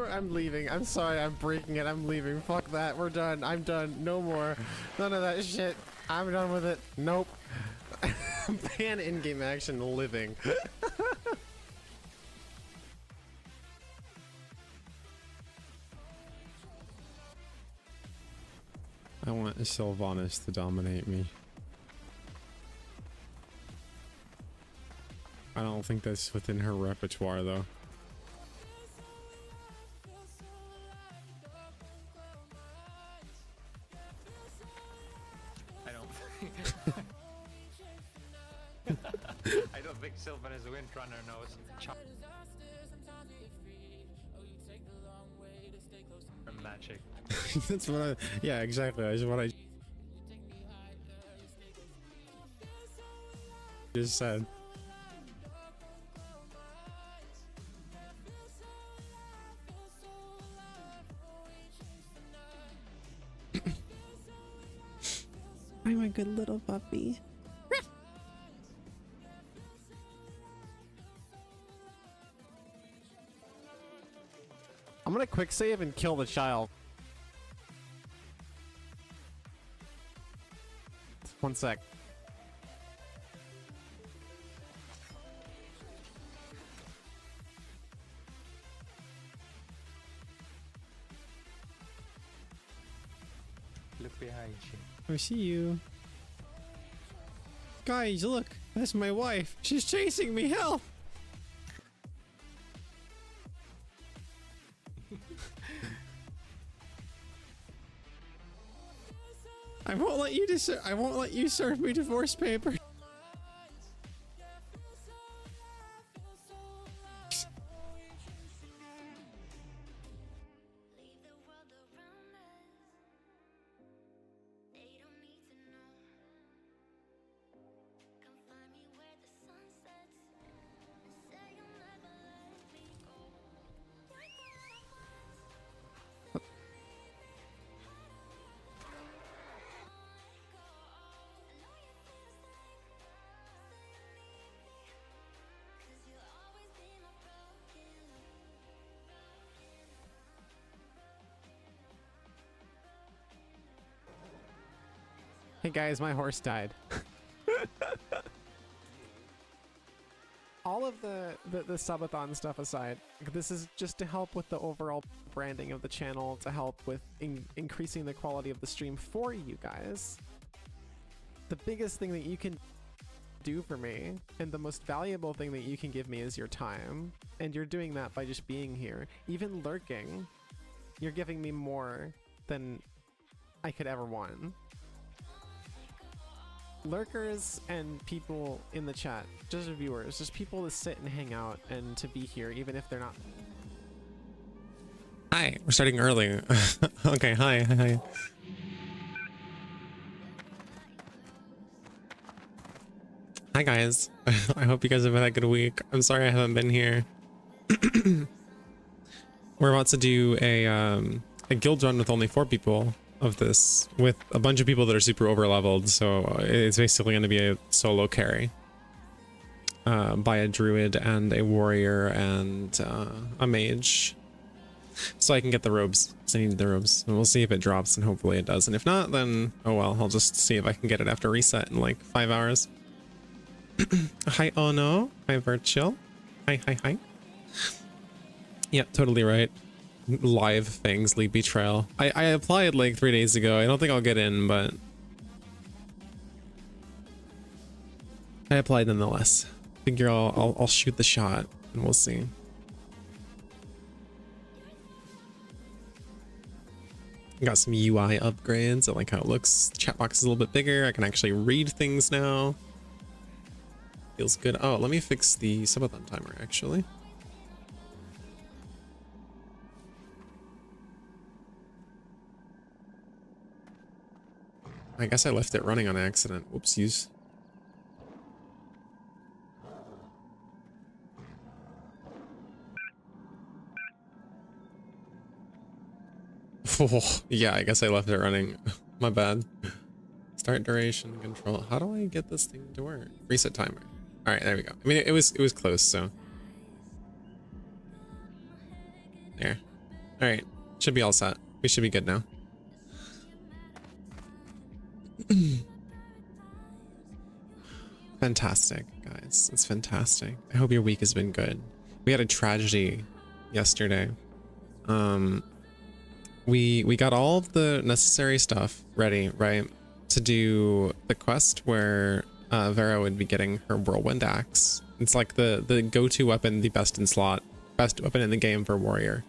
I'm leaving. I'm sorry, I'm breaking it. I'm leaving. Fuck that. We're done. I'm done. No more. None of that shit. I'm done with it. Nope. Ban in-game action living. I want Sylvanas to dominate me. I don't think that's within her repertoire though. I don't think Sylvan is a windrunner knows. Magic. That's what I. Yeah, exactly. That's what I just said. I'm a good little puppy. I'm gonna quick save and kill the child. One sec. Look behind you. I see you. Guys, look. That's my wife. She's chasing me. Help! I won't let you I won't let you serve me divorce papers. Hey guys, my horse died. All of the subathon stuff aside, this is just to help with the overall branding of the channel, to help with increasing the quality of the stream for you guys. The biggest thing that you can do for me, and the most valuable thing that you can give me, is your time. And you're doing that by just being here. Even lurking, you're giving me more than I could ever want. Lurkers and people in the chat, just viewers, just people to sit and hang out and to be here even if they're not. Hi, we're starting early. Okay, hi. Hi guys. I hope you guys have had a good week. I'm sorry I haven't been here. We're about to do a guild run with only 4 people of this, with a bunch of people that are super over leveled, so it's basically going to be a solo carry by a druid and a warrior and a mage, so I can get the robes. So I need the robes, and we'll see if it drops, and hopefully it does, and if not, then oh well, I'll just see if I can get it after reset in like 5 hours. Hi Ono, hi Virtual, hi. Yeah, totally right. Live Fangsly betrayal. I applied like 3 days ago. I don't think I'll get in, but I applied nonetheless. Figure I'll shoot the shot and we'll see. Got some UI upgrades. I like how it looks. Chat box is a little bit bigger. I can actually read things now. Feels good. Oh, let me fix the subathon timer actually. I guess I left it running on accident. Whoopsies. Oh, yeah, I guess I left it running. My bad. Start duration control. How do I get this thing to work? Reset timer. All right, there we go. I mean, it was close, so there. All right, should be all set. We should be good now. Fantastic, guys. It's fantastic. I hope your week has been good. We had a tragedy yesterday. We got all of the necessary stuff ready, right, to do the quest where Vera would be getting her whirlwind axe. It's like the go-to weapon, the best in slot, best weapon in the game for warrior.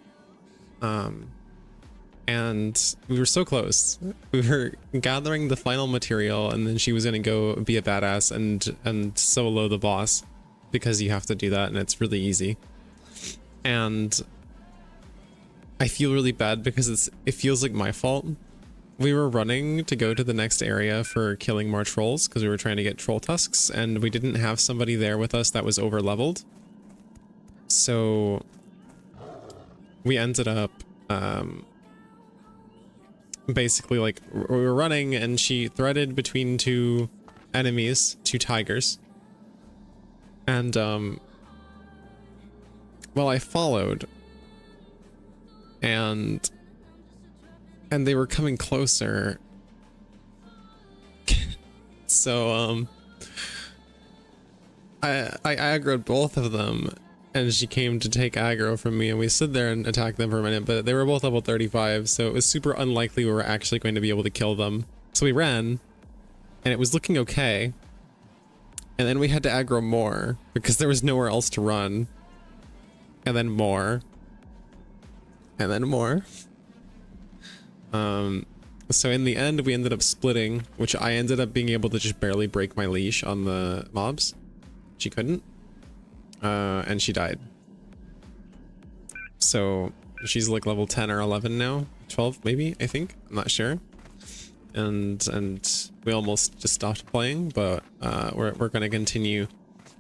And we were so close. We were gathering the final material, and then she was gonna go be a badass and solo the boss, because you have to do that, and it's really easy. And I feel really bad because it feels like my fault. We were running to go to the next area for killing more trolls because we were trying to get troll tusks, and we didn't have somebody there with us that was over leveled. So we ended up basically, like, we were running and she threaded between two enemies, two tigers. And well, I followed, and they were coming closer. So I aggroed both of them, and she came to take aggro from me, and we stood there and attacked them for a minute, but they were both level 35, so it was super unlikely we were actually going to be able to kill them. So we ran, and it was looking okay. And then we had to aggro more because there was nowhere else to run. And then more. And then more. So in the end, we ended up splitting, which I ended up being able to just barely break my leash on the mobs. She couldn't. And she died. So she's like level 10 or 11 now. 12 maybe, I think. I'm not sure. And we almost just stopped playing, but we're gonna continue.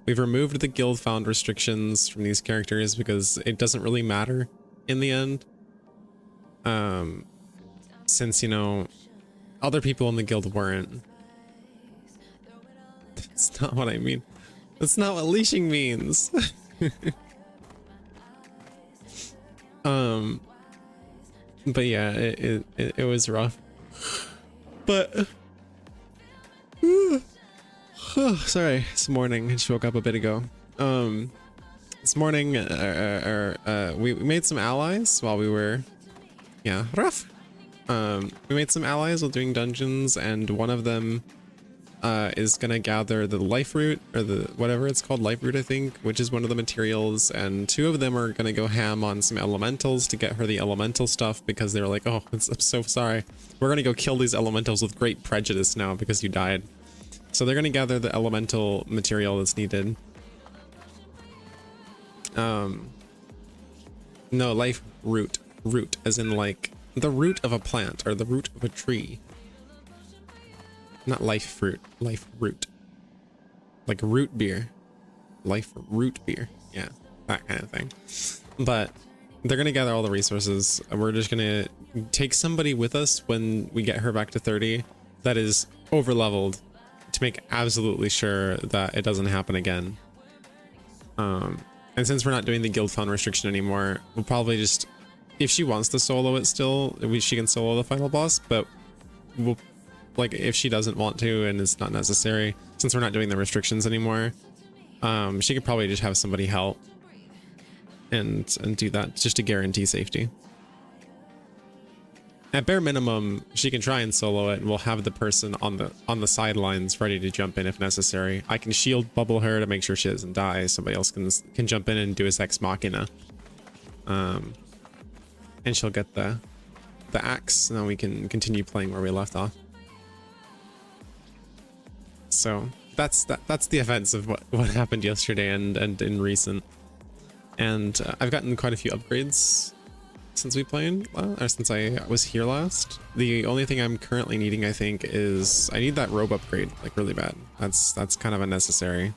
We've removed the guild found restrictions from these characters because it doesn't really matter in the end. Since, you know, other people in the guild weren't. That's not what I mean. That's not what leashing means. But yeah, it was rough. But sorry, it's morning. I just woke up a bit ago. This morning, we made some allies while we were, yeah, rough. We made some allies while doing dungeons, and one of them is gonna gather the life root, or the whatever it's called, life root, I think, which is one of the materials, and two of them are gonna go ham on some elementals to get her the elemental stuff, because they were like, oh, I'm so sorry, we're gonna go kill these elementals with great prejudice now because you died. So they're gonna gather the elemental material that's needed. No, life root, as in like the root of a plant or the root of a tree. Not life fruit, life root. Like root beer. Life root beer. Yeah, that kind of thing. But they're gonna gather all the resources. We're just gonna take somebody with us when we get her back to 30 that is over leveled to make absolutely sure that it doesn't happen again. And since we're not doing the guild found restriction anymore, we'll probably just, if she wants to solo it still, she can solo the final boss, but we'll, like, if she doesn't want to and it's not necessary, since we're not doing the restrictions anymore, she could probably just have somebody help and do that just to guarantee safety. At bare minimum, she can try and solo it, and we'll have the person on the sidelines ready to jump in if necessary. I can shield bubble her to make sure she doesn't die. Somebody else can jump in and do his ex machina, and she'll get the axe, and then we can continue playing where we left off. So that's the events of what happened yesterday and in recent. And I've gotten quite a few upgrades since we played, or since I was here last. The only thing I'm currently needing, I think, is I need that robe upgrade, like, really bad. That's kind of unnecessary.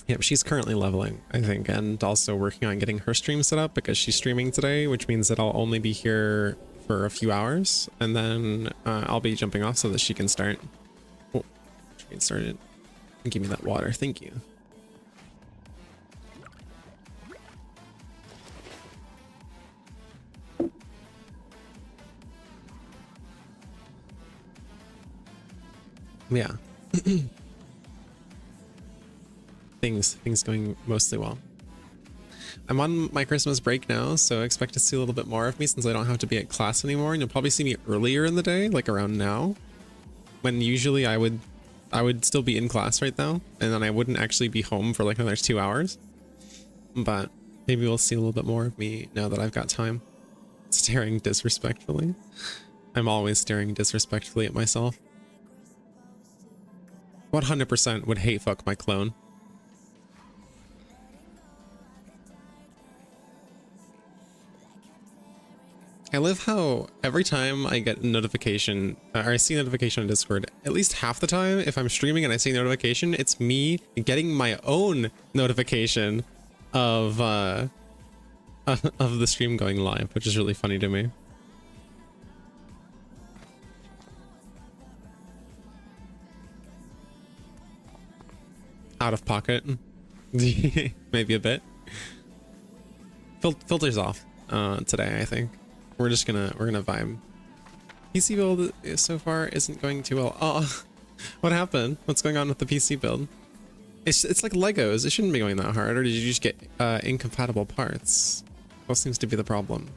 Yep, she's currently leveling, I think, and also working on getting her stream set up because she's streaming today, which means that I'll only be here for a few hours, and then I'll be jumping off so that she can start. Oh, she can start it. Give me that water, thank you. Yeah. things going mostly well. I'm on my Christmas break now, so expect to see a little bit more of me since I don't have to be at class anymore, and you'll probably see me earlier in the day, like around now, when usually I would still be in class right now, and then I wouldn't actually be home for like another 2 hours. But maybe we'll see a little bit more of me now that I've got time. Staring disrespectfully. I'm always staring disrespectfully at myself. 100% would hate fuck my clone. I love how every time I get a notification, or I see a notification on Discord, at least half the time, if I'm streaming and I see a notification, it's me getting my own notification of the stream going live, which is really funny to me. Out of pocket. Maybe a bit. Filters off today, I think. We're gonna vibe. PC build so far isn't going too well. Oh, what happened? What's going on with the PC build? It's like Legos. It shouldn't be going that hard. Or did you just get incompatible parts? What seems to be the problem?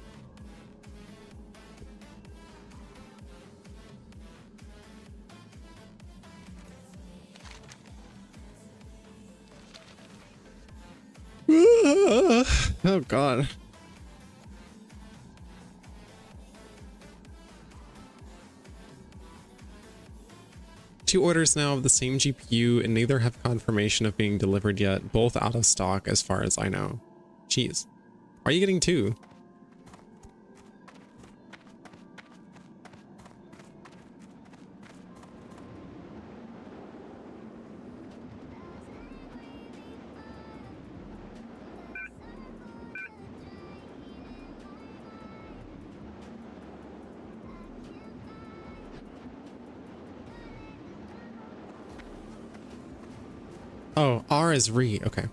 Oh god. Two orders now of the same GPU and neither have confirmation of being delivered yet, both out of stock as far as I know. Jeez. Why are you getting two? Oh, R is re, okay.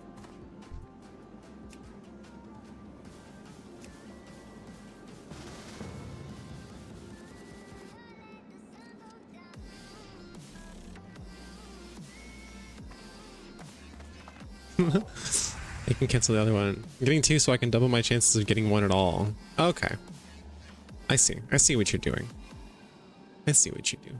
I can cancel the other one. I'm getting two so I can double my chances of getting one at all. Okay. I see. I see what you're doing. I see what you do.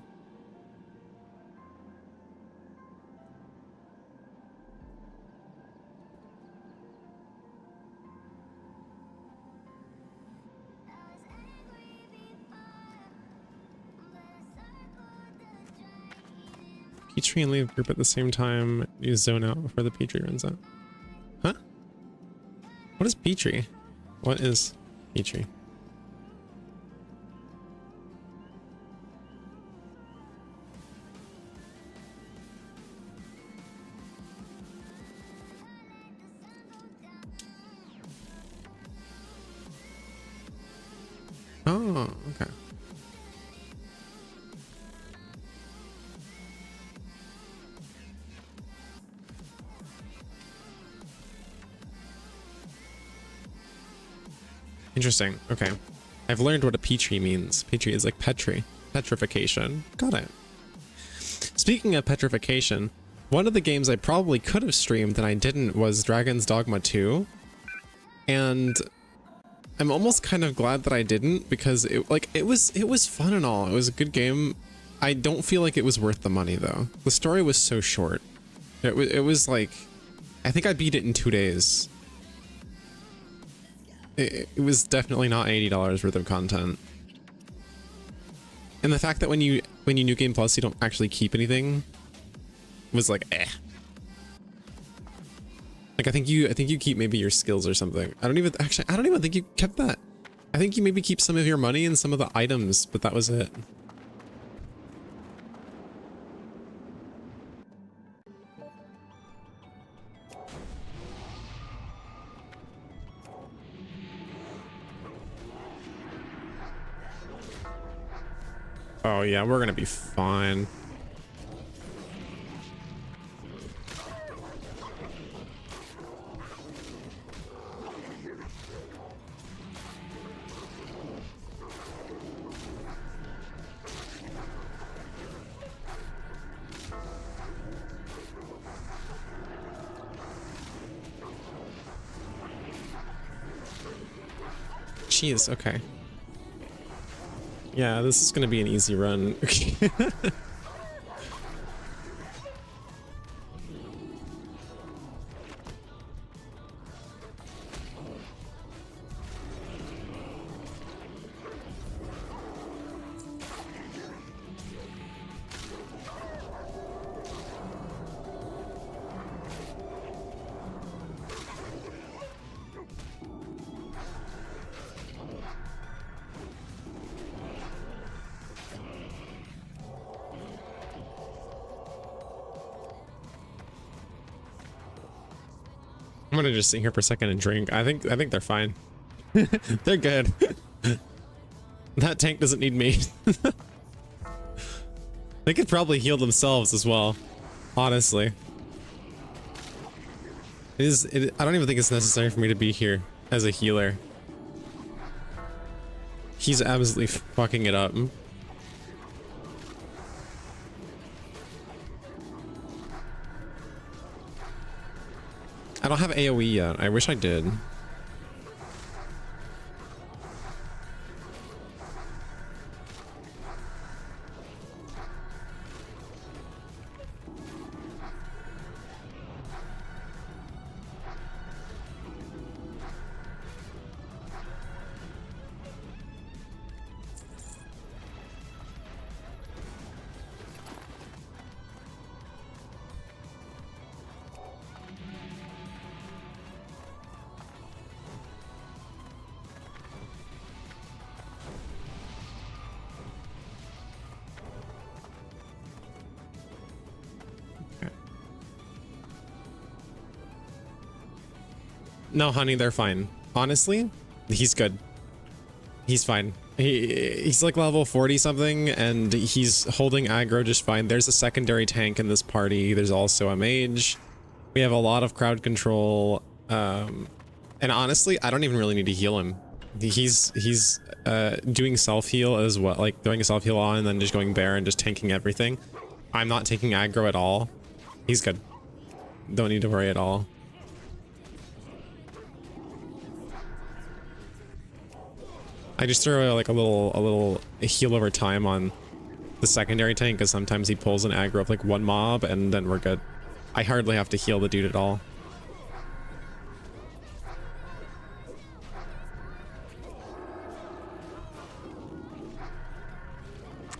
Petrie and leave group at the same time. You zone out before the Petrie runs out. Huh? What is Petrie? What is Petrie? Oh, okay. Interesting. Okay. I've learned what a Petri means. Petri is like Petri. Petrification. Got it. Speaking of petrification, one of the games I probably could have streamed that I didn't was Dragon's Dogma 2. And I'm almost kind of glad that I didn't because it was fun and all. It was a good game. I don't feel like it was worth the money though. The story was so short. It was like, I think I beat it in 2 days. It was definitely not $80 worth of content. And the fact that when you New Game Plus you don't actually keep anything was like eh. Like I think you keep maybe your skills or something. I don't even think you kept that. I think you maybe keep some of your money and some of the items, but that was it. Oh yeah, we're gonna be fine. Jeez, okay. Yeah, this is gonna be an easy run. I'm gonna just sit here for a second and drink. I think they're fine. They're good. That tank doesn't need me. They could probably heal themselves as well. Honestly. I don't even think it's necessary for me to be here as a healer. He's absolutely fucking it up. I don't have AoE yet. I wish I did. No, honey, they're fine. Honestly, he's good. He's fine. He's like level 40 something, and he's holding aggro just fine. There's a secondary tank in this party. There's also a mage. We have a lot of crowd control. And honestly, I don't even really need to heal him. He's doing self-heal as well, like throwing a self-heal on and then just going bare and just tanking everything. I'm not taking aggro at all. He's good. Don't need to worry at all. I just throw like a little heal over time on the secondary tank because sometimes he pulls an aggro of like one mob and then we're good. I hardly have to heal the dude at all.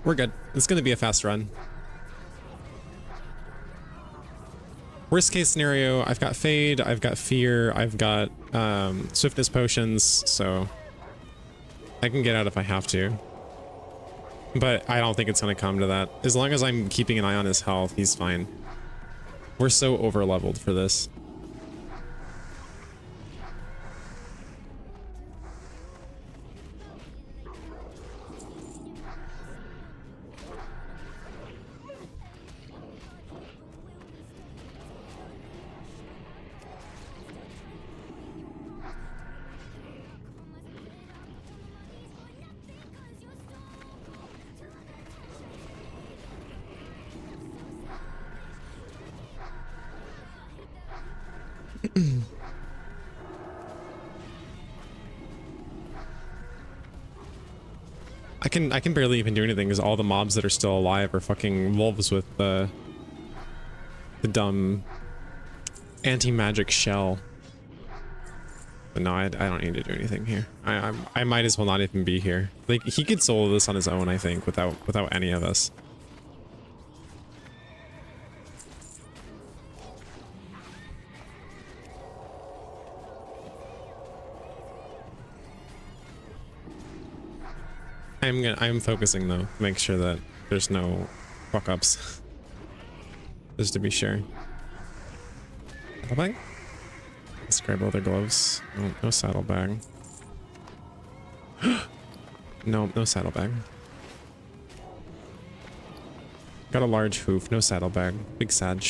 We're good. It's gonna be a fast run. Worst case scenario, I've got Fade, I've got Fear, I've got Swiftness potions, so I can get out if I have to. But I don't think it's gonna come to that. As long as I'm keeping an eye on his health, he's fine. We're so over leveled for this. I can barely even do anything because all the mobs that are still alive are fucking wolves with the dumb anti-magic shell. But no, I don't need to do anything here. I might as well not even be here. Like he could solo this on his own, I think, without any of us. I'm focusing though, to make sure that there's no fuck ups. Just to be sure. Saddlebag? Let's grab other gloves. Oh, no saddlebag. No saddlebag. Got a large hoof, no saddlebag. Big sag.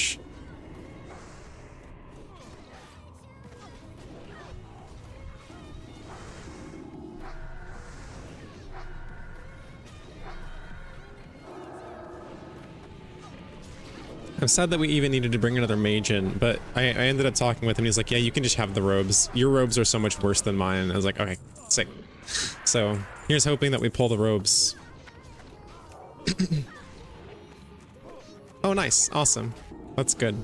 I'm sad that we even needed to bring another mage in, but I ended up talking with him. He's like, yeah, you can just have the robes. Your robes are so much worse than mine. I was like, okay, sick. So here's hoping that we pull the robes. Oh, nice. Awesome. That's good.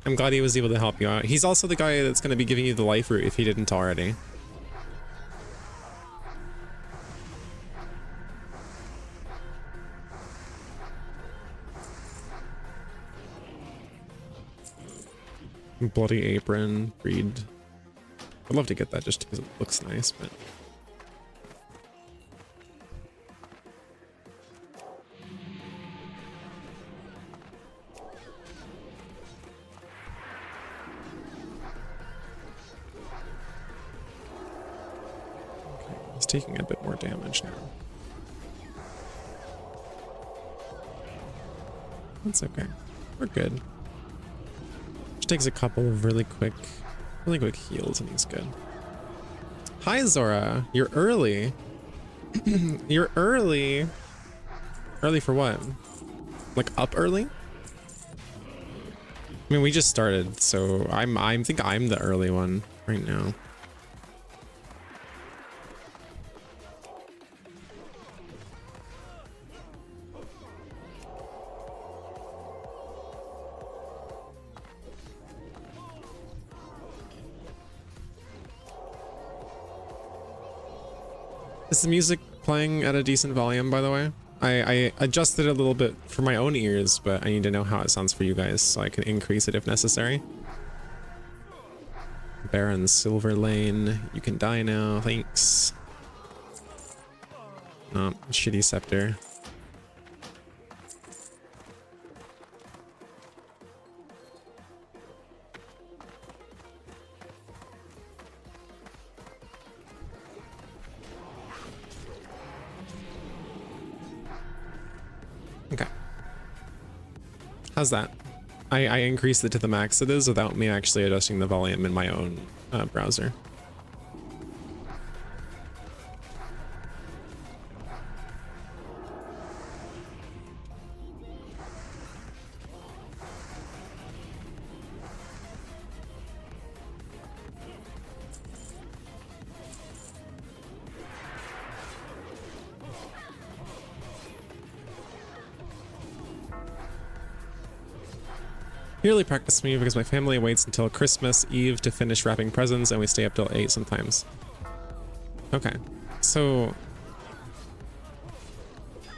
I'm glad he was able to help you out. He's also the guy that's going to be giving you the life root if he didn't already. Bloody apron, breed. I'd love to get that just because it looks nice, but... Okay, he's taking a bit more damage now. That's okay. We're good. Takes a couple of really quick heals and he's good. Hi Zora, you're early. You're early. Early for what? Like up early? I mean, we just started, so I think I'm the early one right now. Is the music playing at a decent volume, by the way? I adjusted it a little bit for my own ears, but I need to know how it sounds for you guys so I can increase it if necessary. Baron Silver Lane, you can die now, thanks. Oh, shitty scepter. Okay. How's that? I increased it to the max it is without me actually adjusting the volume in my own browser. Yearly practice me because my family waits until Christmas Eve to finish wrapping presents and we stay up till 8 sometimes. Okay, so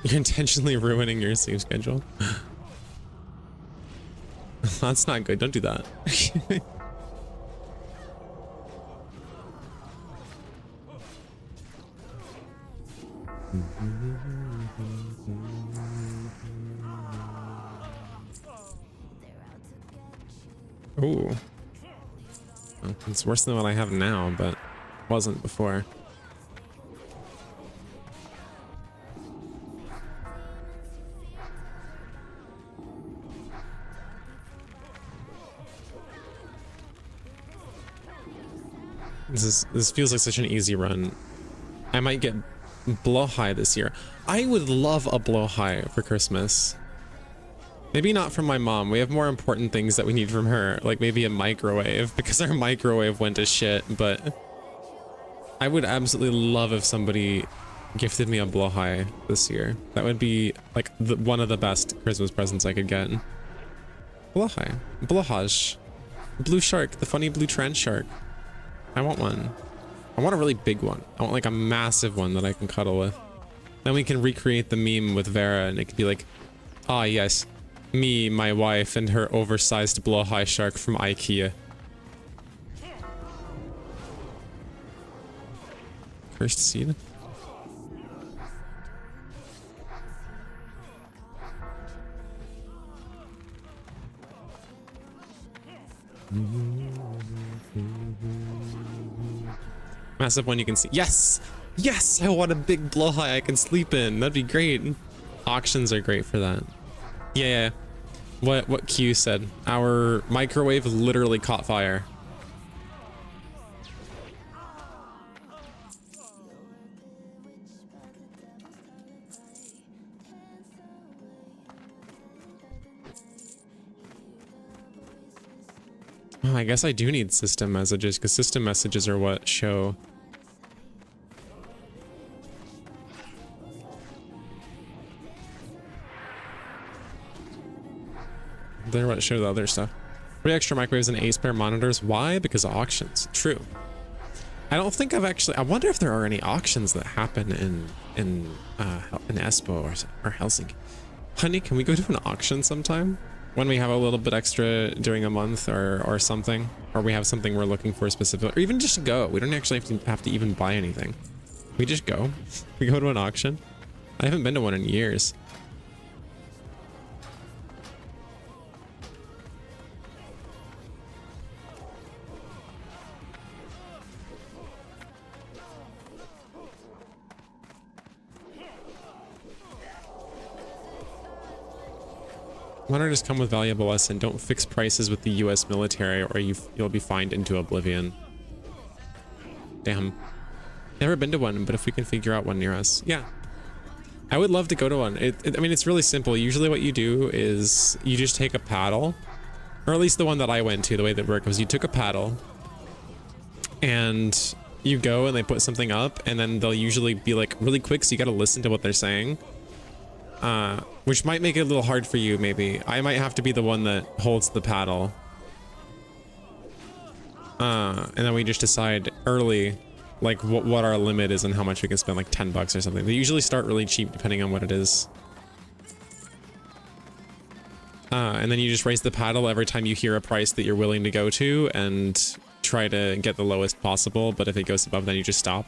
you're intentionally ruining your sleep schedule. That's not good, don't do that. Ooh. Well, it's worse than what I have now, but wasn't before. This feels like such an easy run. I might get blow high this year. I would love a blow high for Christmas. Maybe not from my mom. We have more important things that we need from her, like maybe a microwave, because our microwave went to shit, but I would absolutely love if somebody gifted me a blow high this year. That would be like one of the best Christmas presents I could get. Blow high. Blowhaj. Blue shark, the funny blue trans shark. I want one. I want a really big one. I want like a massive one that I can cuddle with. Then we can recreate the meme with Vera and it could be like, ah yes, me, my wife, and her oversized blowhigh shark from IKEA. Cursed seed? Massive one you can see. Yes! Yes! I want a big blowhigh I can sleep in. That'd be great. Auctions are great for that. Yeah. What Q said. Our microwave literally caught fire. Oh, I guess I do need system messages because system messages are what show. They're what show the other stuff. 3 extra microwaves and 8 spare monitors. Why? Because of auctions. True. I don't think I've actually. I wonder if there are any auctions that happen in Espoo or Helsinki. Honey, can we go to an auction sometime when we have a little bit extra during a month or something, or we have something we're looking for specifically, or even just go. We don't actually have to even buy anything. We just go. We go to an auction. I haven't been to one in years. Monitors come with valuable lesson. Don't fix prices with the US military or you'll be fined into oblivion. Damn. Never been to one, but if we can figure out one near us. Yeah. I would love to go to one. I mean, it's really simple. Usually what you do is you just take a paddle, or at least the one that I went to, the way that worked was you took a paddle and you go and they put something up and then they'll usually be like really quick. So you got to listen to what they're saying. Which might make it a little hard for you, maybe. I might have to be the one that holds the paddle. And then we just decide early, like, what our limit is and how much we can spend, like 10 bucks or something. They usually start really cheap, depending on what it is. And then you just raise the paddle every time you hear a price that you're willing to go to and try to get the lowest possible. But if it goes above, then you just stop.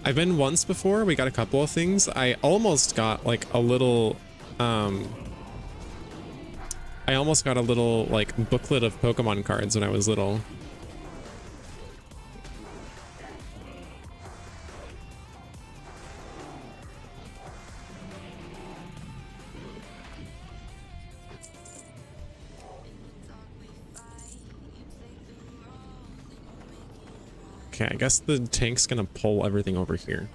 I've been once before. We got a couple of things. I almost got like a little like booklet of Pokemon cards when I was little. Okay, I guess the tank's gonna pull everything over here.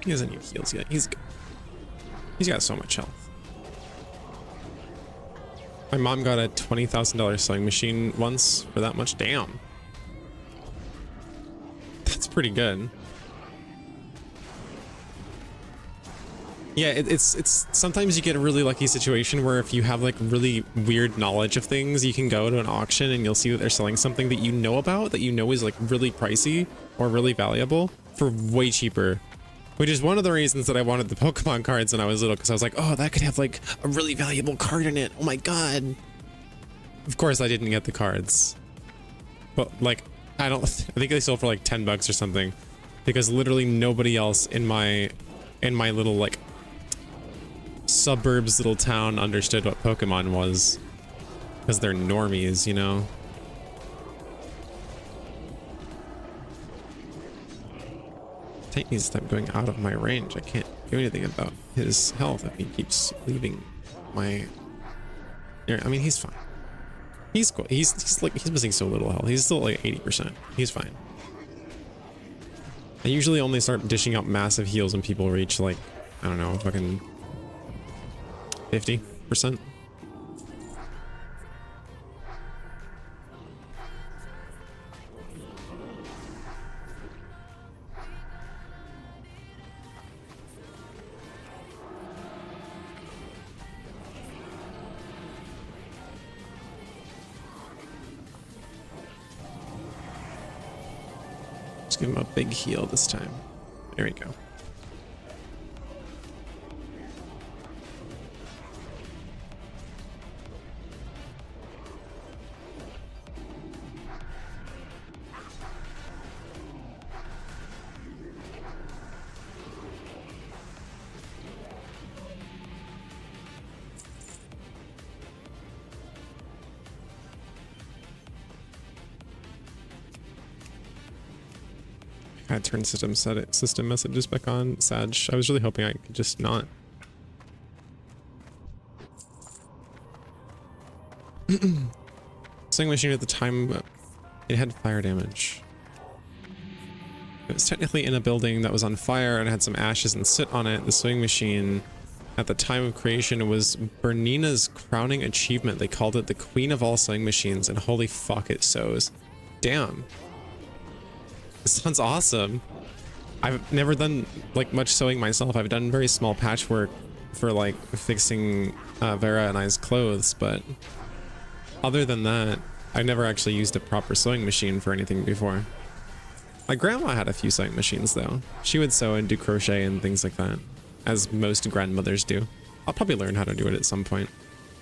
He doesn't need heals yet. He's good. He's got so much health. My mom got a $20,000 sewing machine once for that much. Damn. That's pretty good. Yeah, it's sometimes you get a really lucky situation where if you have like really weird knowledge of things, you can go to an auction and you'll see that they're selling something that you know about, that you know is like really pricey or really valuable for way cheaper. Which is one of the reasons that I wanted the Pokemon cards when I was little, because I was like, oh, that could have like a really valuable card in it. Oh my god. Of course I didn't get the cards. But like, I think they sold for like 10 bucks or something, because literally nobody else in my little like suburbs little town understood what Pokemon was, because they're normies, you know. Tank needs to stop going out of my range. I can't do anything about his health if he keeps leaving my... I mean, he's fine. He's cool. He's missing so little health. He's still like 80%. He's fine. I usually only start dishing out massive heals when people reach like, I don't know, fucking 50%. Give him a big heal this time. There we go. I turned system messages back on. Sag. I was really hoping I could just not. Sewing machine at the time, it had fire damage. It was technically in a building that was on fire and had some ashes and soot on it. The sewing machine, at the time of creation, was Bernina's crowning achievement. They called it the queen of all sewing machines, and holy fuck, it sews. Damn. This sounds awesome. I've never done like much sewing myself. I've done very small patchwork for like fixing Vera and I's clothes, but other than that, I never actually used a proper sewing machine for anything before. My grandma had a few sewing machines though. She would sew and do crochet and things like that, as most grandmothers do. I'll probably learn how to do it at some point.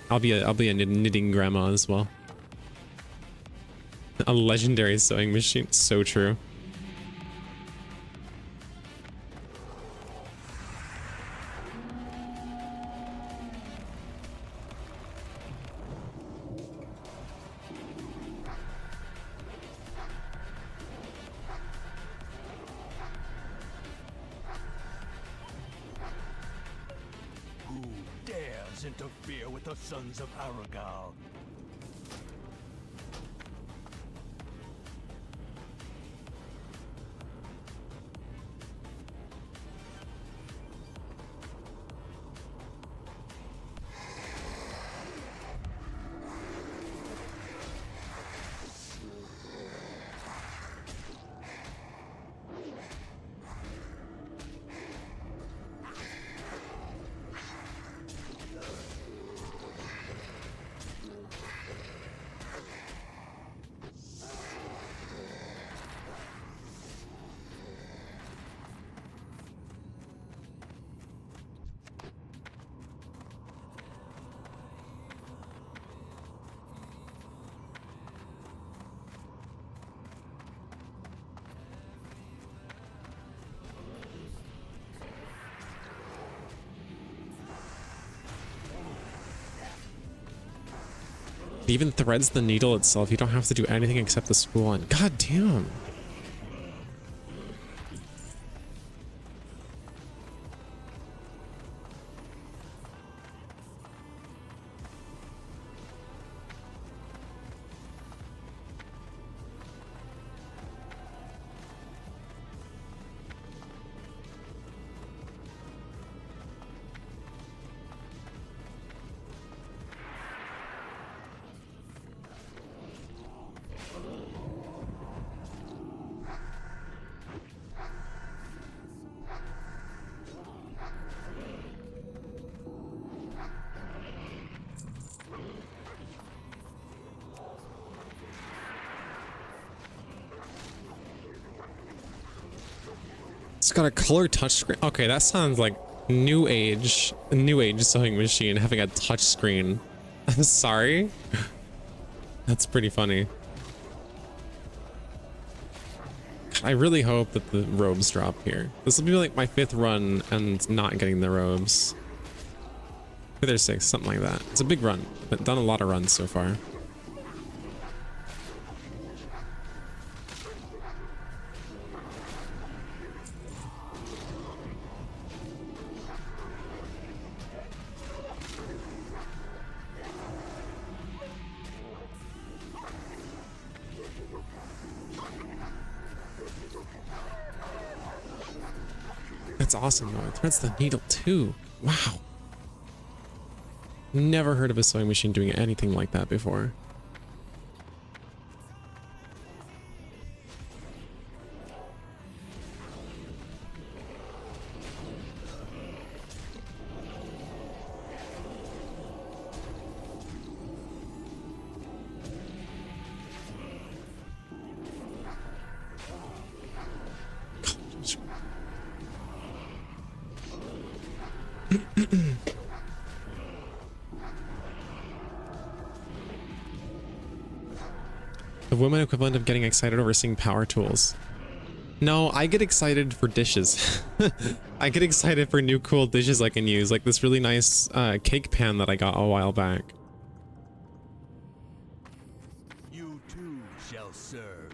I'll be a knitting grandma as well. A legendary sewing machine, so true. Interfere with the sons of Aragal. It even threads the needle itself. You don't have to do anything except the spool on. God damn. It's got a color touchscreen. Okay, that sounds like new age sewing machine having a touchscreen. I'm sorry. That's pretty funny. I really hope that the robes drop here. This will be like my 5th run and not getting the robes. 5th or 6th, something like that. It's a big run, but done a lot of runs so far. That's awesome though. It threads the needle too. Wow. Never heard of a sewing machine doing anything like that before. The woman equivalent of getting excited over seeing power tools. No, I get excited for dishes. I get excited for new cool dishes I can use, like this really nice cake pan that I got a while back. You too shall serve.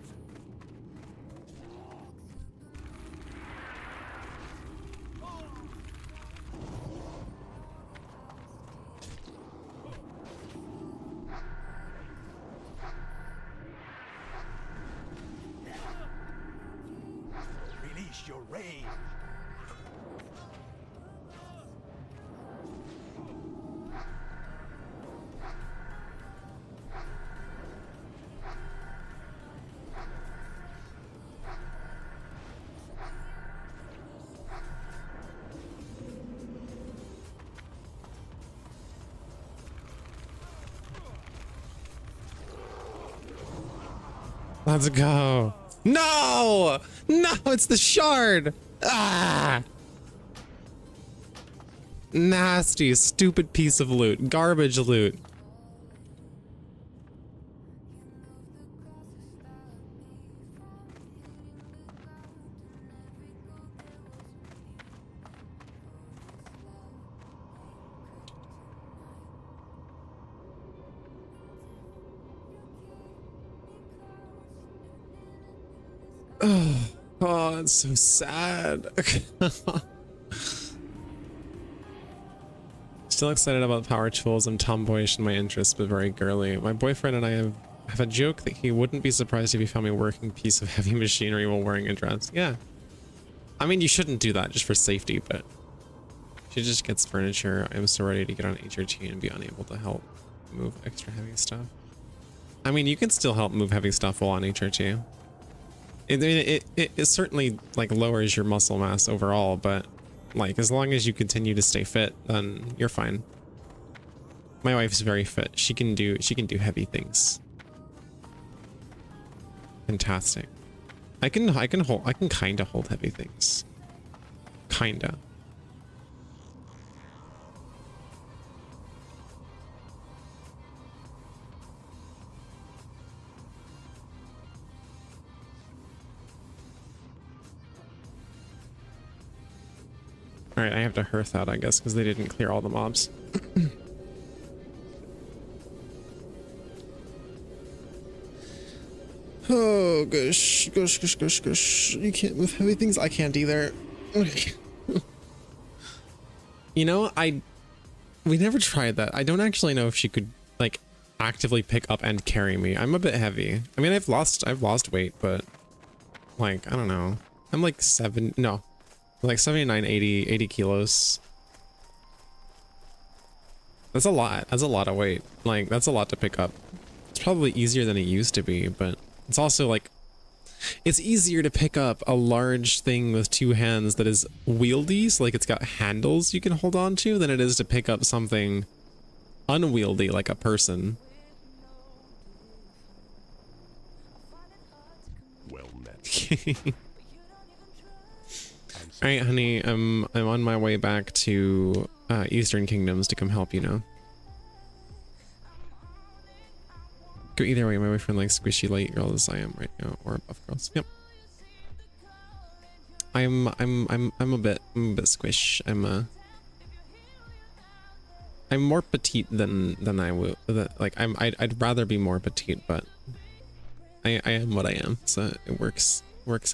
Let's go. No! No, it's the shard! Ah! Nasty, stupid piece of loot. Garbage loot. Oh, it's so sad. Still excited about power tools. I'm tomboyish in my interests, but very girly. My boyfriend and I have a joke that he wouldn't be surprised if he found me working a piece of heavy machinery while wearing a dress. Yeah. I mean, you shouldn't do that just for safety, but she just gets furniture. I'm so ready to get on HRT and be unable to help move extra heavy stuff. I mean, you can still help move heavy stuff while on HRT. It certainly like lowers your muscle mass overall, but like as long as you continue to stay fit, then you're fine. My wife's very fit. She can do heavy things. Fantastic. I can kind of hold heavy things. Kinda. All right, I have to hearth out, I guess, because they didn't clear all the mobs. Oh, gosh. You can't move heavy things. I can't either. You know, we never tried that. I don't actually know if she could, like, actively pick up and carry me. I'm a bit heavy. I mean, I've lost weight, but, like, I don't know. I'm like like 79, 80 kilos. That's a lot. That's a lot of weight. Like, that's a lot to pick up. It's probably easier than it used to be, but it's also like, it's easier to pick up a large thing with two hands that is wieldy, so like it's got handles you can hold on to, than it is to pick up something unwieldy like a person. Well met. All right, honey, I'm on my way back to Eastern Kingdoms to come help you now. Go either way. My boyfriend likes squishy light girls as I am right now, or buff girls. Yep. I'm a bit squish. I'm more petite than I would. Like I'd rather be more petite, but I am what I am, so it works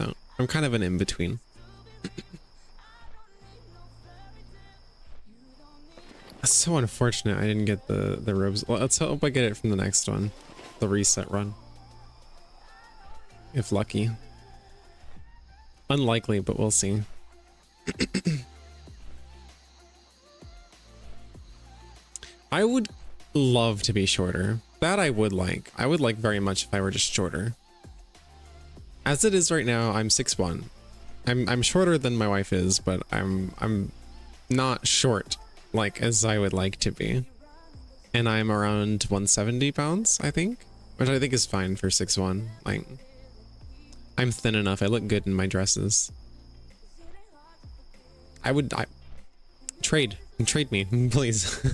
out. I'm kind of an in between. That's so unfortunate I didn't get the robes. Well, let's hope I get it from the next one. The reset run. If lucky. Unlikely, but we'll see. I would love to be shorter. That I would like. I would like very much if I were just shorter. As it is right now, I'm 6'1". I'm shorter than my wife is, but I'm not short like as I would like to be. And I'm around 170 pounds, I think, which I think is fine for 6'1". Like, I'm thin enough. I look good in my dresses. I trade me, please.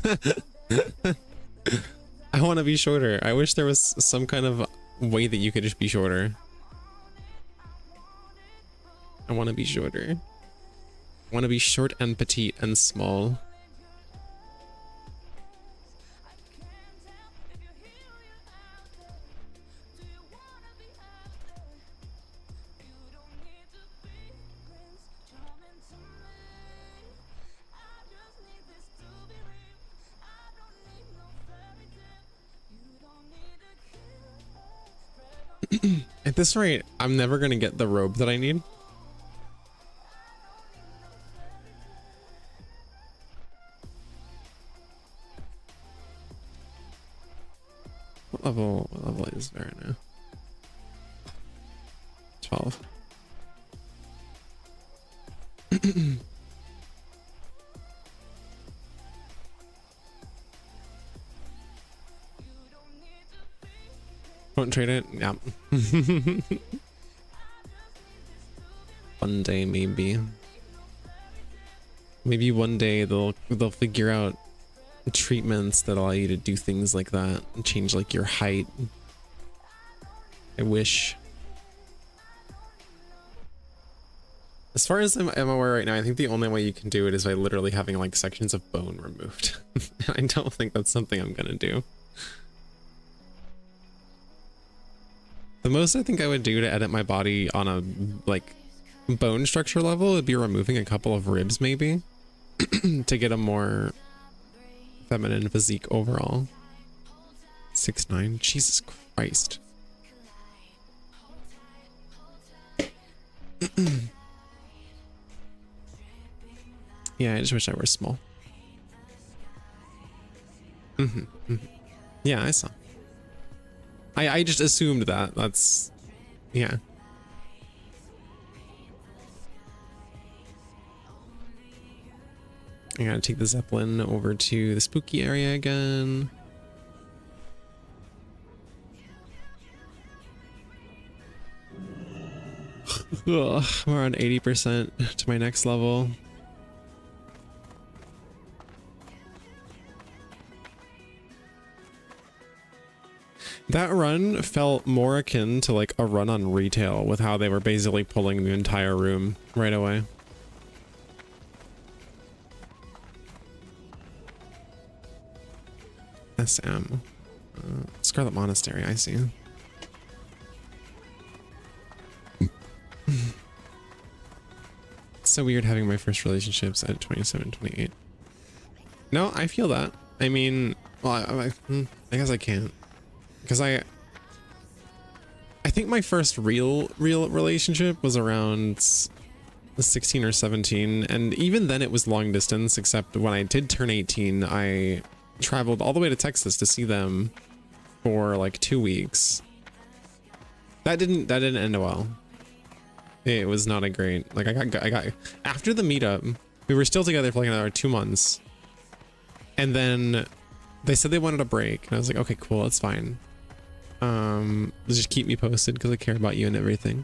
I want to be shorter. I wish there was some kind of way that you could just be shorter. I want to be shorter. I want to be short and petite and small. At this rate, I'm never gonna get the robe that I need. What level is there now? 12. Won't trade it? Yeah. One day, maybe. Maybe one day they'll figure out treatments that allow you to do things like that and change like your height. I wish. As far as I'm aware right now, I think the only way you can do it is by literally having like sections of bone removed. I don't think that's something I'm gonna do. The most I think I would do to edit my body on a like bone structure level would be removing a couple of ribs maybe to get a more feminine physique overall. 6'9", Jesus Christ. Yeah, I just wish I were small. Yeah, I saw. I just assumed that. That's, yeah. I gotta take the Zeppelin over to the spooky area again. Ugh, I'm around 80% to my next level. That run felt more akin to like a run on retail with how they were basically pulling the entire room right away. SM. Scarlet Monastery, I see. It's so weird having my first relationships at 27, 28. No, I feel that. I mean, well, I guess I can't. Because I think my first real relationship was around 16 or 17, and even then it was long distance, except when I did turn 18, I traveled all the way to Texas to see them for like 2 weeks. That didn't end well. It was not a great, like I got after the meetup, we were still together for like another 2 months. And then they said they wanted a break, and I was like, okay, cool, that's fine. Just keep me posted because I care about you and everything.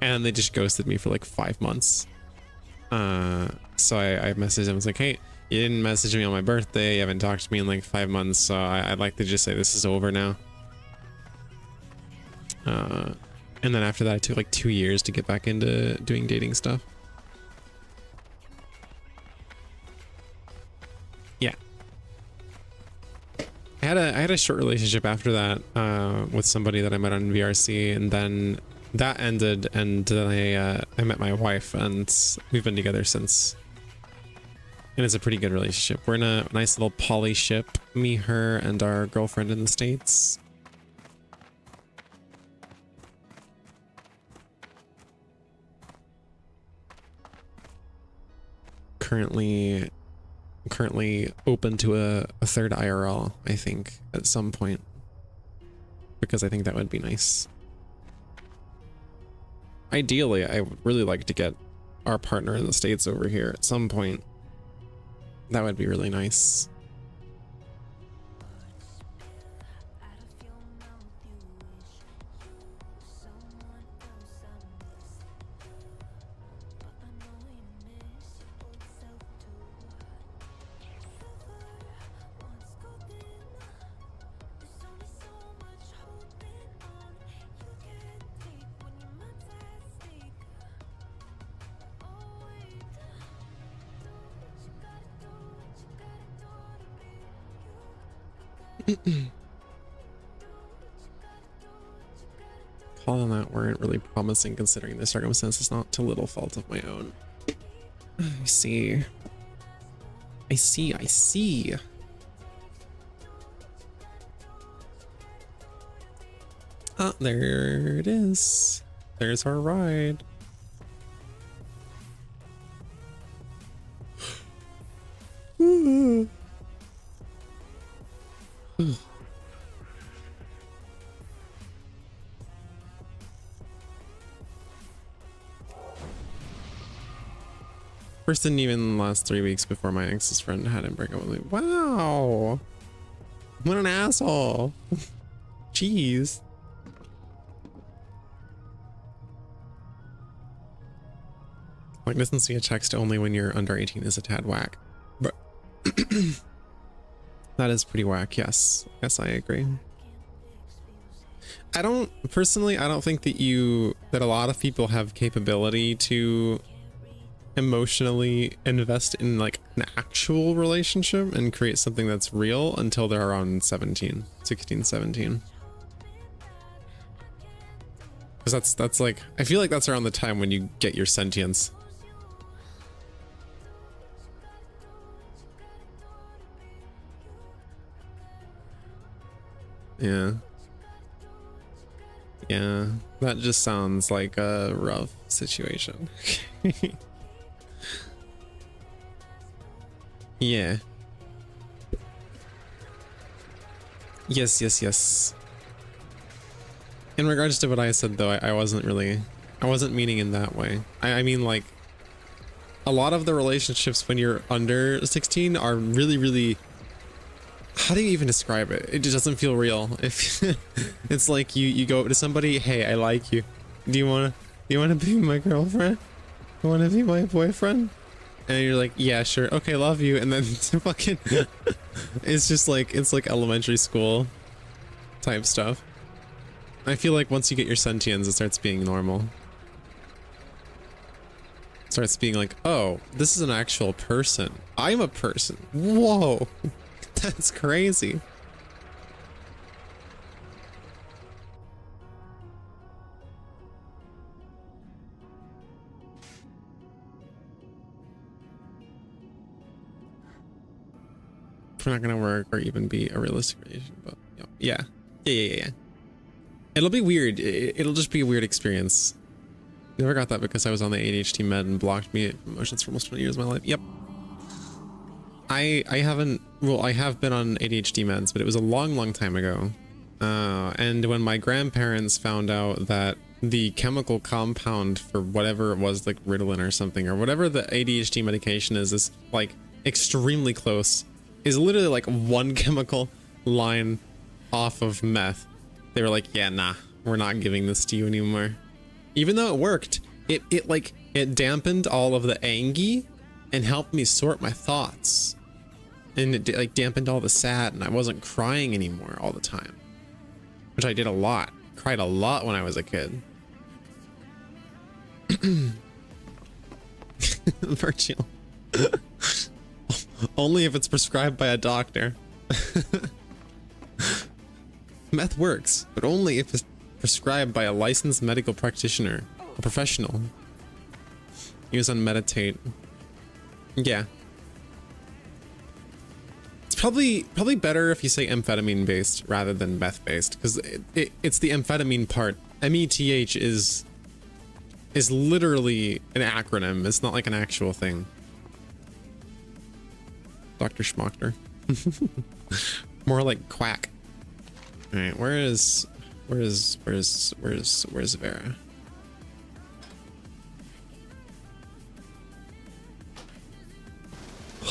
And they just ghosted me for like 5 months. So I messaged them. I was like, hey, you didn't message me on my birthday. You haven't talked to me in like 5 months. So I'd like to just say this is over now. And then after that, it took like 2 years to get back into doing dating stuff. Yeah. I had a short relationship after that with somebody that I met on VRC, and then that ended, and then I met my wife, and we've been together since. And it's a pretty good relationship. We're in a nice little poly ship, me, her, and our girlfriend in the States. Currently open to a third IRL, I think, at some point, because I think that would be nice. Ideally, I would really like to get our partner in the States over here at some point. That would be really nice. Calling that weren't really promising considering the circumstances, not to little fault of my own. I see. I see. Ah, there it is. There's our ride. First didn't even last 3 weeks before my ex's friend had him break up with me. Wow. What an asshole. Jeez. Long distance via text only when you're under 18 is a tad whack. But that is pretty whack. Yes. Yes, I agree. I don't think that a lot of people have capability to emotionally invest in like an actual relationship and create something that's real until they're around 16, 17. Because that's like, I feel like that's around the time when you get your sentience. Yeah. Yeah, that just sounds like a rough situation. Yeah. Yes. In regards to what I said though, I wasn't meaning in that way. I mean, like, a lot of the relationships when you're under 16 are really, how do you even describe it? It just doesn't feel real. If it's like you go up to somebody, hey, I like you. Do you wanna be my girlfriend? You wanna be my boyfriend? And you're like, yeah, sure, okay, love you. And then fucking, it's just like, it's like elementary school type stuff. I feel like once you get your sentience, it starts being normal. It starts being like, oh, this is an actual person. I'm a person. Whoa, that's crazy. Not gonna work or even be a realistic relationship, but yeah. It'll be weird. It'll just be a weird experience. Never got that because I was on the ADHD med and blocked me from emotions for almost 20 years of my life. Yep. I have been on ADHD meds, but it was a long time ago. And when my grandparents found out that the chemical compound for whatever it was, like Ritalin or something, or whatever the ADHD medication is like extremely close, is literally like one chemical line off of meth. They were like, yeah, nah, we're not giving this to you anymore. Even though it worked, it dampened all of the angy and helped me sort my thoughts. And it like dampened all the sad, and I wasn't crying anymore all the time. Which I did a lot. Cried a lot when I was a kid. Virtual. Only if it's prescribed by a doctor. Meth works, but only if it's prescribed by a licensed medical practitioner, a professional. Use on meditate. Yeah. It's probably better if you say amphetamine based rather than meth based, because it's the amphetamine part. METH is literally an acronym. It's not like an actual thing. Dr. Schmockter. More like quack. All right, where's Vera?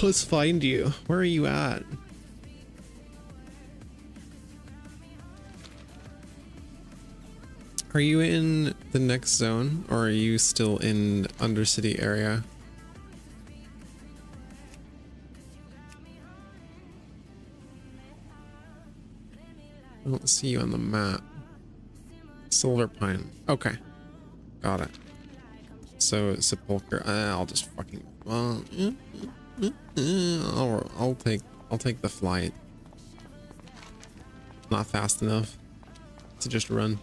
Let's find you. Where are you at? Are you in the next zone, or are you still in Undercity area? I don't see you on the map. Silver Pine. Okay. Got it. So, Sepulcher. I'll just fucking... I'll take the flight. Not fast enough to just run.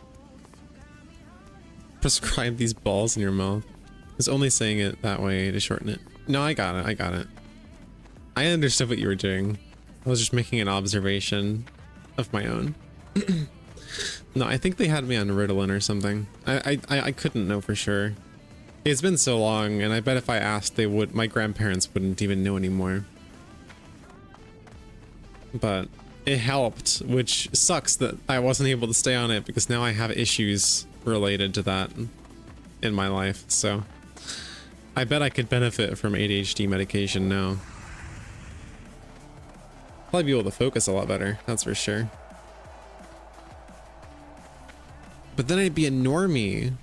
Prescribe these balls in your mouth. I was only saying it that way to shorten it. No, I got it. I understood what you were doing. I was just making an observation of my own. No, I think they had me on Ritalin or something. I couldn't know for sure. It's been so long, and I bet if I asked, they would. My grandparents wouldn't even know anymore. But it helped, which sucks that I wasn't able to stay on it, because now I have issues related to that in my life. So I bet I could benefit from ADHD medication now. Probably be able to focus a lot better, that's for sure. But then I'd be a normie.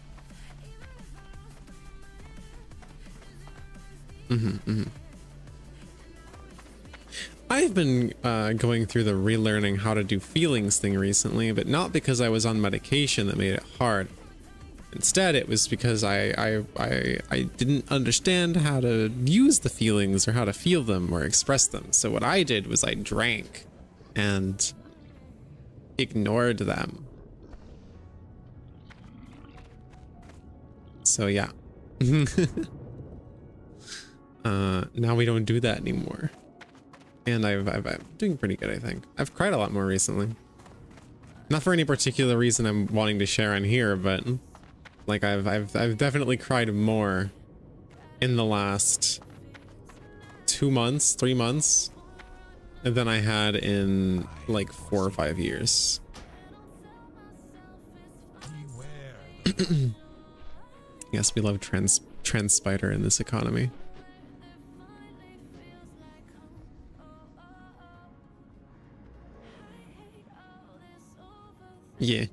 I've been going through the relearning how to do feelings thing recently, but not because I was on medication that made it hard. Instead, it was because I didn't understand how to use the feelings or how to feel them or express them. So what I did was I drank and ignored them. So yeah. Now we don't do that anymore. And I'm doing pretty good, I think. I've cried a lot more recently. Not for any particular reason I'm wanting to share on here, but like I've definitely cried more in the last 2 months, 3 months than I had in like 4 or 5 years. Yes, we love transpider in this economy. Yeah.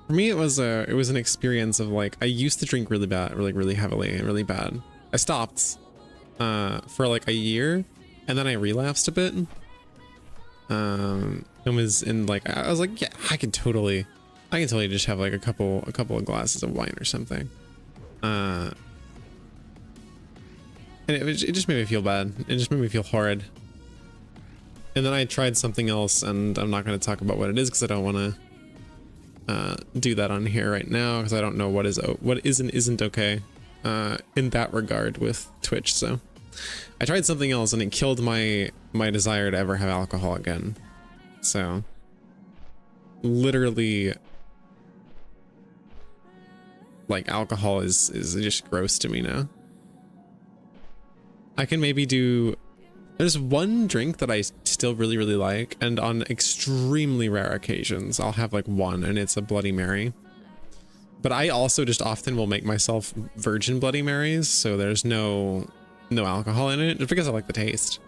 For me, it was an experience of like, I used to drink really bad, really heavily, really bad. I stopped for like a year, and then I relapsed a bit. And was in like, I was like, yeah, I can totally just have like a couple of glasses of wine or something. And it just made me feel bad. It just made me feel horrid. And then I tried something else, and I'm not going to talk about what it is because I don't want to do that on here right now, because I don't know what is and isn't okay in that regard with Twitch. So I tried something else, and it killed my desire to ever have alcohol again. So literally, like, alcohol is just gross to me now. I can maybe do. There's one drink that I still really like, and on extremely rare occasions I'll have like one, and it's a Bloody Mary. But I also just often will make myself virgin Bloody Marys, so there's no alcohol in it, just because I like the taste.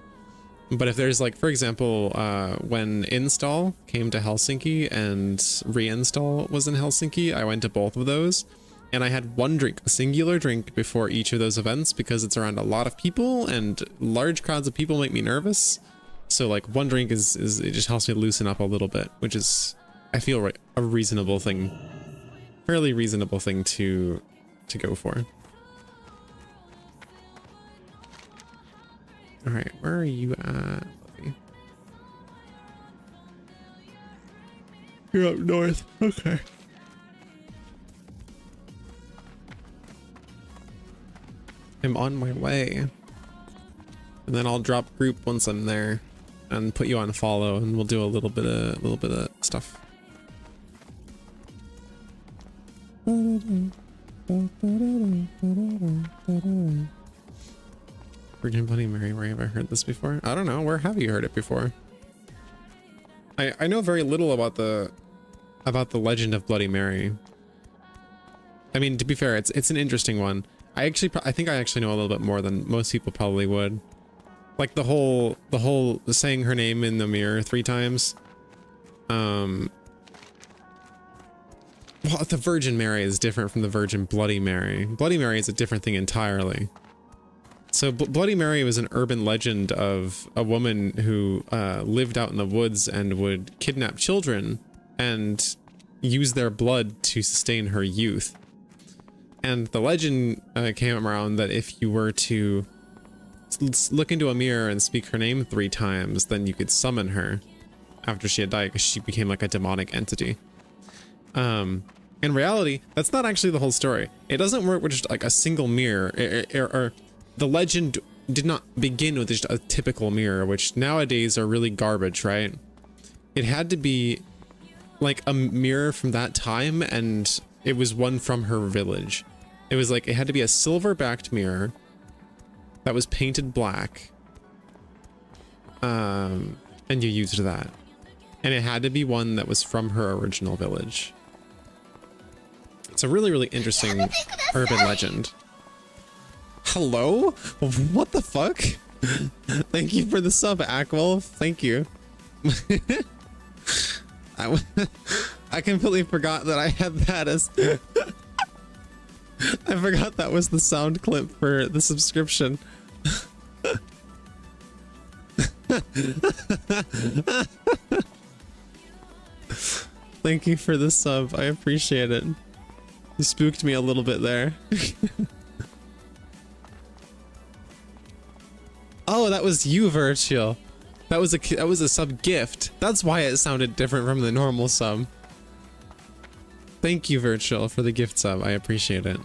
But if there's like, for example, when Install came to Helsinki and Reinstall was in Helsinki, I went to both of those. And I had one drink, a singular drink, before each of those events, because it's around a lot of people, and large crowds of people make me nervous. So like one drink is it just helps me loosen up a little bit, which is, I feel, a reasonable thing, fairly reasonable thing to go for. All right, where are you at? You're up north. Okay. I'm on my way, and then I'll drop group once I'm there and put you on follow, and we'll do a little bit of stuff. Virgin Bloody Mary, where have I heard this before? I don't know. Where have you heard it before? I know very little about the legend of Bloody Mary. I mean, to be fair, it's an interesting one. I think I actually know a little bit more than most people probably would. Like the whole saying her name in the mirror 3 times. Well, the Virgin Mary is different from the Virgin Bloody Mary. Bloody Mary is a different thing entirely. So Bloody Mary was an urban legend of a woman who lived out in the woods and would kidnap children and use their blood to sustain her youth. And the legend came around that if you were to look into a mirror and speak her name 3 times, then you could summon her after she had died, because she became like a demonic entity. In reality, that's not actually the whole story. It doesn't work with just like a single mirror. Or the legend did not begin with just a typical mirror, which nowadays are really garbage, right? It had to be like a mirror from that time, and it was one from her village. It was like, it had to be a silver-backed mirror that was painted black, and you used that. And it had to be one that was from her original village. It's a really interesting urban legend. Hello? What the fuck? Thank you for the sub, Ackwolf. Thank you. I completely forgot that I had that as... I forgot that was the sound clip for the subscription. Thank you for the sub. I appreciate it. You spooked me a little bit there. Oh, that was you, Virtual. That was a sub gift. That's why it sounded different from the normal sub. Thank you, Virtual, for the gift sub. I appreciate it.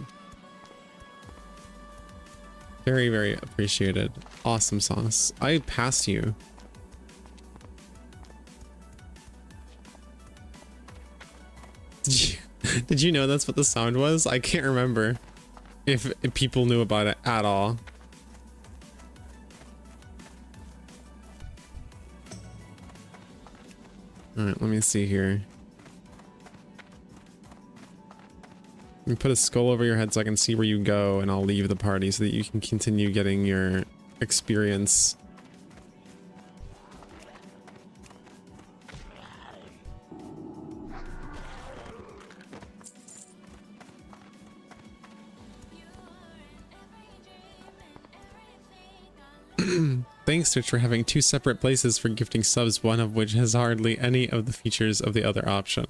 Very, very appreciated. Awesome sauce. I passed you. Did you know that's what the sound was? I can't remember if people knew about it at all. All right, let me see here. Let me put a skull over your head so I can see where you go, and I'll leave the party so that you can continue getting your experience. Thanks, Twitch, for having two separate places for gifting subs, one of which has hardly any of the features of the other option.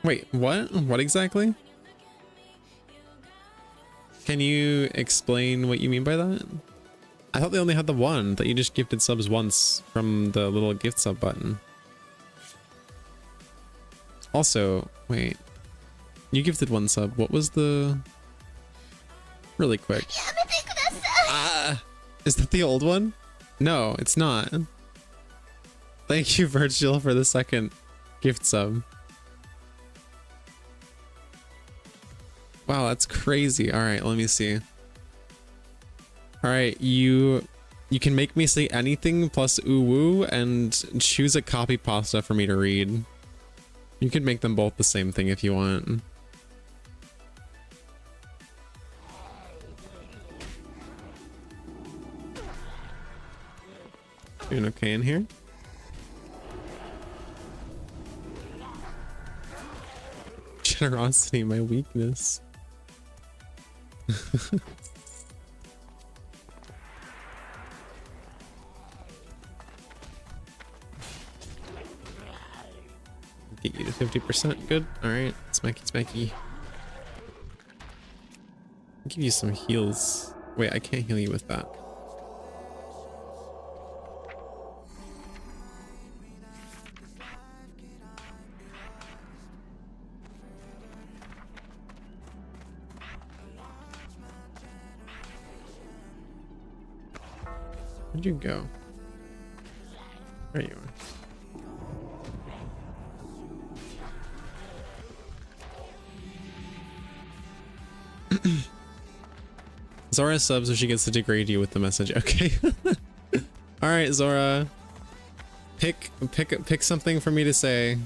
Wait, what? What exactly? Can you explain what you mean by that? I thought they only had the one, that you just gifted subs once from the little gift sub button. Also, wait. You gifted one sub. What was the... Really quick. Is that the old one? No, it's not. Thank you, Virgil, for the second gift sub. Wow, that's crazy. All right, let me see. All right, you can make me say anything plus woo and choose a copy pasta for me to read. You could make them both the same thing if you want. Doing okay in here? Generosity, my weakness. Get you to 50%. Good. Alright. Smacky, smacky. I'll give you some heals. Wait, I can't heal you with that. Where'd you go? There you are. Zora subs so she gets to degrade you with the message. Okay. All right, Zora. Pick something for me to say.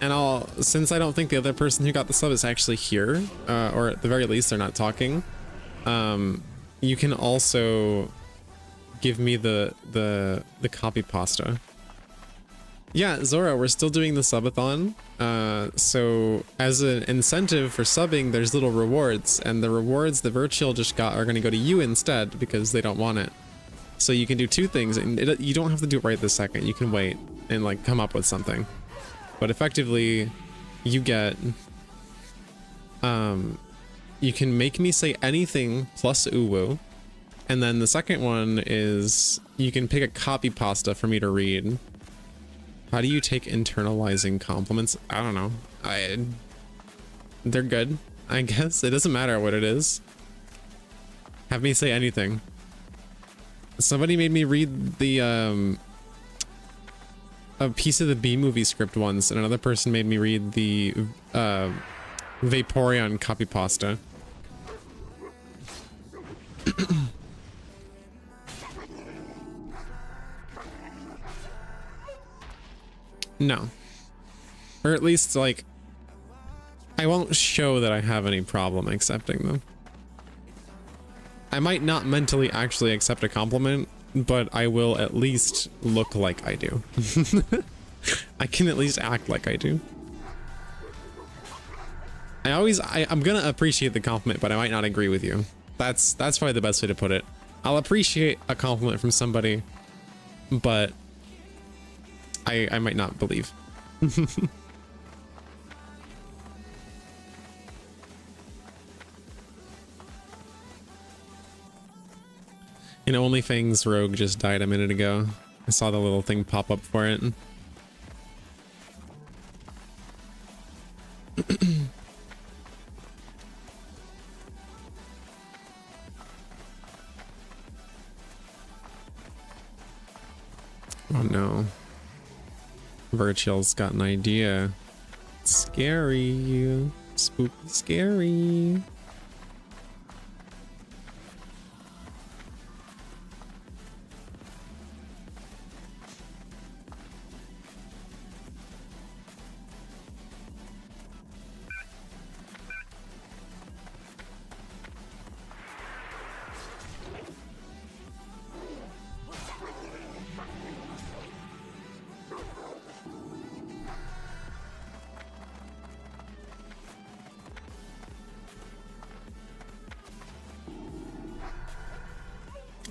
And since I don't think the other person who got the sub is actually here, or at the very least they're not talking, you can also give me the copy pasta. Yeah, Zora, we're still doing the subathon. So as an incentive for subbing, there's little rewards, and the rewards the Virtual just got are going to go to you instead because they don't want it. So you can do two things, and you don't have to do it right this second. You can wait and like come up with something. But effectively, you get you can make me say anything plus uwu. And then the second one is you can pick a copy pasta for me to read. How do you take internalizing compliments? I don't know. They're good, I guess. It doesn't matter what it is. Have me say anything. Somebody made me read the a piece of the B-movie script once, and another person made me read the Vaporeon copy pasta. No. Or at least, like, I won't show that I have any problem accepting them. I might not mentally actually accept a compliment, but I will at least look like I do. I can at least act like I do. I'm gonna appreciate the compliment, but I might not agree with you. That's probably the best way to put it. I'll appreciate a compliment from somebody, but I might not believe. You know, OnlyFangs Rogue just died a minute ago. I saw the little thing pop up for it. Oh no. Virtual's got an idea. Scary. Spooky scary.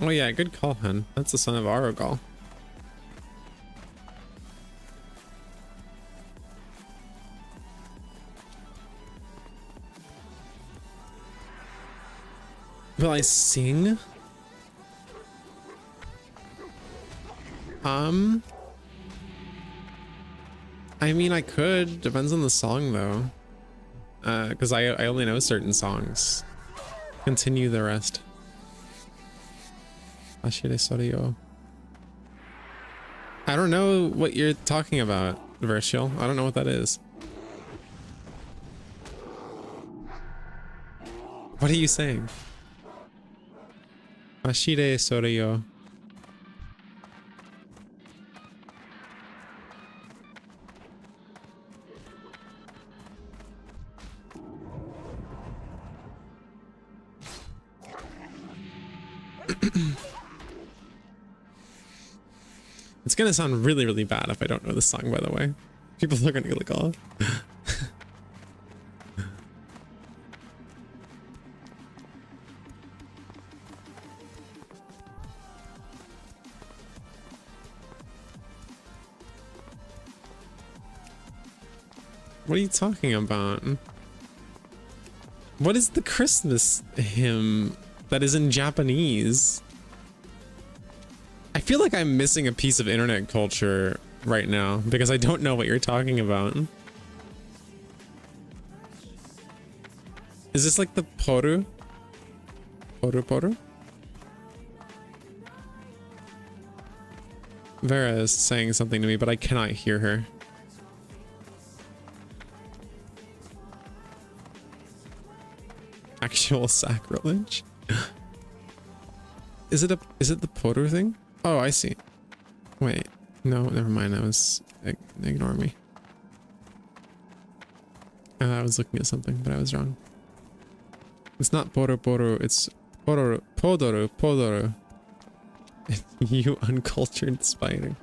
Oh yeah, good call, hun. That's the son of Aragal. Will I sing? I mean, I could. Depends on the song, though. Because I only know certain songs. Continue the rest. Ashire Sorio. I don't know what you're talking about, Virtual. I don't know what that is. What are you saying? Ashire Sorio. It's gonna sound really, really bad if I don't know the song, by the way. People are gonna be like, oh. What are you talking about? What is the Christmas hymn that is in Japanese? I feel like I'm missing a piece of internet culture right now because I don't know what you're talking about. Is this like the Poru? Poru? Vera is saying something to me, but I cannot hear her. Actual sacrilege? Is it the Poru thing? Oh, I see. Wait, no, never mind. Ignore me. I was looking at something, but I was wrong. It's not Poru, it's Podoru. You uncultured spider.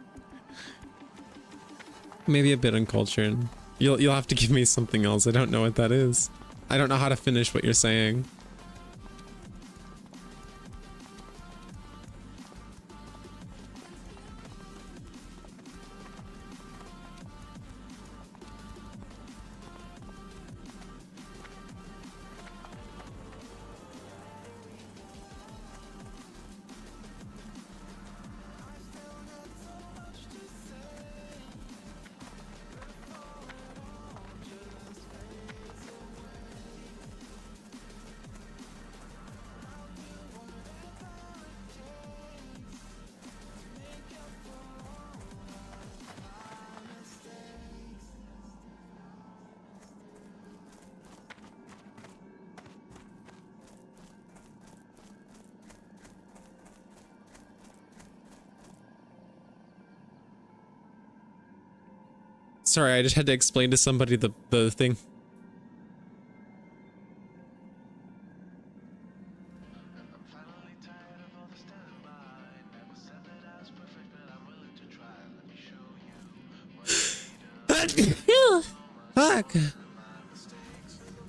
Maybe a bit uncultured. You'll have to give me something else. I don't know what that is. I don't know how to finish what you're saying. Sorry, I just had to explain to somebody the thing. Fuck.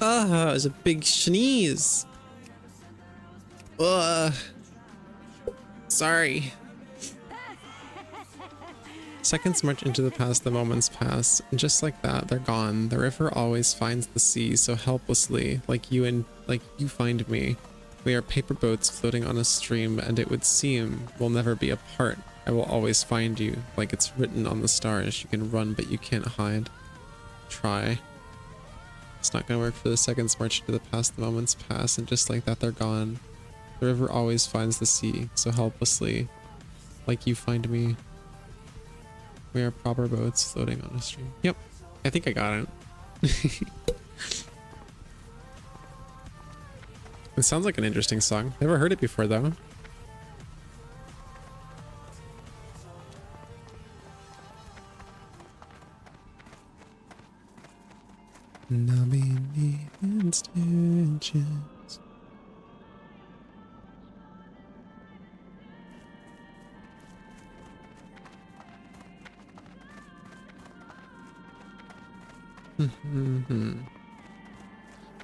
Ah, it's a big sneeze. Ugh. Sorry. Seconds march into the past, the moments pass, and just like that, they're gone. The river always finds the sea so helplessly, like you find me. We are paper boats floating on a stream, and it would seem we'll never be apart. I will always find you, like it's written on the stars. You can run, but you can't hide. Try. It's not gonna work for the seconds march into the past, the moments pass, and just like that, they're gone. The river always finds the sea so helplessly, like you find me. We are proper boats floating on a stream. Yep, I think I got it. It sounds like an interesting song. Never heard it before though. Numbing the stitches.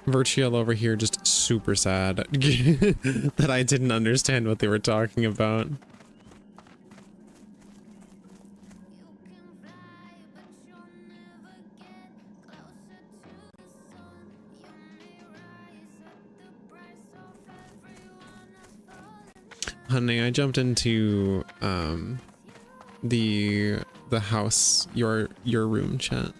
Virtual over here just super sad that I didn't understand what they were talking about. Honey, I jumped into the house, your room chat.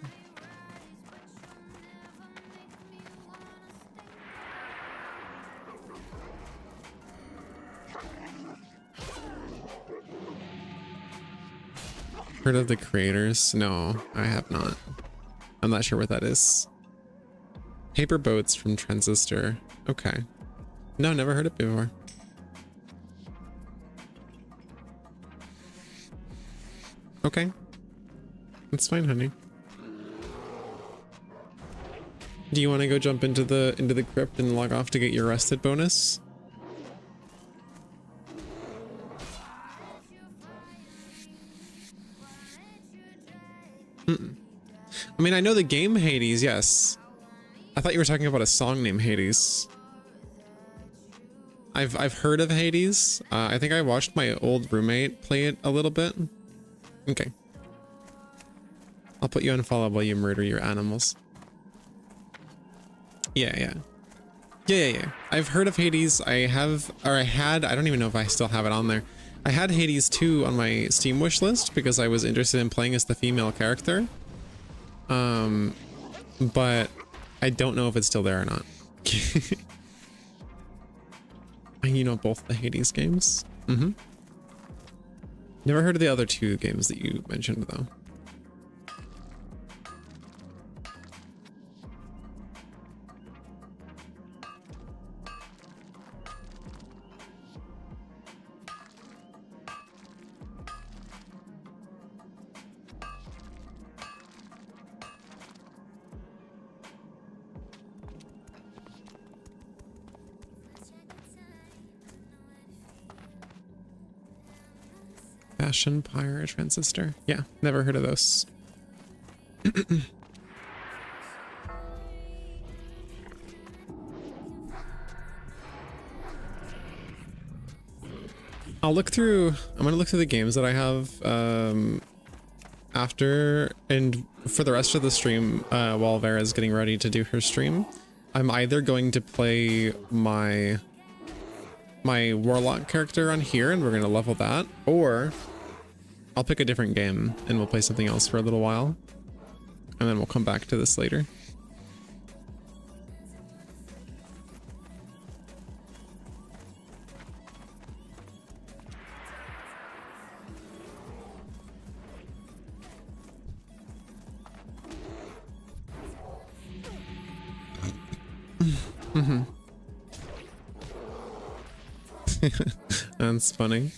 Heard of the creators? No, I have not. I'm not sure what that is. Paper boats from Transistor. Okay. No, never heard it before. Okay. That's fine, honey. Do you want to go jump into the crypt and log off to get your rested bonus? I mean, I know the game Hades, yes. I thought you were talking about a song named Hades. I've heard of Hades. I think I watched my old roommate play it a little bit. Okay. I'll put you on follow while you murder your animals. Yeah. I've heard of Hades. I had, I don't even know if I still have it on there. I had Hades 2 on my Steam wish list because I was interested in playing as the female character. But I don't know if it's still there or not. You know both the Hades games? Mm-hmm. Never heard of the other two games that you mentioned though. Fashion Pyre Transistor. Yeah, never heard of those. I'm gonna look through the games that I have after, and for the rest of the stream, while Vera's getting ready to do her stream, I'm either going to play my warlock character on here and we're gonna level that, or I'll pick a different game and we'll play something else for a little while and then we'll come back to this later. That's funny.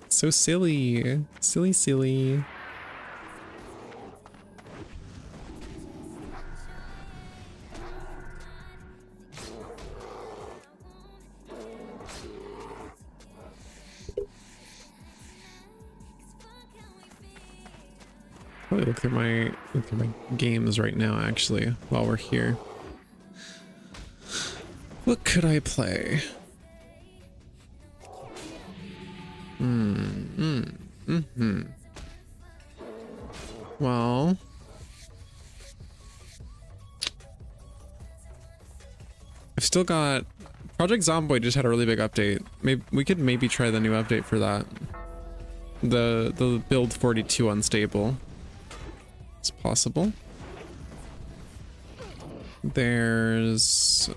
So silly. Silly. Probably look through my games right now, actually, while we're here. What could I play? Well, I've still got Project Zomboid just had a really big update. Maybe we could maybe try the new update for that. The build 42 unstable. It's possible. There's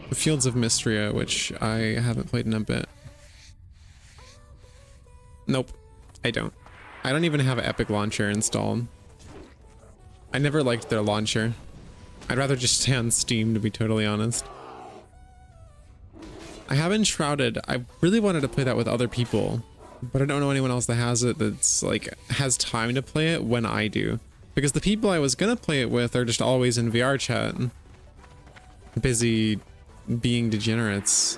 the Fields of Mystria, which I haven't played in a bit. Nope, I don't. I don't even have Epic Launcher installed. I never liked their launcher. I'd rather just stay on Steam, to be totally honest. I have Enshrouded. I really wanted to play that with other people, but I don't know anyone else that has it that's like has time to play it when I do. Because the people I was gonna play it with are just always in VR chat, busy being degenerates.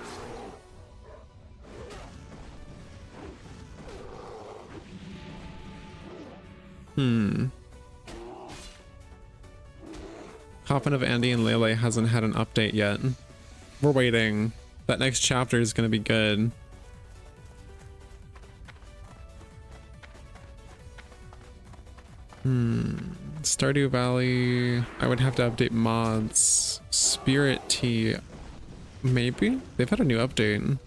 Coffin of Andy and Lele hasn't had an update yet. We're waiting. That next chapter is gonna be good. Stardew Valley. I would have to update mods. Spirit Tea. Maybe? They've had a new update.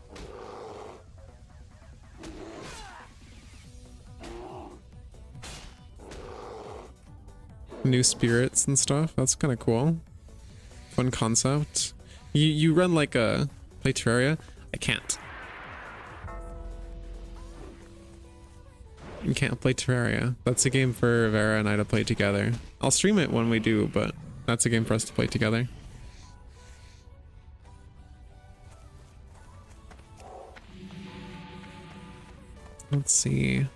New spirits and stuff. That's kind of cool. Fun concept. You run like a play Terraria? I can't. You can't play Terraria. That's a game for Vera and I to play together. I'll stream it when we do, but that's a game for us to play together. Let's see.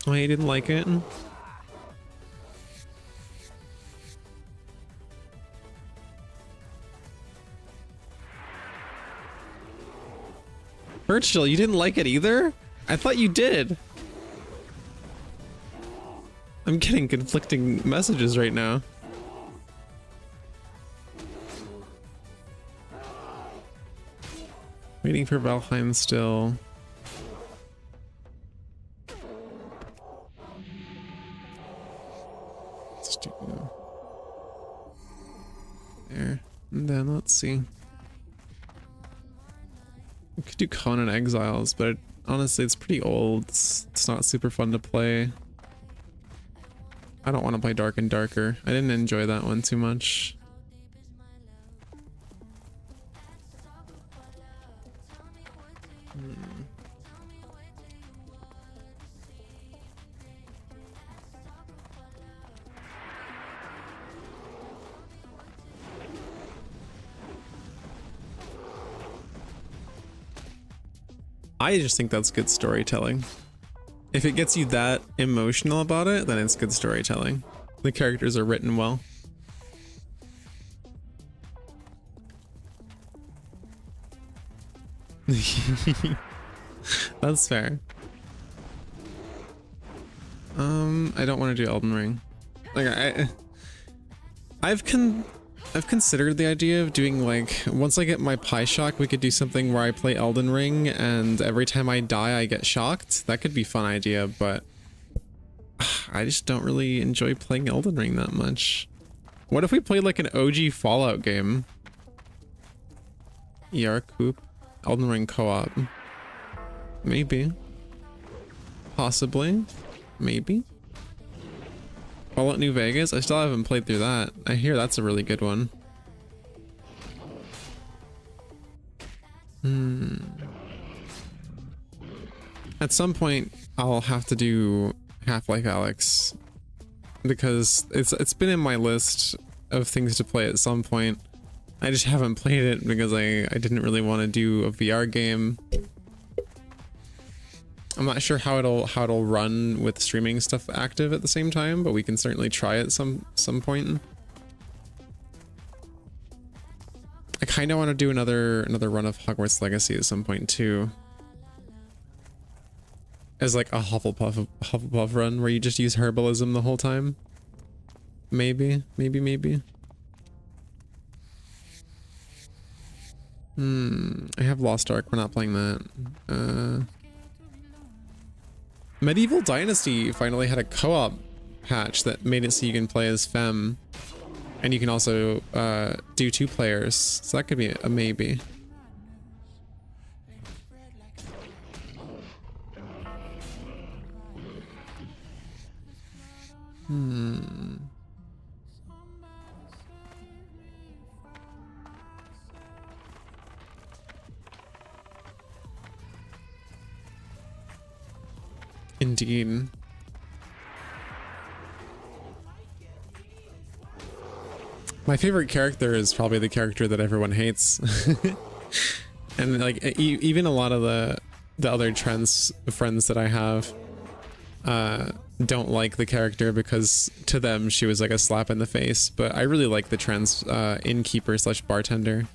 Oh, you didn't like it? Virgil, you didn't like it either? I thought you did. I'm getting conflicting messages right now. Waiting for Valheim still. There. And then let's see. We could do Conan Exiles, but honestly it's pretty old. It's not super fun to play. I don't want to play Dark and Darker. I didn't enjoy that one too much. I just think that's good storytelling. If it gets you that emotional about it, then it's good storytelling. The characters are written well. That's fair. I don't want to do Elden Ring. Like I've considered the idea of doing, like, once I get my Pi Shock, we could do something where I play Elden Ring and every time I die I get shocked. That could be a fun idea, but I just don't really enjoy playing Elden Ring that much. What if we played like an OG Fallout game? ER Coop, Elden Ring co-op. Maybe. Possibly. Maybe. Fallout New Vegas? I still haven't played through that. I hear that's a really good one. At some point, I'll have to do Half-Life Alyx because it's been in my list of things to play at some point. I just haven't played it because I didn't really want to do a VR game. I'm not sure how it'll run with streaming stuff active at the same time, but we can certainly try it some point. kind of want to do another run of Hogwarts Legacy at some point too. As like a Hufflepuff run where you just use herbalism the whole time. Maybe. I have Lost Ark. We're not playing that. Medieval Dynasty finally had a co-op patch that made it so you can play as Femme. And you can also do 2 players. So that could be a maybe. Indeed. My favorite character is probably the character that everyone hates. And like even a lot of the other trans friends that I have don't like the character because to them she was like a slap in the face, but I really like the trans innkeeper slash bartender.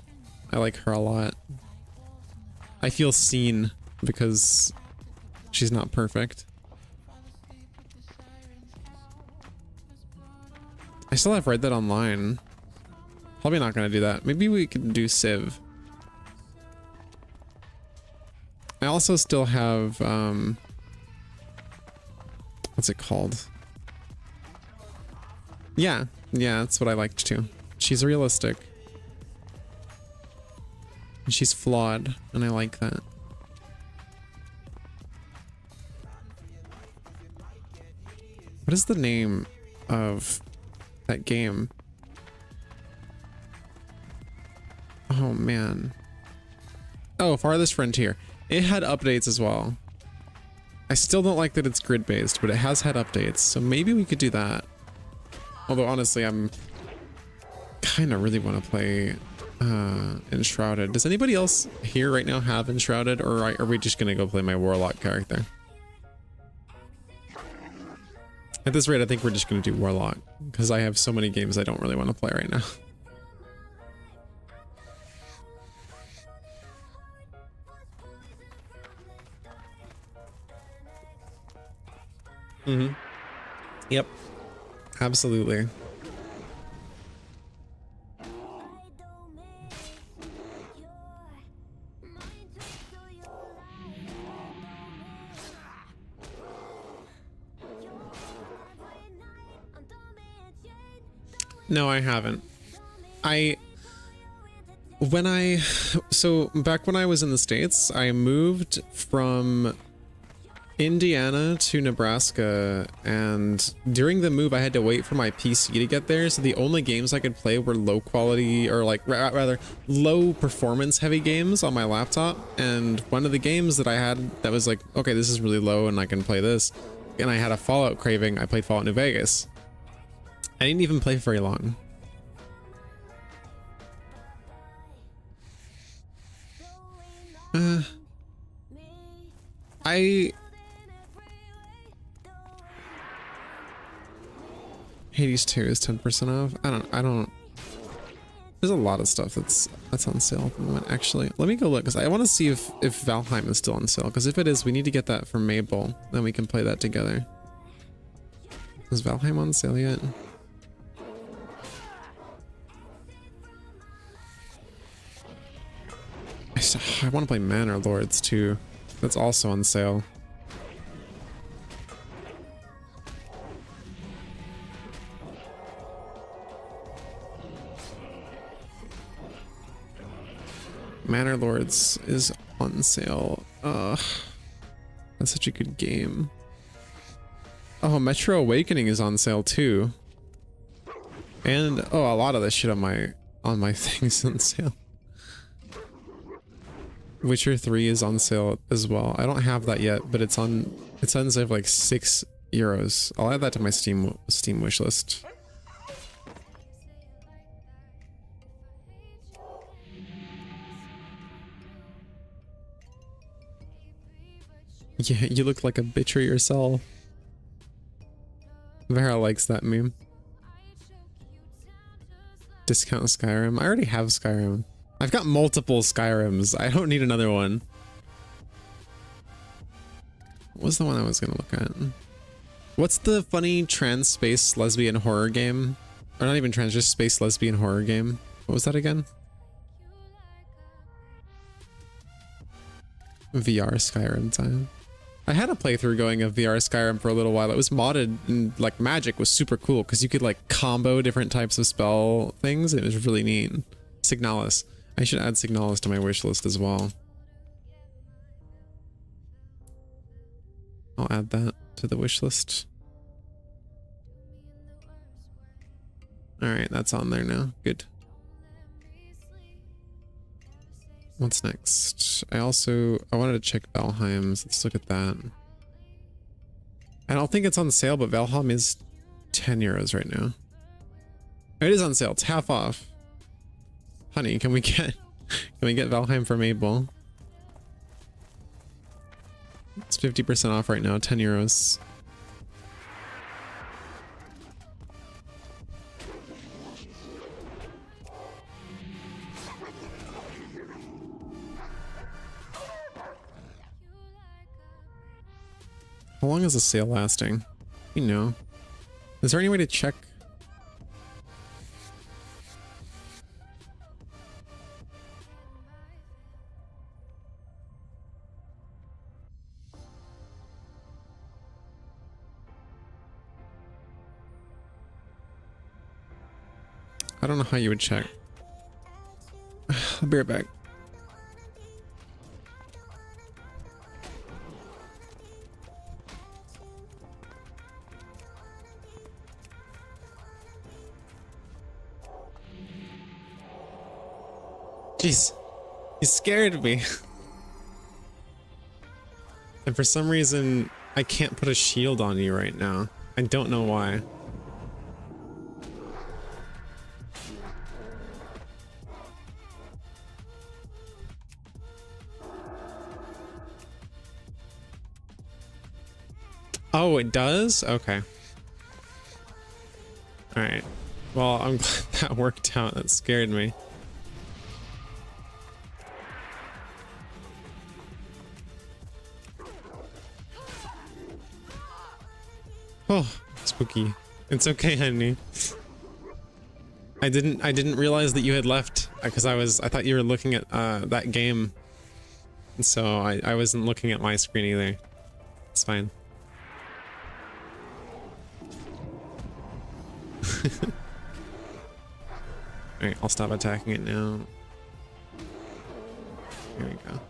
I like her a lot. I feel seen because she's not perfect. I still have Red Dead Online. Probably not gonna do that. Maybe we could do Civ. I also still have what's it called? Yeah, that's what I liked too. She's realistic. And she's flawed, and I like that. What is the name of that game? Oh man. Oh, Farthest Frontier. It had updates as well. I still don't like that it's grid based, but it has had updates, so maybe we could do that. Although honestly, I'm kind of really want to play Enshrouded. Does anybody else here right now have Enshrouded, or are we just gonna go play my Warlock character? At this rate, I think we're just gonna do Warlock, because I have so many games I don't really want to play right now. Yep. Absolutely. No, I haven't. So back when I was in the States, I moved from Indiana to Nebraska, and during the move I had to wait for my PC to get there, so the only games I could play were low quality, or like rather low performance heavy games on my laptop. And one of the games that I had that was like, okay, this is really low and I can play this, and I had a Fallout craving, I played Fallout New Vegas. I didn't even play for very long. Hades 2 is 10% off. I don't. There's a lot of stuff that's on sale at the moment. Actually, let me go look, because I want to see if Valheim is still on sale. Because if it is, we need to get that from Mabel. Then we can play that together. Is Valheim on sale yet? I want to play Manor Lords too. That's also on sale. Manor Lords is on sale. That's such a good game. Oh, Metro Awakening is on sale too. And oh, a lot of this shit on my things on sale. Witcher 3 is on sale as well. I don't have that yet, but it's on sale for like €6. I'll add that to my Steam wish list. Yeah, you look like a bitcher yourself. Vera likes that meme. Discount Skyrim. I already have Skyrim. I've got multiple Skyrims. I don't need another one. What was the one I was gonna look at? What's the funny trans space lesbian horror game? Or not even trans, just space lesbian horror game. What was that again? VR Skyrim time. I had a playthrough going of VR Skyrim for a little while. It was modded and like magic was super cool because you could like combo different types of spell things. It was really neat. Signalis. I should add Signalis to my wish list as well. I'll add that to the wish list. Alright, that's on there now. Good. What's next? I wanted to check Valheim's. Let's look at that. I don't think it's on sale, but Valheim is 10 euros right now. It is on sale. It's half off. Honey, can we get Valheim for Mabel? It's 50% off right now, 10 euros. How long is the sale lasting? You know. Is there any way to check? I don't know how you would check. I'll be right back. Jeez, you scared me. And for some reason, I can't put a shield on you right now. I don't know why. Oh, it does? Okay. Alright. Well, I'm glad that worked out. That scared me. Oh, spooky. It's okay, honey. I didn't realize that you had left because I thought you were looking at that game. So I wasn't looking at my screen either. It's fine. Alright, I'll stop attacking it now. Here we go.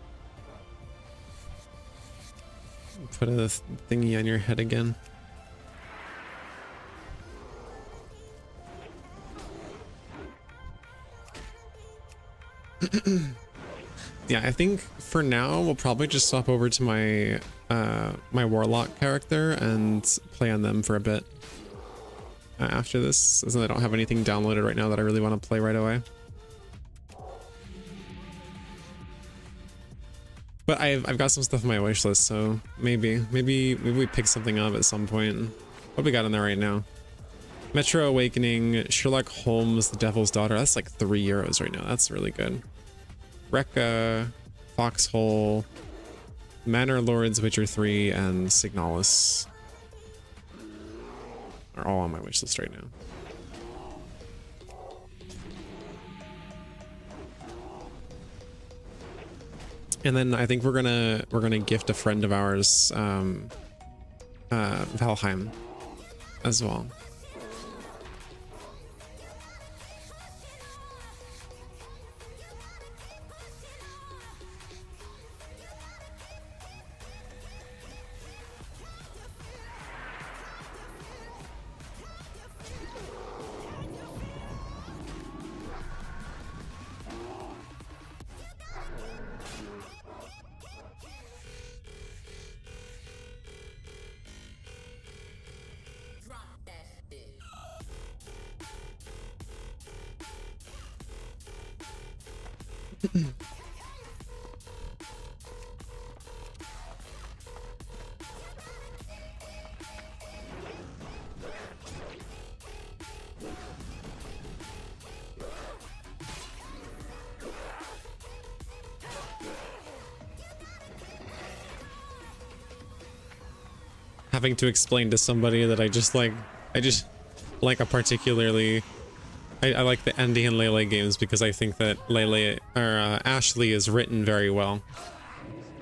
Put a thingy on your head again. Yeah, I think for now we'll probably just swap over to my my warlock character and play on them for a bit after this, since I don't have anything downloaded right now that I really want to play right away. But I've got some stuff on my wish list, so maybe we pick something up at some point. What we got in there right now? Metro Awakening, Sherlock Holmes, The Devil's Daughter. That's like 3 euros right now. That's really good. Rekka, Foxhole, Manor Lords, Witcher 3, and Signalis are all on my wish list right now. And then I think we're gonna gift a friend of ours Valheim as well. having to explain to somebody that I just like a particularly I like the Andy and Lele games because I think that Ashley is written very well,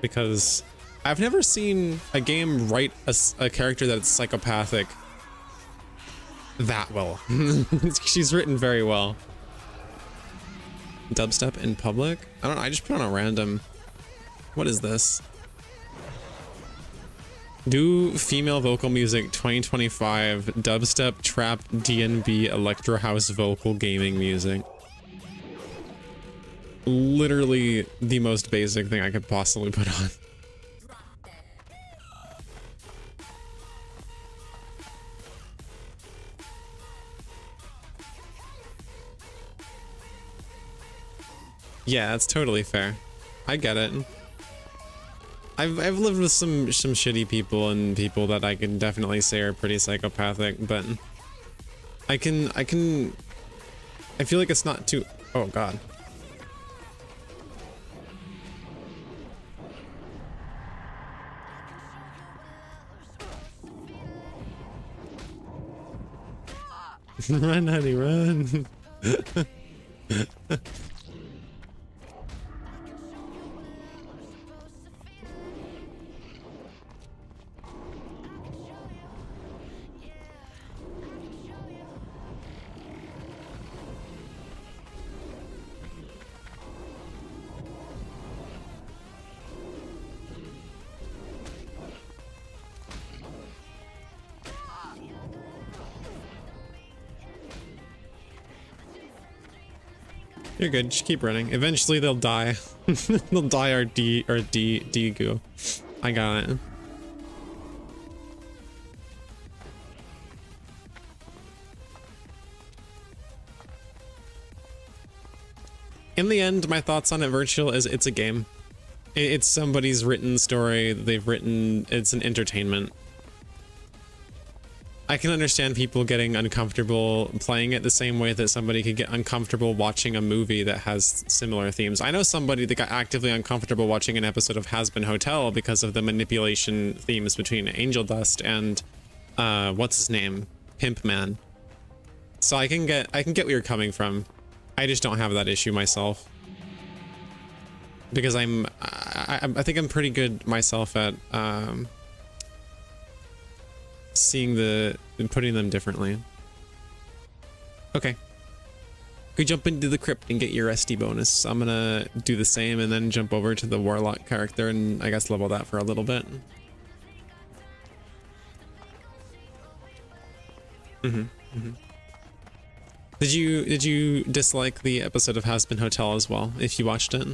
because I've never seen a game write a character that's psychopathic that well. She's written very well. Dubstep in public? I don't know, I just put on a random. What is this? Do female vocal music 2025 dubstep trap D&B electro house vocal gaming music. Literally the most basic thing I could possibly put on. Yeah, that's totally fair. I get it. I've lived with some shitty people and people that I can definitely say are pretty psychopathic, but I feel like it's not too. Oh god. Run, honey, run. You're good, just keep running. Eventually they'll die. They'll die our D goo. I got it. In the end, my thoughts on it, Virtual, is it's a game. It's somebody's written story they've written. It's an entertainment. I can understand people getting uncomfortable playing it the same way that somebody could get uncomfortable watching a movie that has similar themes. I know somebody that got actively uncomfortable watching an episode of Has Been Hotel because of the manipulation themes between Angel Dust and what's his name? Pimp Man. So I can get where you're coming from. I just don't have that issue myself. Because I think I'm pretty good myself at seeing and putting them differently. Okay. We jump into the crypt and get your SD bonus. I'm gonna do the same and then jump over to the warlock character and I guess level that for a little bit. Did you dislike the episode of Has Been Hotel as well, if you watched it?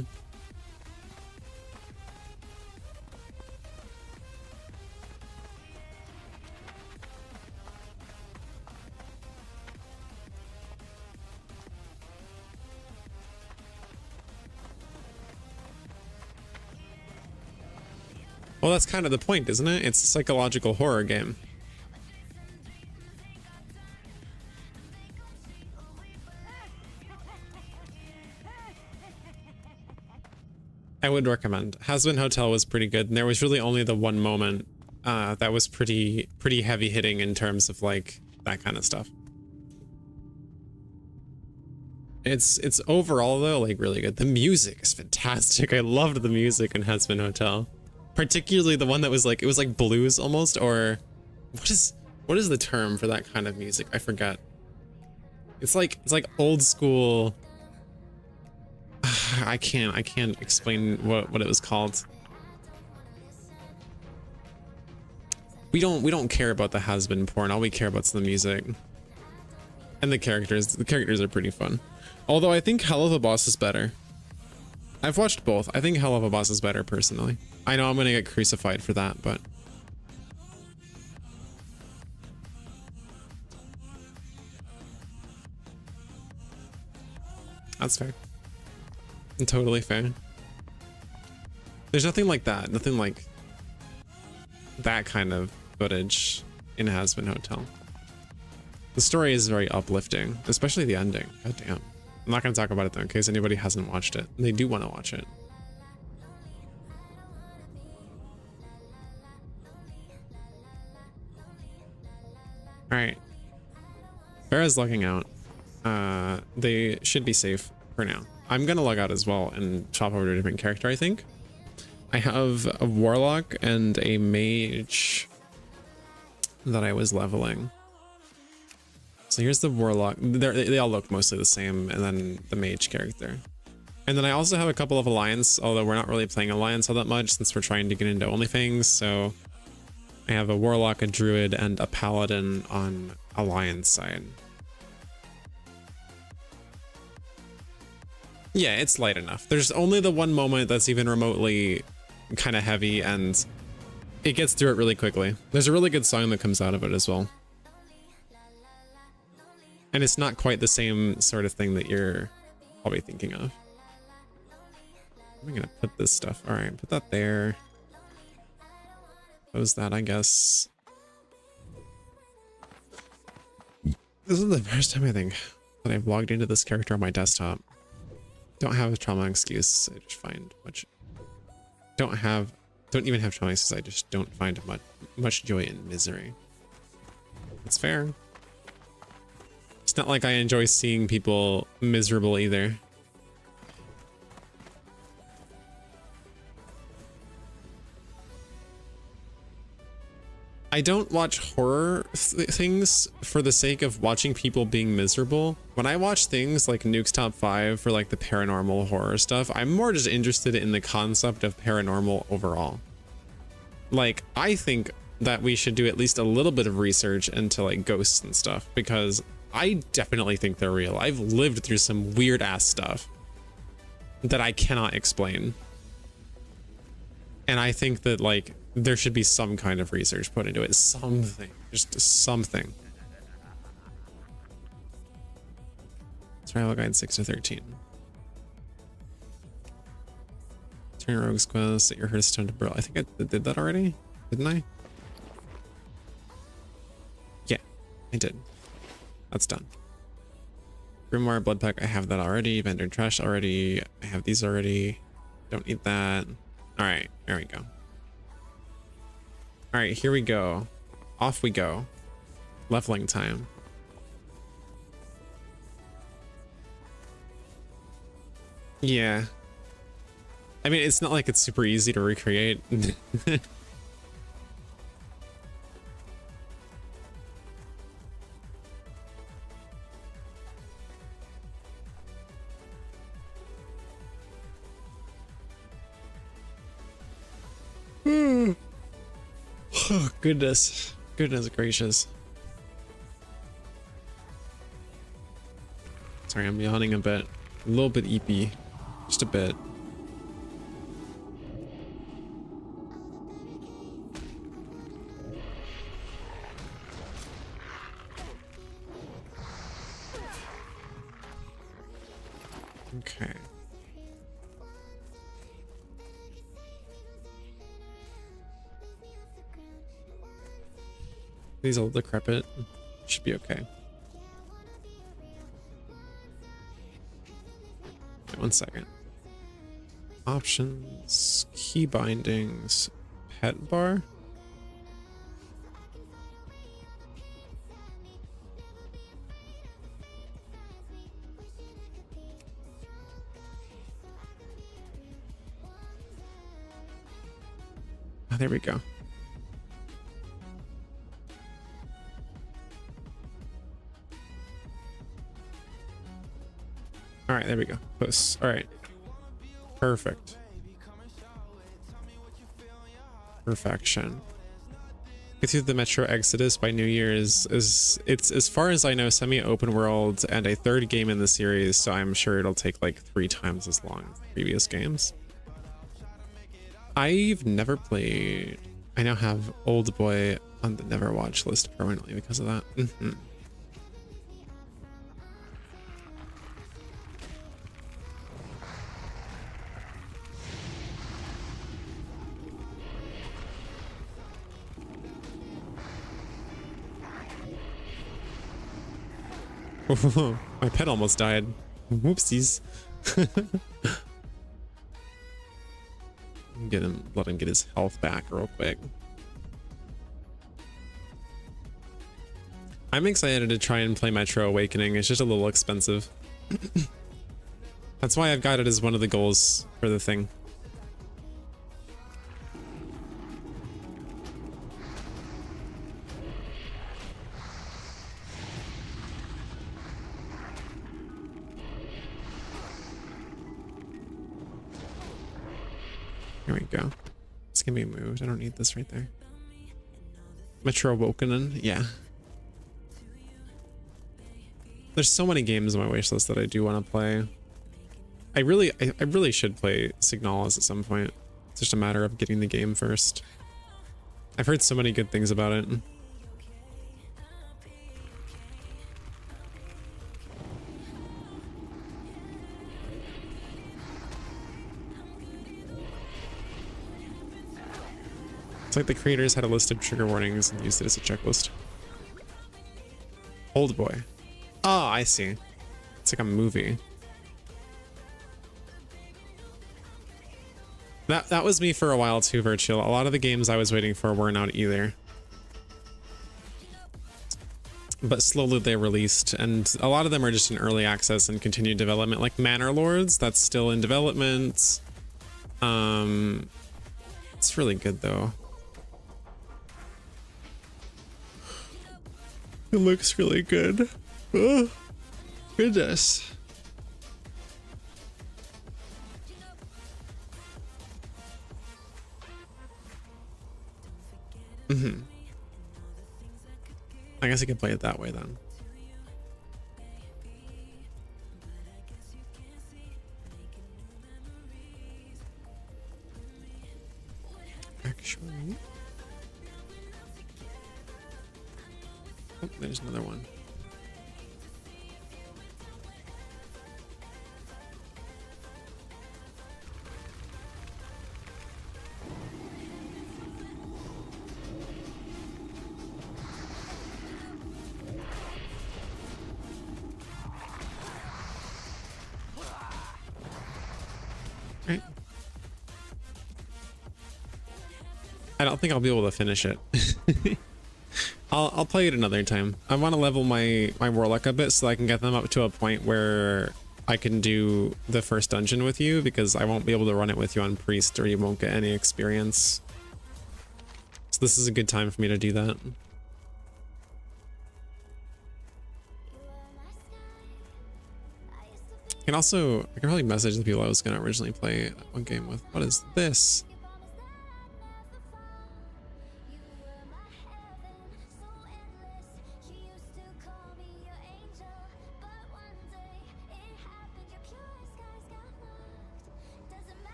Well, that's kind of the point, isn't it? It's a psychological horror game. I would recommend. Has Been Hotel was pretty good, and there was really only the one moment that was pretty heavy hitting in terms of like that kind of stuff. It's overall though like really good. The music is fantastic. I loved the music in Has Been Hotel. Particularly the one that was like, it was like blues almost, or what is the term for that kind of music? I forget. It's like old school. I can't explain what it was called. We don't care about the has-been porn. All we care about is the music and the characters. The characters are pretty fun. Although I think Hell of a Boss is better. I've watched both. I think Hell of a Boss is better personally. I know I'm gonna get crucified for that, but that's fair. Totally fair. There's nothing like that. Nothing like that kind of footage in Has Been Hotel. The story is very uplifting, especially the ending. God damn. I'm not gonna talk about it though, in case anybody hasn't watched it. They do want to watch it. All right. Farah's logging out. They should be safe for now. I'm gonna log out as well and swap over to a different character, I think. I have a warlock and a mage that I was leveling. So here's the warlock. They all look mostly the same, and then the mage character. And then I also have a couple of alliance, although we're not really playing alliance all that much since we're trying to get into OnlyFangs. So I have a warlock, a druid, and a paladin on alliance side. Yeah, it's light enough. There's only the one moment that's even remotely kind of heavy, and it gets through it really quickly. There's a really good song that comes out of it as well. And it's not quite the same sort of thing that you're probably thinking of. I'm gonna put this stuff. All right, put that there. Close that, I guess. This is the first time I think that I've logged into this character on my desktop. Don't have a trauma excuse. I just find much. Don't even have trauma excuse. I just don't find much joy in misery. It's fair. It's not like I enjoy seeing people miserable either. I don't watch horror things for the sake of watching people being miserable. When I watch things like Nuke's Top 5 for like the paranormal horror stuff, I'm more just interested in the concept of paranormal overall. Like, I think that we should do at least a little bit of research into like ghosts and stuff, because I definitely think they're real. I've lived through some weird ass stuff that I cannot explain. And I think that like there should be some kind of research put into it. Something. Just something. Survival Guide 6 to 13. Turn your Rogue's Quest, set your Hearthstone to Brill. I think I did that already, didn't I? Yeah, I did. That's done. Grimoire, Blood Pack, I have that already. Vendor Trash already. I have these already. Don't need that. All right, there we go. All right, here we go. Off we go. Leveling time. Yeah. I mean, it's not like it's super easy to recreate. Oh, goodness gracious. Sorry, I'm yawning a bit. A little bit eepy. Just a bit. Okay. These all decrepit. Should be okay. Wait 1 second. Options, key bindings, pet bar. Oh, there we go. All right, there we go. Posts. All right. Perfect. Perfection. Get through the Metro Exodus by New Year's it's, as far as I know, semi-open world and a third game in the series, so I'm sure it'll take like 3 times as long as previous games. I've never played. I now have Old Boy on the never watch list permanently because of that. My pet almost died. Whoopsies. Let him get his health back real quick. I'm excited to try and play Metro Awakening. It's just a little expensive. That's why I've got it as one of the goals for the thing. Here we go. This can be moved. I don't need this right there. Metro Awakening, yeah. There's so many games on my wishlist that I do want to play. I really should play Signalis at some point. It's just a matter of getting the game first. I've heard so many good things about it. It's like the creators had a list of trigger warnings and used it as a checklist. Old Boy. Oh, I see. It's like a movie. That was me for a while too, Virtual. A lot of the games I was waiting for weren't out either. But slowly they released, and a lot of them are just in early access and continued development. Like Manor Lords, that's still in development. It's really good though. It looks really good. Oh, goodness. I guess I could play it that way then. Actually. Oh, there's another one. Right. I don't think I'll be able to finish it. I'll play it another time. I want to level my warlock a bit so I can get them up to a point where I can do the first dungeon with you, because I won't be able to run it with you on priest or you won't get any experience. So this is a good time for me to do that. I can probably message the people I was going to originally play that one game with. What is this?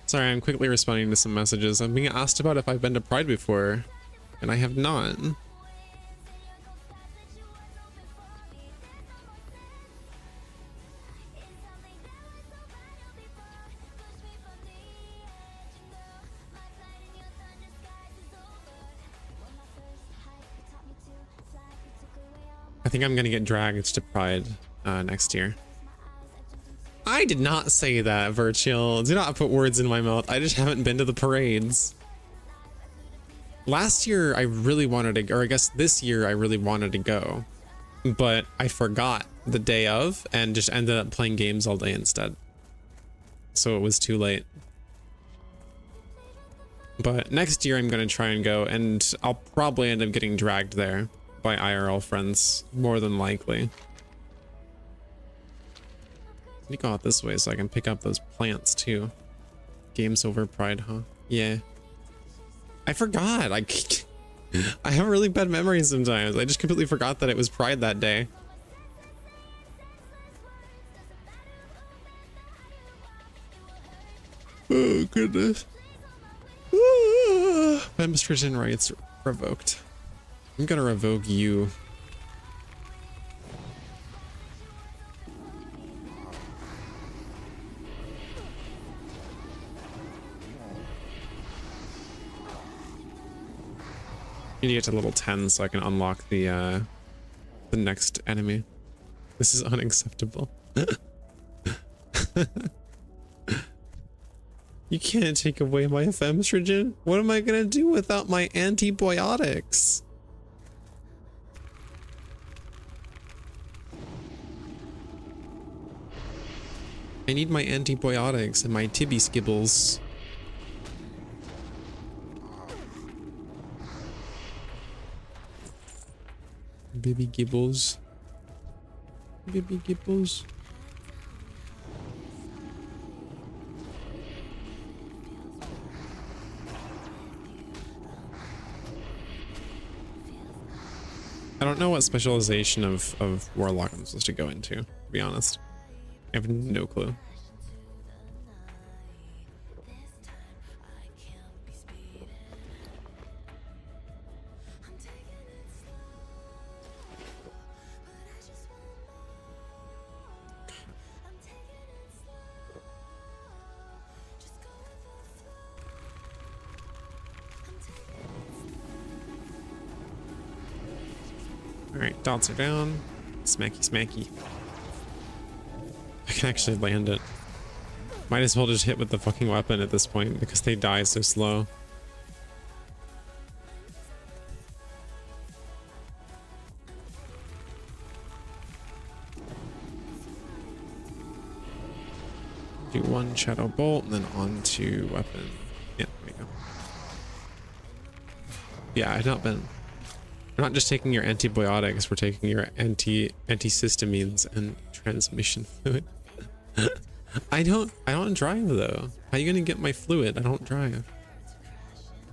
Sorry, I'm quickly responding to some messages. I'm being asked about if I've been to Pride before, and I have not. I think I'm gonna get dragged to Pride next year. I did not say that, Virtual. Do not put words in my mouth. I just haven't been to the parades. Last year, I really wanted to, or I guess this year, I really wanted to go. But I forgot the day of and just ended up playing games all day instead. So it was too late. But next year, I'm going to try and go, and I'll probably end up getting dragged there by IRL friends, more than likely. Let me go out this way so I can pick up those plants too. Games over Pride, huh? Yeah. I forgot. I have really bad memories sometimes. I just completely forgot that it was Pride that day. Oh, goodness. Demonstration rights revoked. I'm gonna revoke you. I need to get to level 10 so I can unlock the next enemy. This is unacceptable. You can't take away my femstrogen. What am I gonna do without my antibiotics? I need my antibiotics and my tibby skibbles. Baby gibbles. Baby gibbles. I don't know what specialization of Warlock I'm supposed to go into, to be honest. I have no clue. Alright, dots are down. Smacky, smacky. I can actually land it. Might as well just hit with the fucking weapon at this point because they die so slow. Do one shadow bolt and then on to weapon. Yeah, there we go. Yeah, I've not been. We're not just taking your antibiotics, we're taking your antihistamines and transmission fluid. I don't drive though. How are you gonna get my fluid? I don't drive.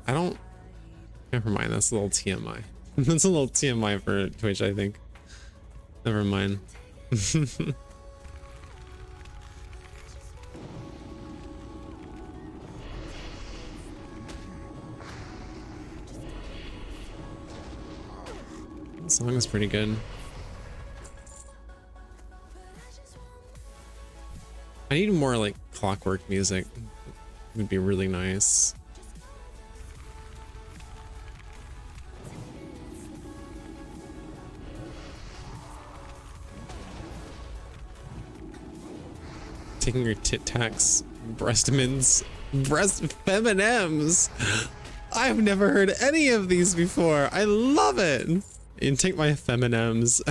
I don't. Never mind, that's a little TMI. That's a little TMI for Twitch, I think. Never mind. The song is pretty good. I need more like clockwork music. It would be really nice. Taking your tit tacs, breastamins, breast feminems. I've never heard any of these before. I love it. And take my feminems.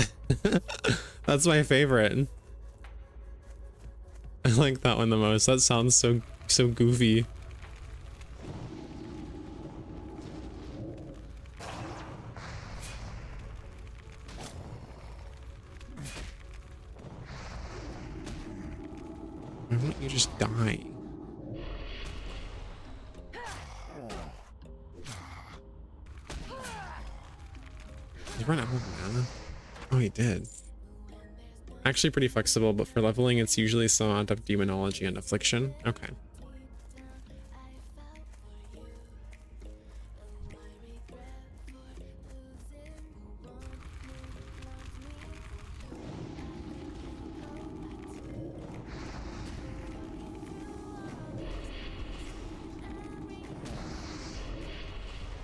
That's my favorite. I like that one the most. That sounds so goofy. Why won't you just die? Did he run out of mana? Oh, he did. Actually pretty flexible, but for leveling it's usually some amount of demonology and affliction. Okay.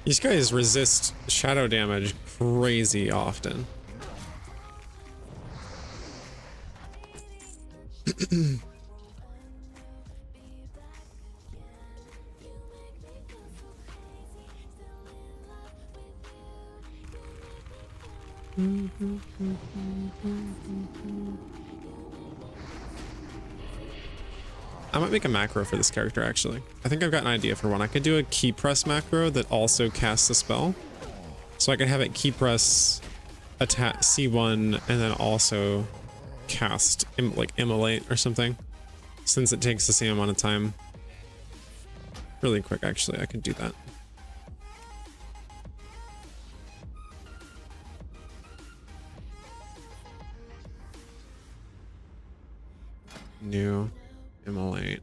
These guys resist shadow damage crazy often. I might make a macro for this character actually. I think I've got an idea for one. I could do a key press macro that also casts a spell. So I could have it key press attack C1 and then also cast like immolate or something, since it takes the same amount of time. Really quick actually, I could do that. New immolate.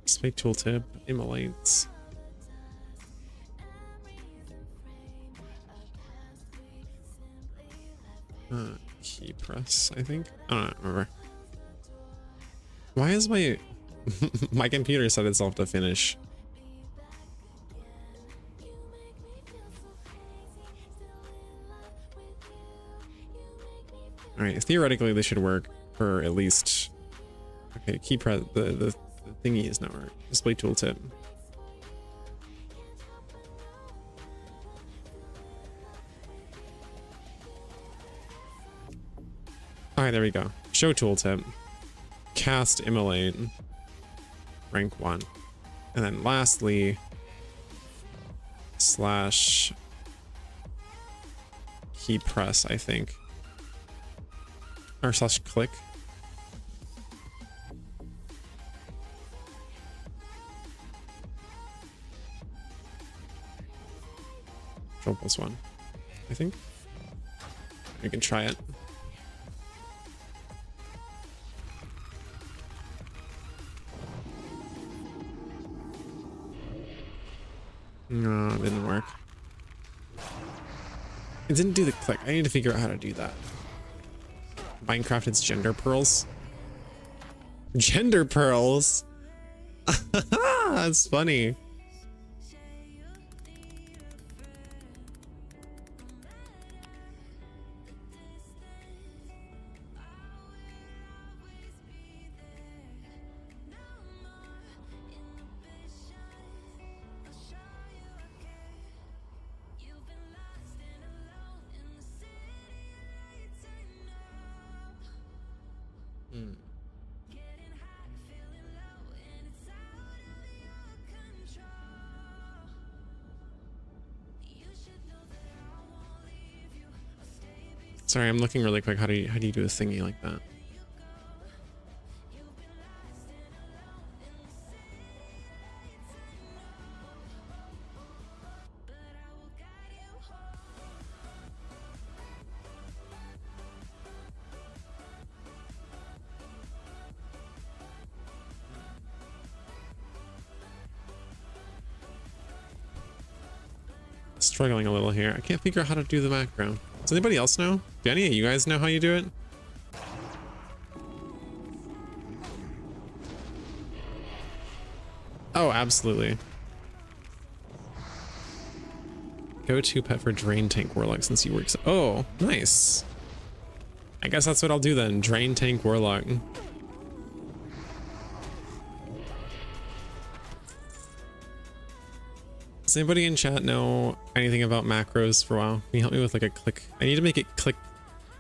Display tooltip, immolates. Key press, I think. I don't remember. Why is my my computer set itself to finish? All right, theoretically this should work for at least. Okay, key press the thingy is not working. Display tooltip. All right, there we go. Show tooltip. Cast immolate. Rank 1. And then lastly, slash key press, I think. Or slash click. Control +1, I think. You can try it. No, it didn't work. It didn't do the click. I need to figure out how to do that. Minecraft, it's gender pearls. Gender pearls? That's funny. Sorry, I'm looking really quick. How do you do a thingy like that? Struggling a little here. I can't figure out how to do the macro. Does anybody else know? Do any of you guys know how you do it? Oh, absolutely. Go-to pet for Drain Tank Warlock since he works. Oh, nice. I guess that's what I'll do then. Drain Tank Warlock. Does anybody in chat know anything about macros for WoW? Can you help me with like a click? I need to make it click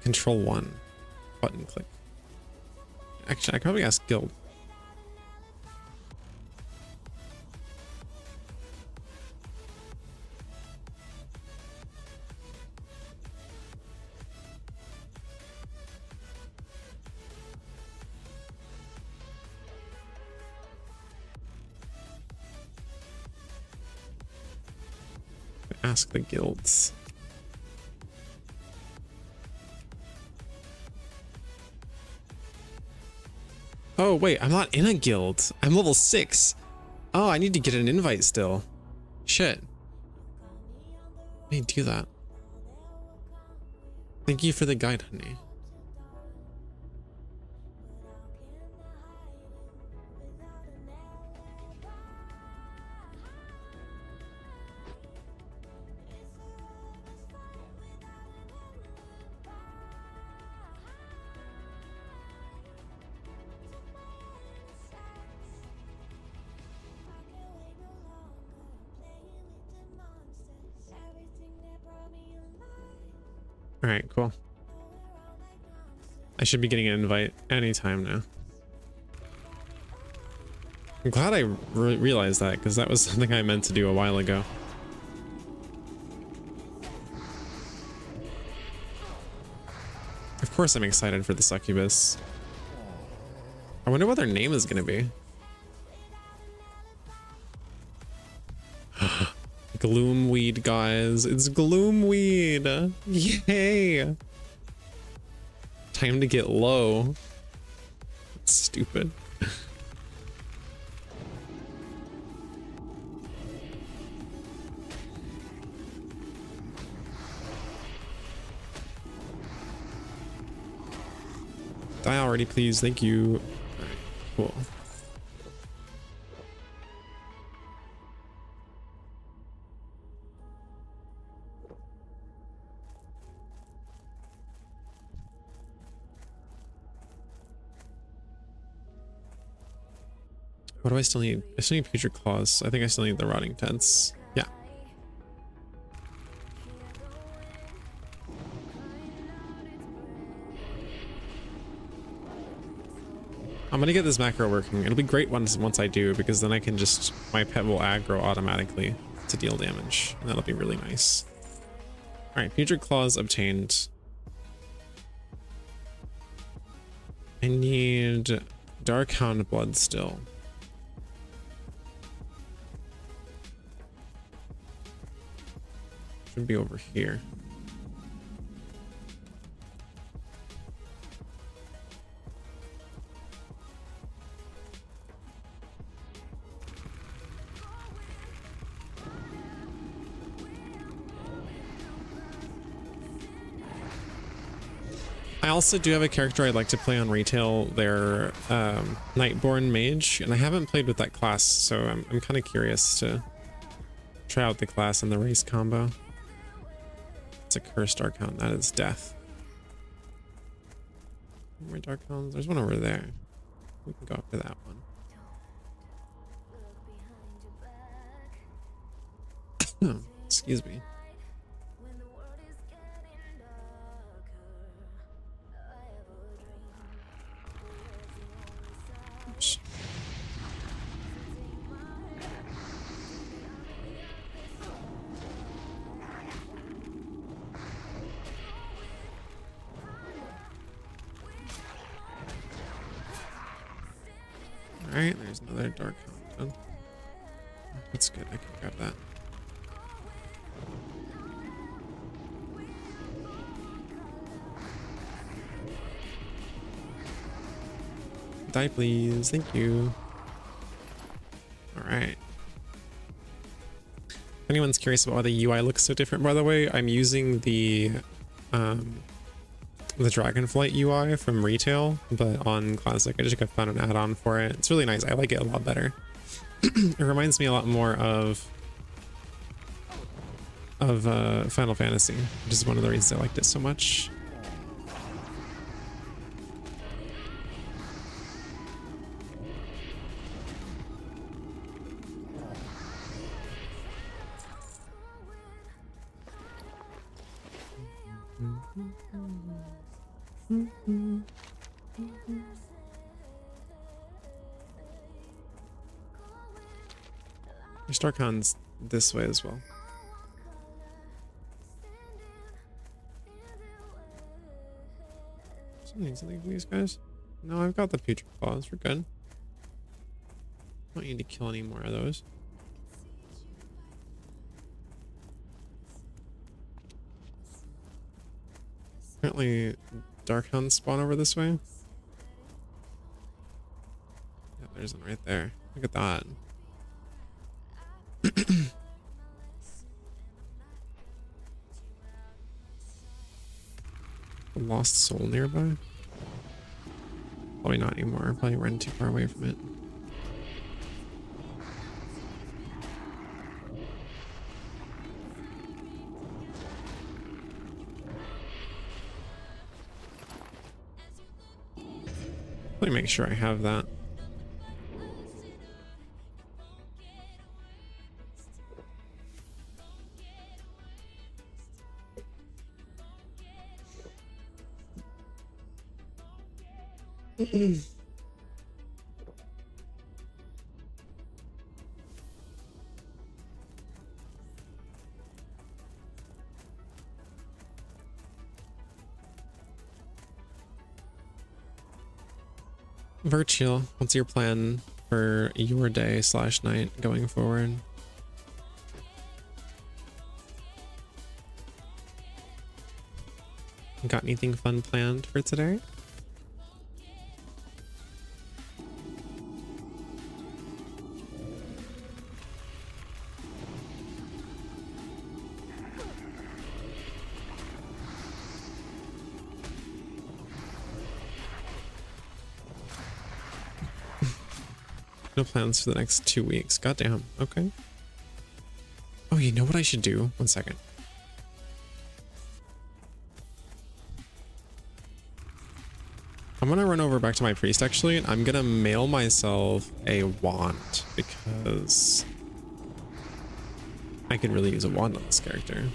control 1 button click. Actually, I could probably ask Guild. Ask the guilds. Oh wait, I'm not in a guild. I'm level 6. Oh, I need to get an invite still. Shit. Let me do that. Thank you for the guide, honey. All right, cool. I should be getting an invite anytime now. I'm glad I realized that because that was something I meant to do a while ago. Of course I'm excited for the succubus. I wonder what their name is going to be. Gloomweed, guys. It's Gloomweed. Yay. Time to get low. That's stupid. Die already, please. Thank you. All right, cool. What do I still need? I still need Putrid Claws. I think I still need the Rotting Tents. Yeah. I'm gonna get this macro working. It'll be great once I do, because then I can just, my pet will aggro automatically to deal damage, and that'll be really nice. All right, Putrid Claws obtained. I need Dark Hound Blood still. Should be over here. I also do have a character I'd like to play on retail. They're Nightborn Mage, and I haven't played with that class, so I'm kind of curious to try out the class and the race combo. It's a Cursed Dark Hound. That is death. More Dark Hounds? There's one over there. We can go up to that one. Excuse me. Oops. All right, there's another Dark Hound. That's good. I can grab that. Die, please. Thank you. All right. If anyone's curious about why the UI looks so different, by the way, I'm using the Dragonflight UI from retail, but on Classic, I just found an add-on for it. It's really nice. I like it a lot better. It reminds me a lot more of Final Fantasy, which is one of the reasons I liked it so much. There's Dark Hounds this way as well. Something for these guys? No, I've got the Putrid Claws. We're good. Don't need to kill any more of those. Apparently, Dark Hounds spawn over this way. Yeah, there's one right there. Look at that. A lost soul nearby? Probably not anymore. Probably run too far away from it. Let me make sure I have that. Virtual, what's your plan for your day / night going forward? Got anything fun planned for today? No plans for the next 2 weeks. Goddamn. Okay. Oh, you know what I should do? 1 second. I'm I'm gonna run over back to my priest actually. I'm gonna mail myself a wand because I could really use a wand on this character.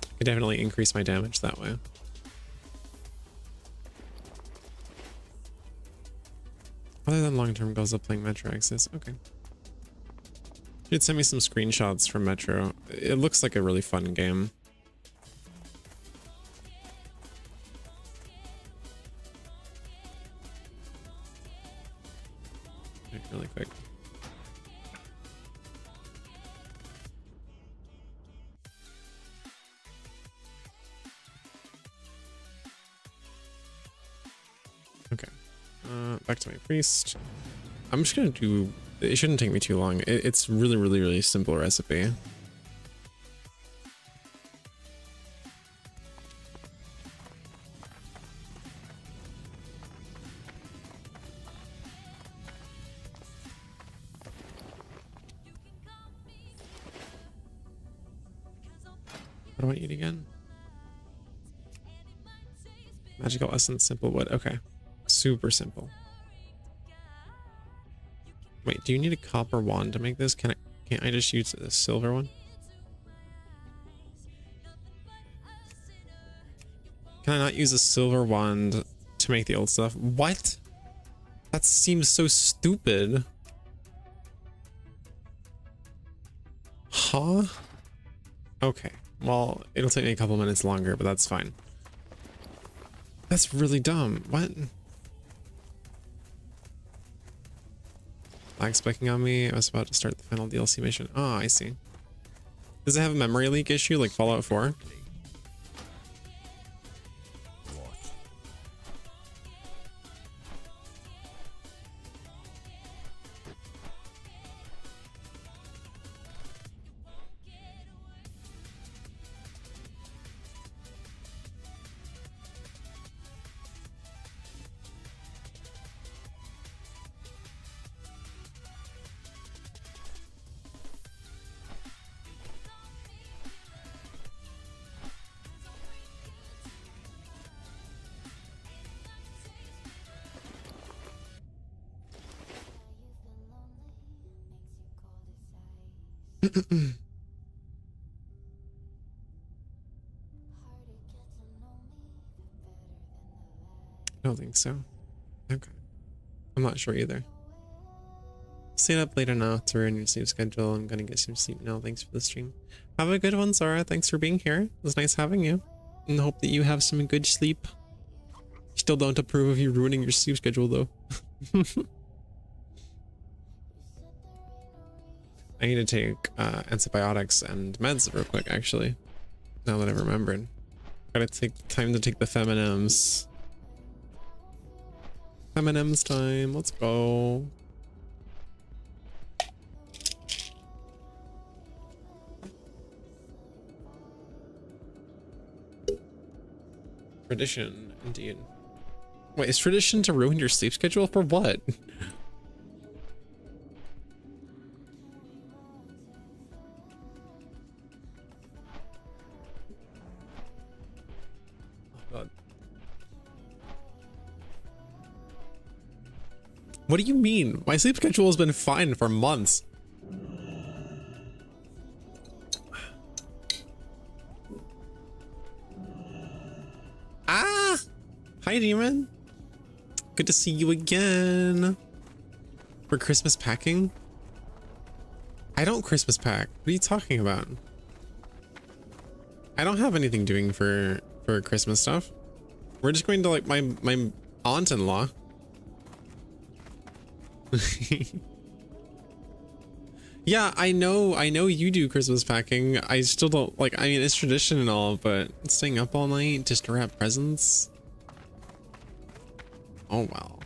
I could definitely increase my damage that way. Other than long-term goals of playing Metro Exodus, okay. You'd send me some screenshots from Metro. It looks like a really fun game. Okay, really quick. Okay. Back to my priest. I'm just gonna do, it shouldn't take me too long. It's really simple recipe. What do I eat again? Magical essence, simple wood. Okay. Super simple. Wait, do you need a copper wand to make this? Can't I just use a silver one? Can I not use a silver wand to make the old stuff? What? That seems so stupid. Huh? Okay. Well, it'll take me a couple minutes longer, but that's fine. That's really dumb. What? Lag spiking on me. I was about to start the final DLC mission. Oh, I see. Does it have a memory leak issue like Fallout 4? I don't think so. Okay. I'm not sure either. Staying up later now to ruin your sleep schedule. I'm gonna get some sleep now. Thanks for the stream. Have a good one, Zara. Thanks for being here. It was nice having you. And hope that you have some good sleep. Still don't approve of you ruining your sleep schedule though. I need to take antibiotics and meds real quick actually. Now that I've remembered. Gotta take time to take the Feminims. Feminims time. Let's go. Tradition, indeed. Wait, is tradition to ruin your sleep schedule for what? God. What do you mean? My sleep schedule has been fine for months. Ah! Hi, Demon. Good to see you again. For Christmas packing? I don't Christmas pack. What are you talking about? I don't have anything doing for Christmas stuff. We're just going to like my aunt-in-law. Yeah, I know you do Christmas packing. I still don't like, I mean, it's tradition and all, but staying up all night just to wrap presents. Oh well.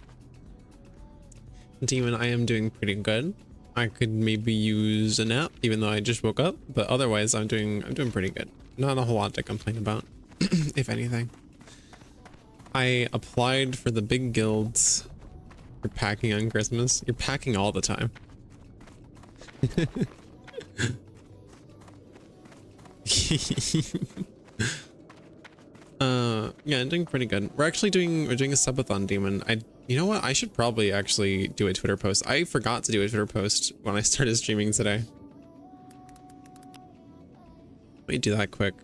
Demon, I am doing pretty good. I could maybe use a nap, even though I just woke up, but otherwise I'm doing pretty good. Not a whole lot to complain about, if anything. I applied for the big guilds. You're packing on Christmas. You're packing all the time. Yeah, I'm doing pretty good. We're doing a subathon demon. You know what? I should probably actually do a Twitter post. I forgot to do a Twitter post when I started streaming today. Let me do that quick.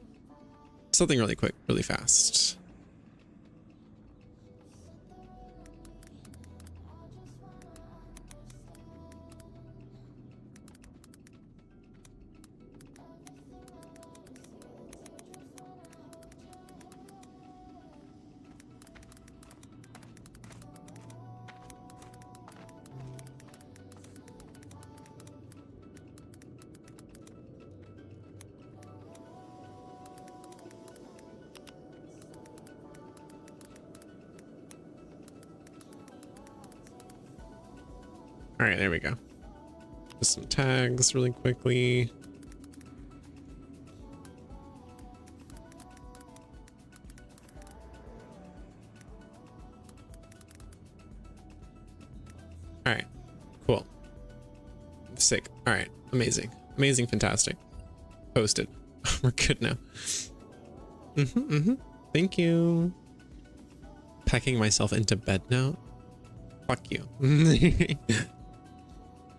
Something really quick, really fast. All right, there we go. Just some tags really quickly. All right, cool. Sick. All right, amazing. Amazing, fantastic. Posted. We're good now. Thank you. Packing myself into bed now. Fuck you.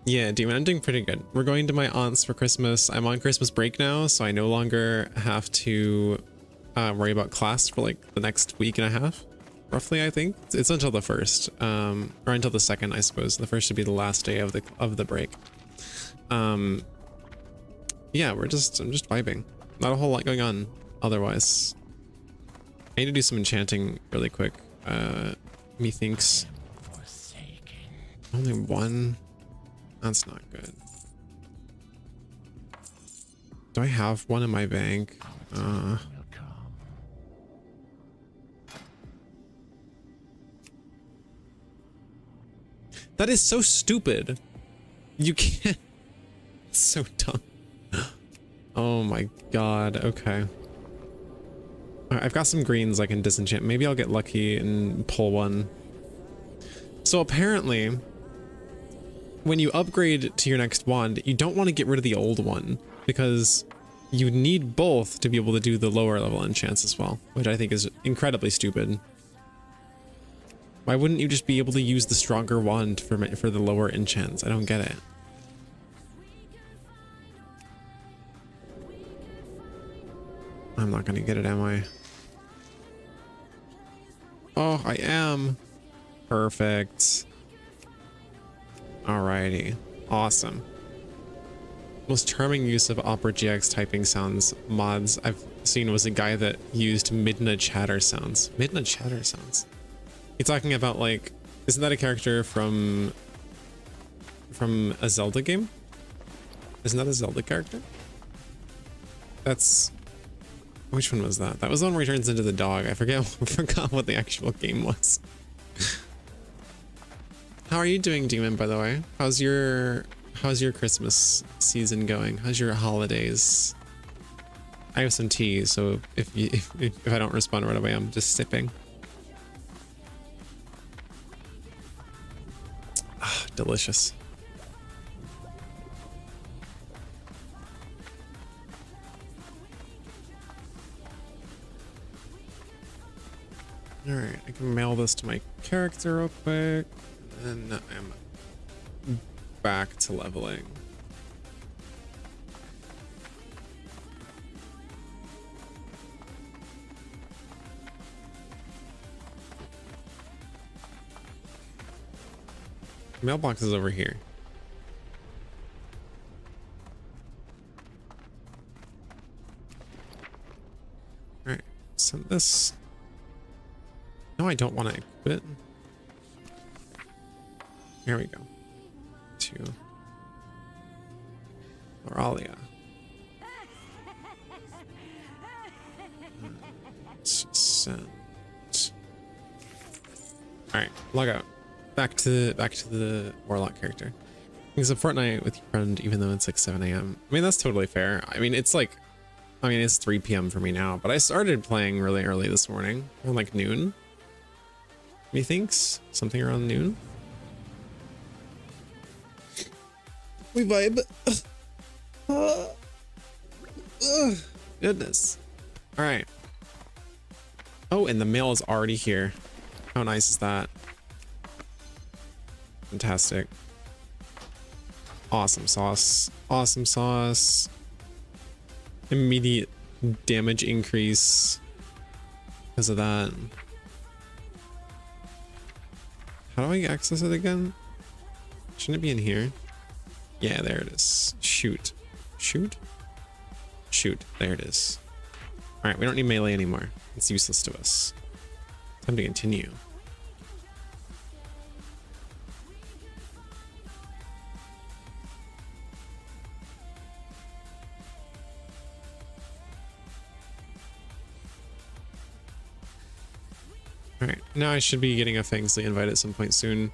Yeah, Demon, I'm doing pretty good. We're going to my aunt's for Christmas. I'm on Christmas break now, so I no longer have to worry about class for like the next week and a half, roughly. I think it's until the 1st, or until the 2nd, I suppose. The 1st should be the last day of the break. Yeah, I'm just vibing. Not a whole lot going on otherwise. I need to do some enchanting really quick. Methinks only one. That's not good. Do I have one in my bank? That is so stupid. You can't. It's so dumb. Oh my god. Okay. I've got some greens I can disenchant. Maybe I'll get lucky and pull one. So apparently, when you upgrade to your next wand, you don't want to get rid of the old one because you need both to be able to do the lower level enchants as well, which I think is incredibly stupid. Why wouldn't you just be able to use the stronger wand for the lower enchants? I don't get it. I'm not gonna get it, am I? Oh, I am. Perfect. Alrighty. Awesome. Most charming use of Opera GX typing sounds mods I've seen was a guy that used Midna chatter sounds. Midna chatter sounds. You're talking about, like, isn't that a character from a Zelda game? Isn't that a Zelda character? That's, which one was that? That was the one where he turns into the dog. I forgot what the actual game was. How are you doing, Demon, by the way? How's your Christmas season going? How's your holidays? I have some tea, so if I don't respond right away, I'm just sipping. Ah, delicious. All right, I can mail this to my character real quick. And I'm back to leveling. Mailbox is over here. All right, send this. No, I don't want to equip it. Here we go. To Auralia. Send. All right, log out. Back to the Warlock character. It's a Fortnite with your friend, even though it's like 7 a.m. I mean, that's totally fair. I mean, it's like, it's 3 p.m. for me now, but I started playing really early this morning, around like noon. Methinks something around noon. We vibe. Goodness. All right. Oh, and the mail is already here. How nice is that? Fantastic. Awesome sauce. Awesome sauce. Immediate damage increase because of that. How do I access it again? Shouldn't it be in here? Yeah, there it is. Shoot. Shoot? Shoot. There it is. All right, we don't need melee anymore. It's useless to us. Time to continue. All right, now I should be getting a Fangsly invite at some point soon.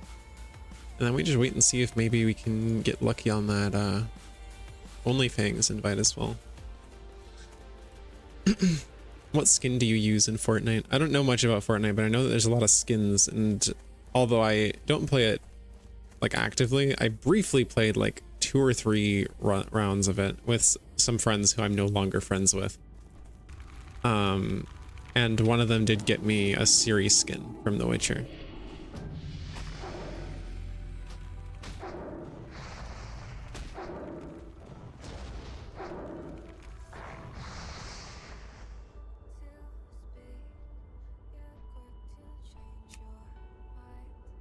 And then we just wait and see if maybe we can get lucky on that OnlyFangs invite as well. What skin do you use in Fortnite? I don't know much about Fortnite, but I know that there's a lot of skins, and although I don't play it like actively, I briefly played like 2 or 3 rounds of it with some friends who I'm no longer friends with. And one of them did get me a Ciri skin from The Witcher.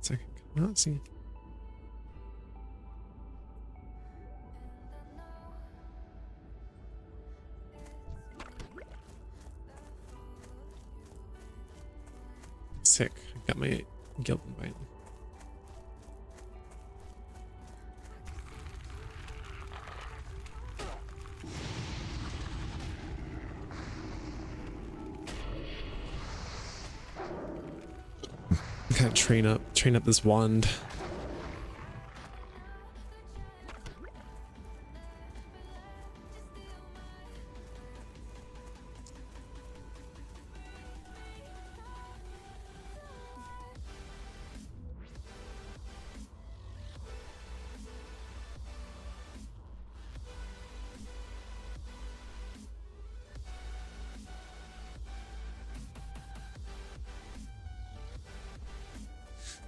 Second, can I not see? Sick. I got my guild invite. Gotta train up this wand.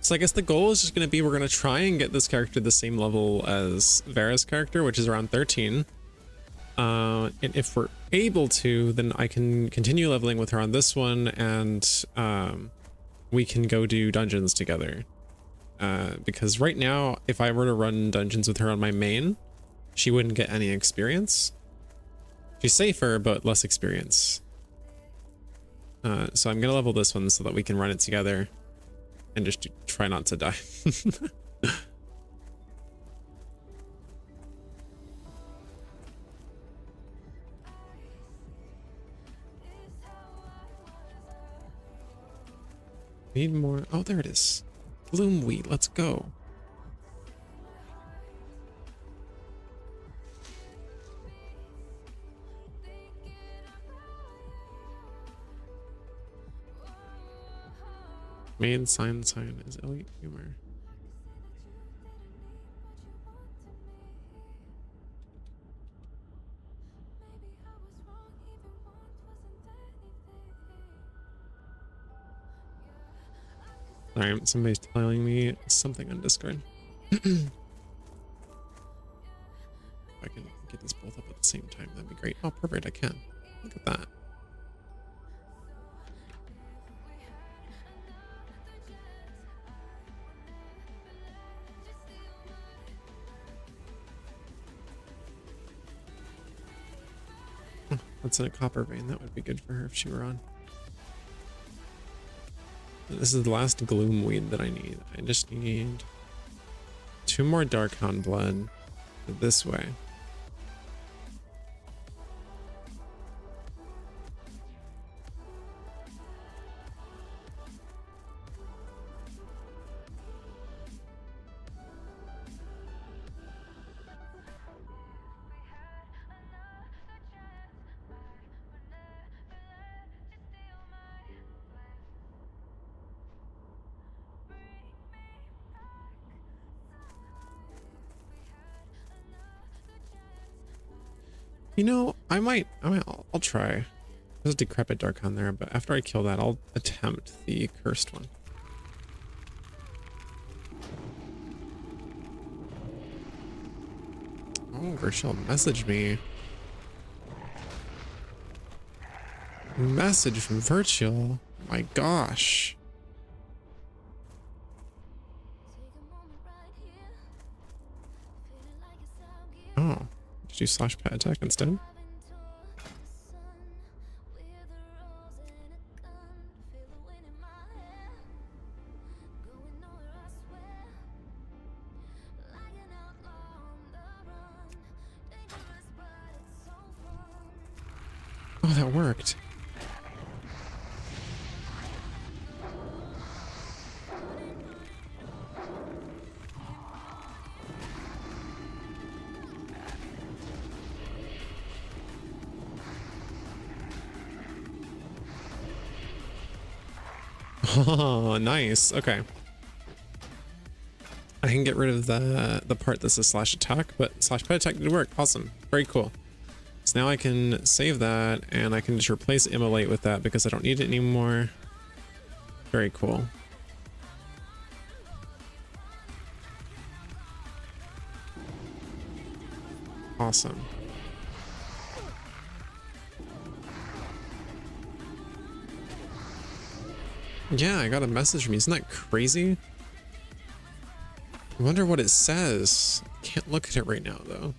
So I guess the goal is just going to be we're going to try and get this character the same level as Vera's character, which is around 13. And if we're able to, then I can continue leveling with her on this one, and we can go do dungeons together. Because right now, if I were to run dungeons with her on my main, she wouldn't get any experience. She's safer, but less experience. So I'm going to level this one so that we can run it together. And just try not to die. Need more. Oh, there it is. Bloom wheat. Let's go. Main sign is elite humor. Sorry, somebody's telling me something on Discord. If I can get these both up at the same time, that'd be great. Oh, perfect, I can. Look at that. That's in a copper vein. That would be good for her if she were on. This is the last gloom weed that I need. I just need 2 more Darkhound blood this way. You know, I'll try. There's a decrepit dark on there, but after I kill that, I'll attempt the cursed one. Oh, Virtual messaged me. Message from Virtual. My gosh. Oh, did you slash pet attack instead? Oh, that worked. Oh, nice. Okay. I can get rid of the part that's a slash attack, but slash pet attack did work. Awesome. Very cool. So now I can save that and I can just replace immolate with that because I don't need it anymore. Very cool. Awesome. Yeah, I got a message from you. Isn't that crazy? I wonder what it says. Can't look at it right now though.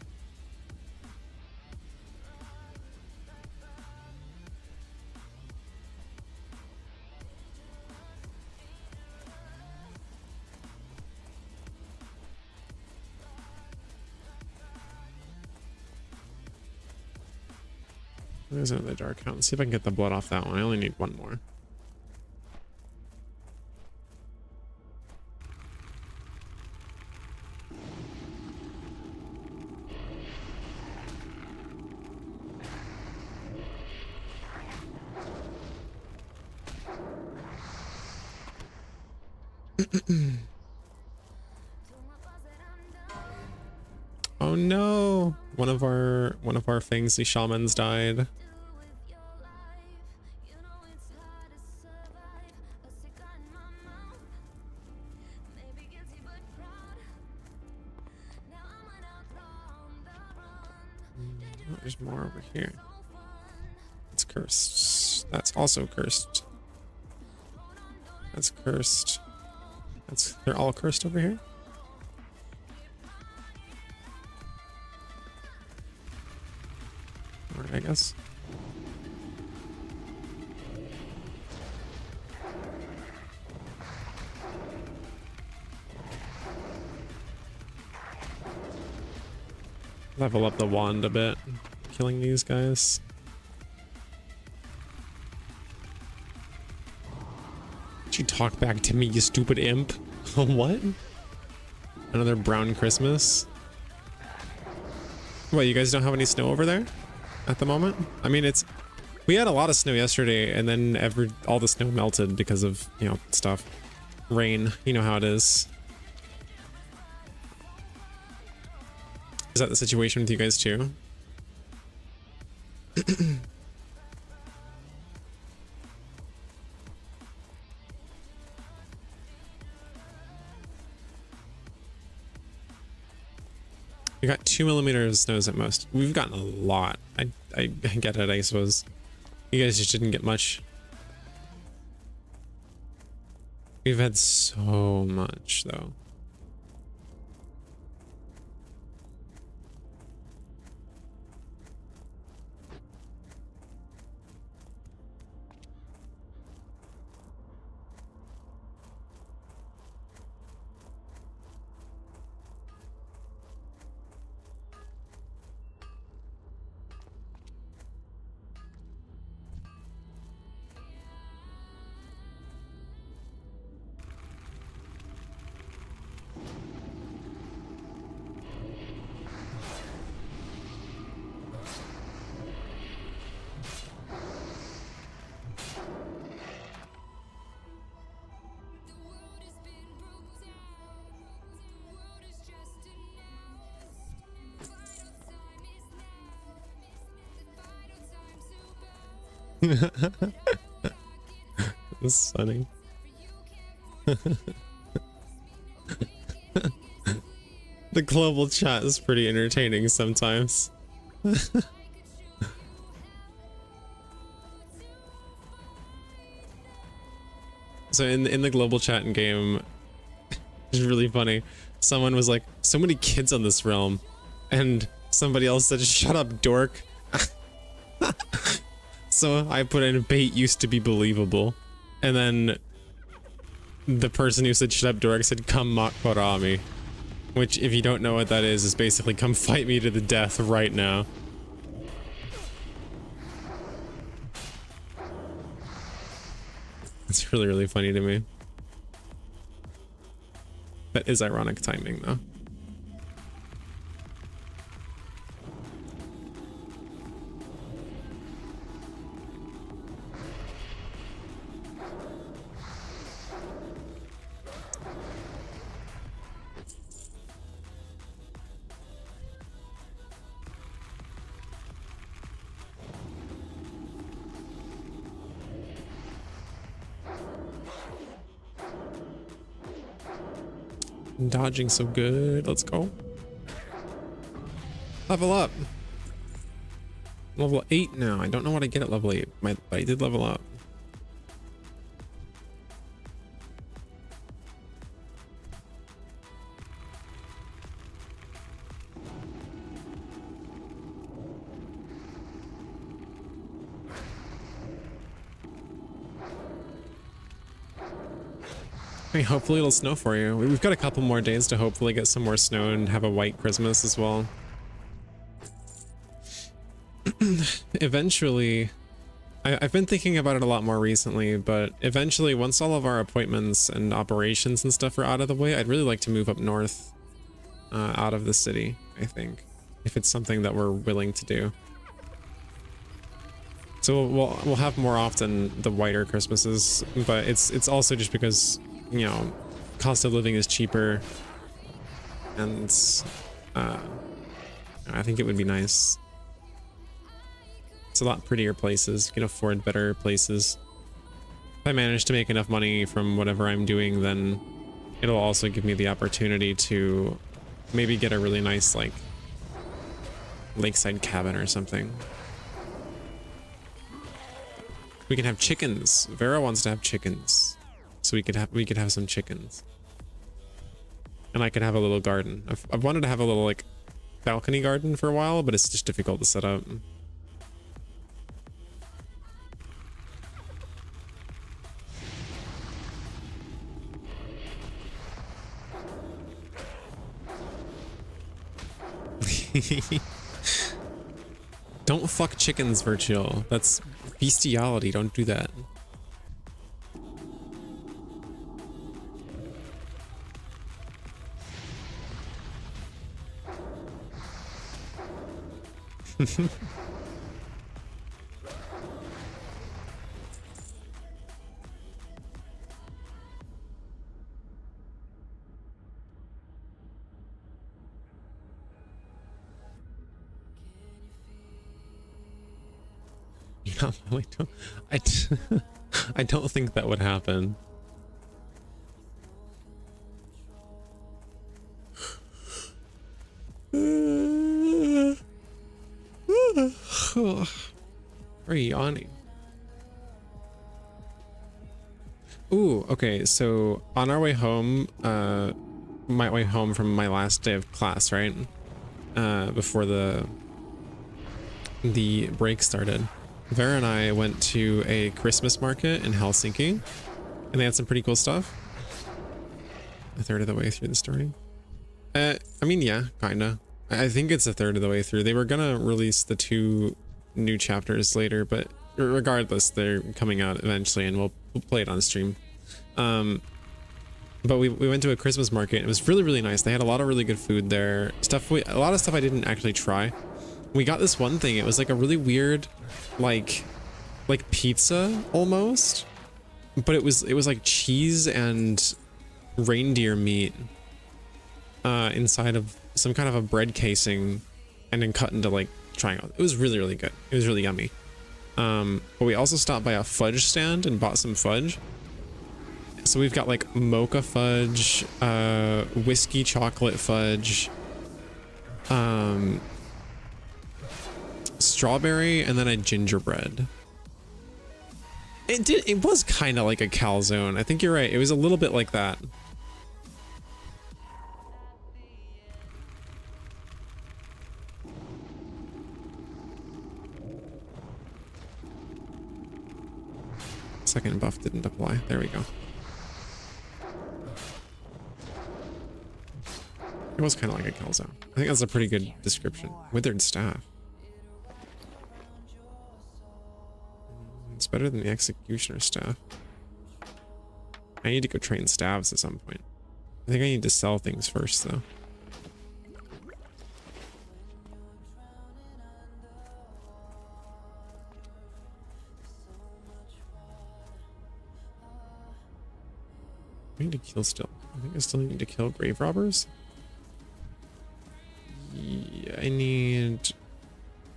There's another dark count. Let's see if I can get the blood off that one. I only need one more. Oh no! One of our Fangsly shamans died. Oh, there's more over here. It's cursed. That's also cursed. That's cursed. They're all cursed over here. Alright, I guess. Level up the wand a bit, killing these guys. Did you talk back to me, you stupid imp? What? Another brown Christmas? What, you guys don't have any snow over there at the moment? I mean, we had a lot of snow yesterday and then all the snow melted because of, you know, stuff. Rain, you know how it is. Is that the situation with you guys too? We got 2 millimeters of snows at most. We've gotten a lot. I get it, I suppose. You guys just didn't get much. We've had so much though. That's funny. The global chat is pretty entertaining sometimes. So in the global chat in game, it's really funny. Someone was like, so many kids on this realm, and somebody else said, shut up, dork. So I put in bait used to be believable, and then the person who said shut up, dork said come mock Parami, which if you don't know what that is basically come fight me to the death right now. It's really, really funny to me. That is ironic timing, though. Dodging so good. Let's go. Level up. Level 8 now. I don't know what I get at level 8. But I did level up. I mean, hopefully it'll snow for you. We've got a couple more days to hopefully get some more snow and have a white Christmas as well. Eventually, I've been thinking about it a lot more recently, but eventually once all of our appointments and operations and stuff are out of the way, I'd really like to move up north out of the city, I think, if it's something that we're willing to do. So we'll have more often the whiter Christmases, but it's also just because, you know, cost of living is cheaper, and I think it would be nice. It's a lot prettier places. You can afford better places. If I manage to make enough money from whatever I'm doing, then it'll also give me the opportunity to maybe get a really nice, like, lakeside cabin or something. We can have chickens. Vera wants to have chickens. So we could have some chickens, and I could have a little garden. I've wanted to have a little like balcony garden for a while, but it's just difficult to set up. Don't fuck chickens, Virtual. That's bestiality. Don't do that. No, I don't think that would happen. Very yawning. Ooh, okay, so on our way home, my way home from my last day of class, right? Before the break started, Vera and I went to a Christmas market in Helsinki, and they had some pretty cool stuff. A third of the way through the story. I mean, yeah, kinda. I think it's a third of the way through. They were gonna release the 2 new chapters later, but regardless, they're coming out eventually, and we'll play it on stream. But we went to a Christmas market, and it was really, really nice. They had a lot of really good food there. A lot of stuff I didn't actually try. We got this one thing. It was like a really weird, like pizza almost, but it was like cheese and reindeer meat inside of some kind of a bread casing, and then cut into like triangle. It was really, really good. It was really yummy. But we also stopped by a fudge stand and bought some fudge. So we've got like mocha fudge, whiskey chocolate fudge, strawberry, and then a gingerbread. It was kind of like a calzone. I think you're right. It was a little bit like that. Second buff didn't apply. There we go. It was kind of like a calzone. I think that's a pretty good description. Withered staff. It's better than the executioner staff. I need to go train staves at some point. I think I need to sell things first though. I need to kill still. I think I still need to kill grave robbers. Yeah, I need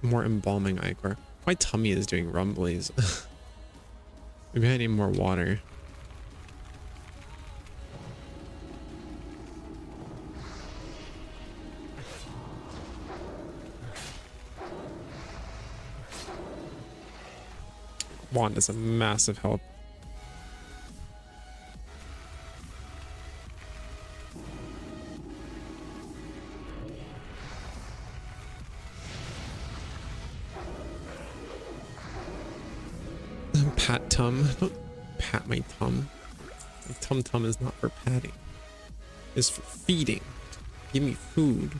more embalming ichor. My tummy is doing rumblies. Maybe I need more water. Wand is a massive help. Pat tum. Don't pat my tum. My tum tum is not for patting. It's for feeding. Give me food.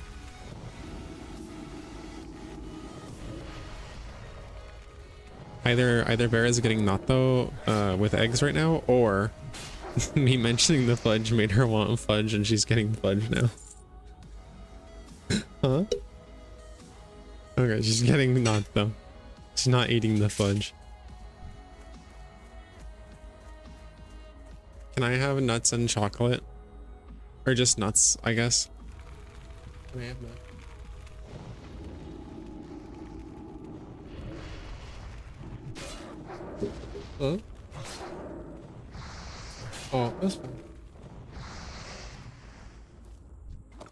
Either Vera is getting natto with eggs right now, or me mentioning the fudge made her want fudge and she's getting fudge now. Huh? Okay, she's getting natto. She's not eating the fudge. Can I have nuts and chocolate? Or just nuts, I guess. Can I have nuts? Huh? Oh, that's fine.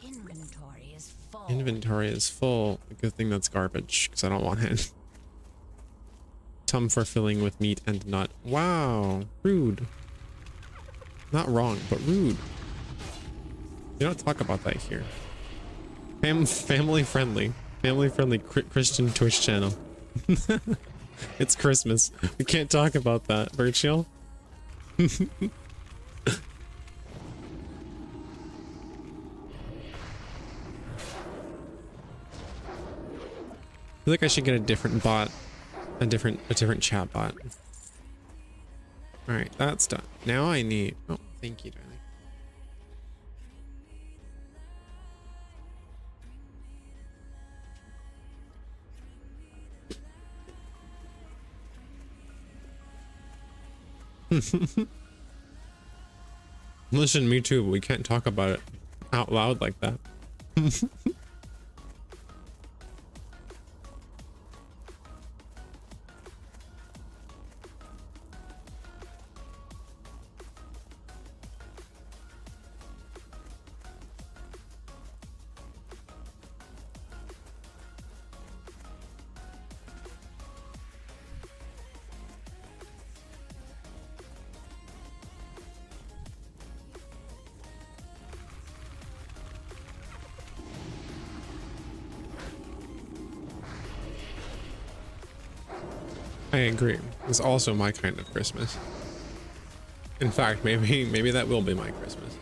Inventory is full. Inventory is full. A good thing that's garbage, because I don't want it. Tum for filling with meat and nut. Wow, rude. Not wrong, but rude. You don't talk about that here. Family friendly. Family friendly Christian Twitch channel. It's Christmas. We can't talk about that, Virtual. I feel like I should get a different bot. A different chat bot. Alright, that's done. Now I need... Oh, thank you, darling. Listen, me too, but we can't talk about it out loud like that. I agree. It's also my kind of Christmas. In fact, maybe that will be my Christmas.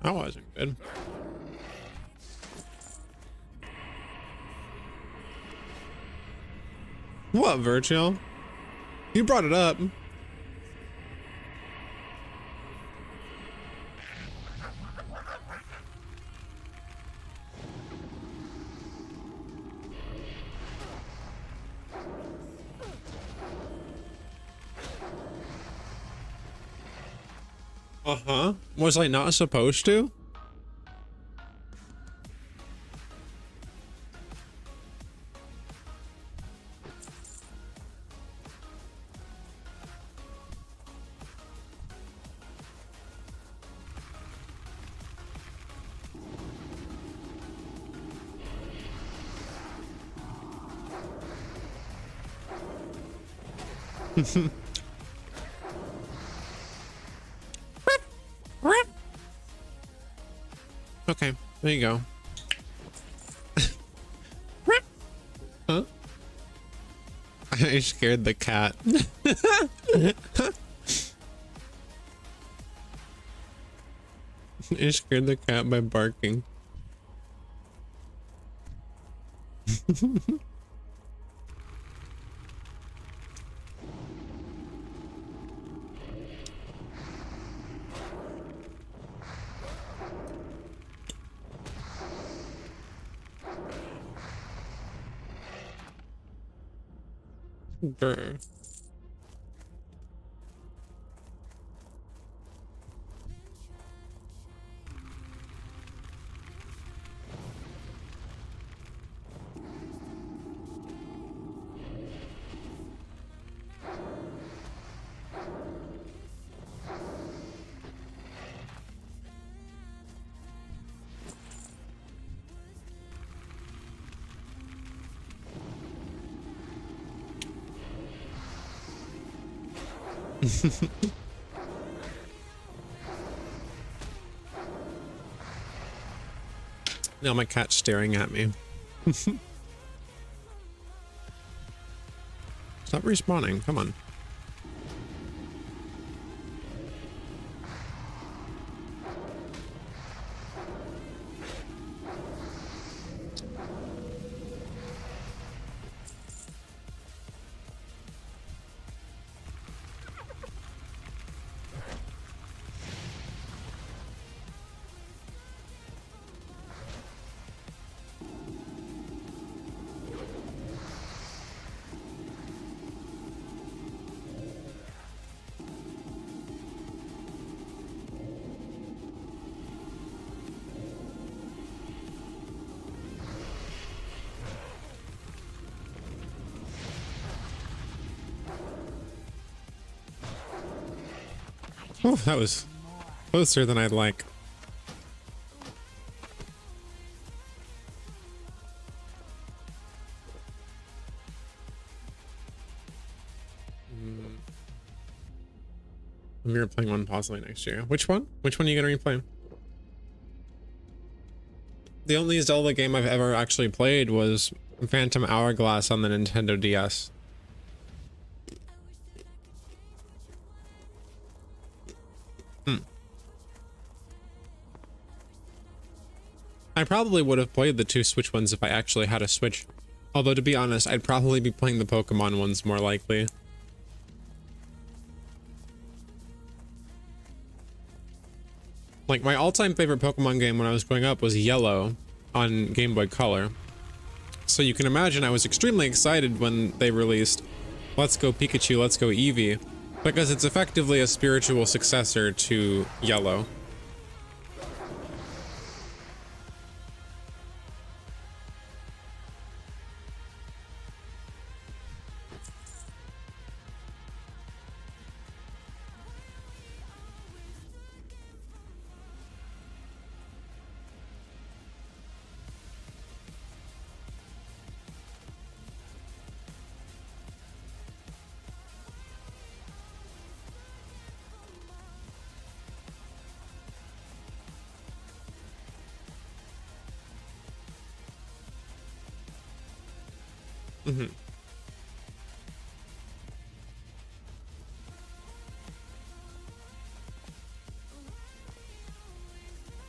That wasn't good. What, Virtual? You brought it up. Uh-huh. Was I not supposed to? Okay, there you go. Huh? I scared the cat. I scared the cat by barking. Brr. Now my cat's staring at me. Stop respawning, come on. Oh, that was closer than I'd like. I'm gonna playing one possibly next year. Which one? Which one are you gonna replay? The only Zelda game I've ever actually played was Phantom Hourglass on the Nintendo DS. I probably would have played the two Switch ones if I actually had a Switch. Although, to be honest, I'd probably be playing the Pokemon ones more likely. Like, my all-time favorite Pokemon game when I was growing up was Yellow on Game Boy Color. So you can imagine I was extremely excited when they released Let's Go Pikachu, Let's Go Eevee, because it's effectively a spiritual successor to Yellow.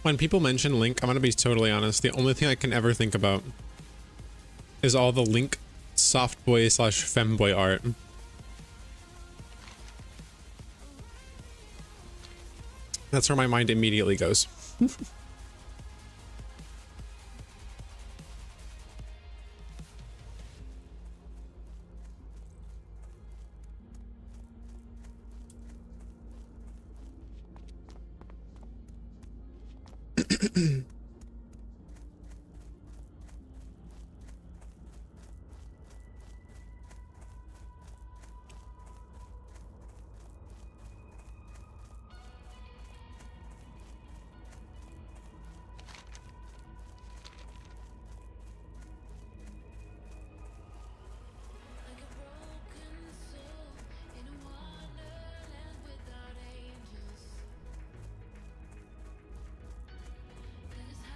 When people mention Link, I'm gonna be totally honest, the only thing I can ever think about is all the Link soft boy slash femboy art. That's where my mind immediately goes.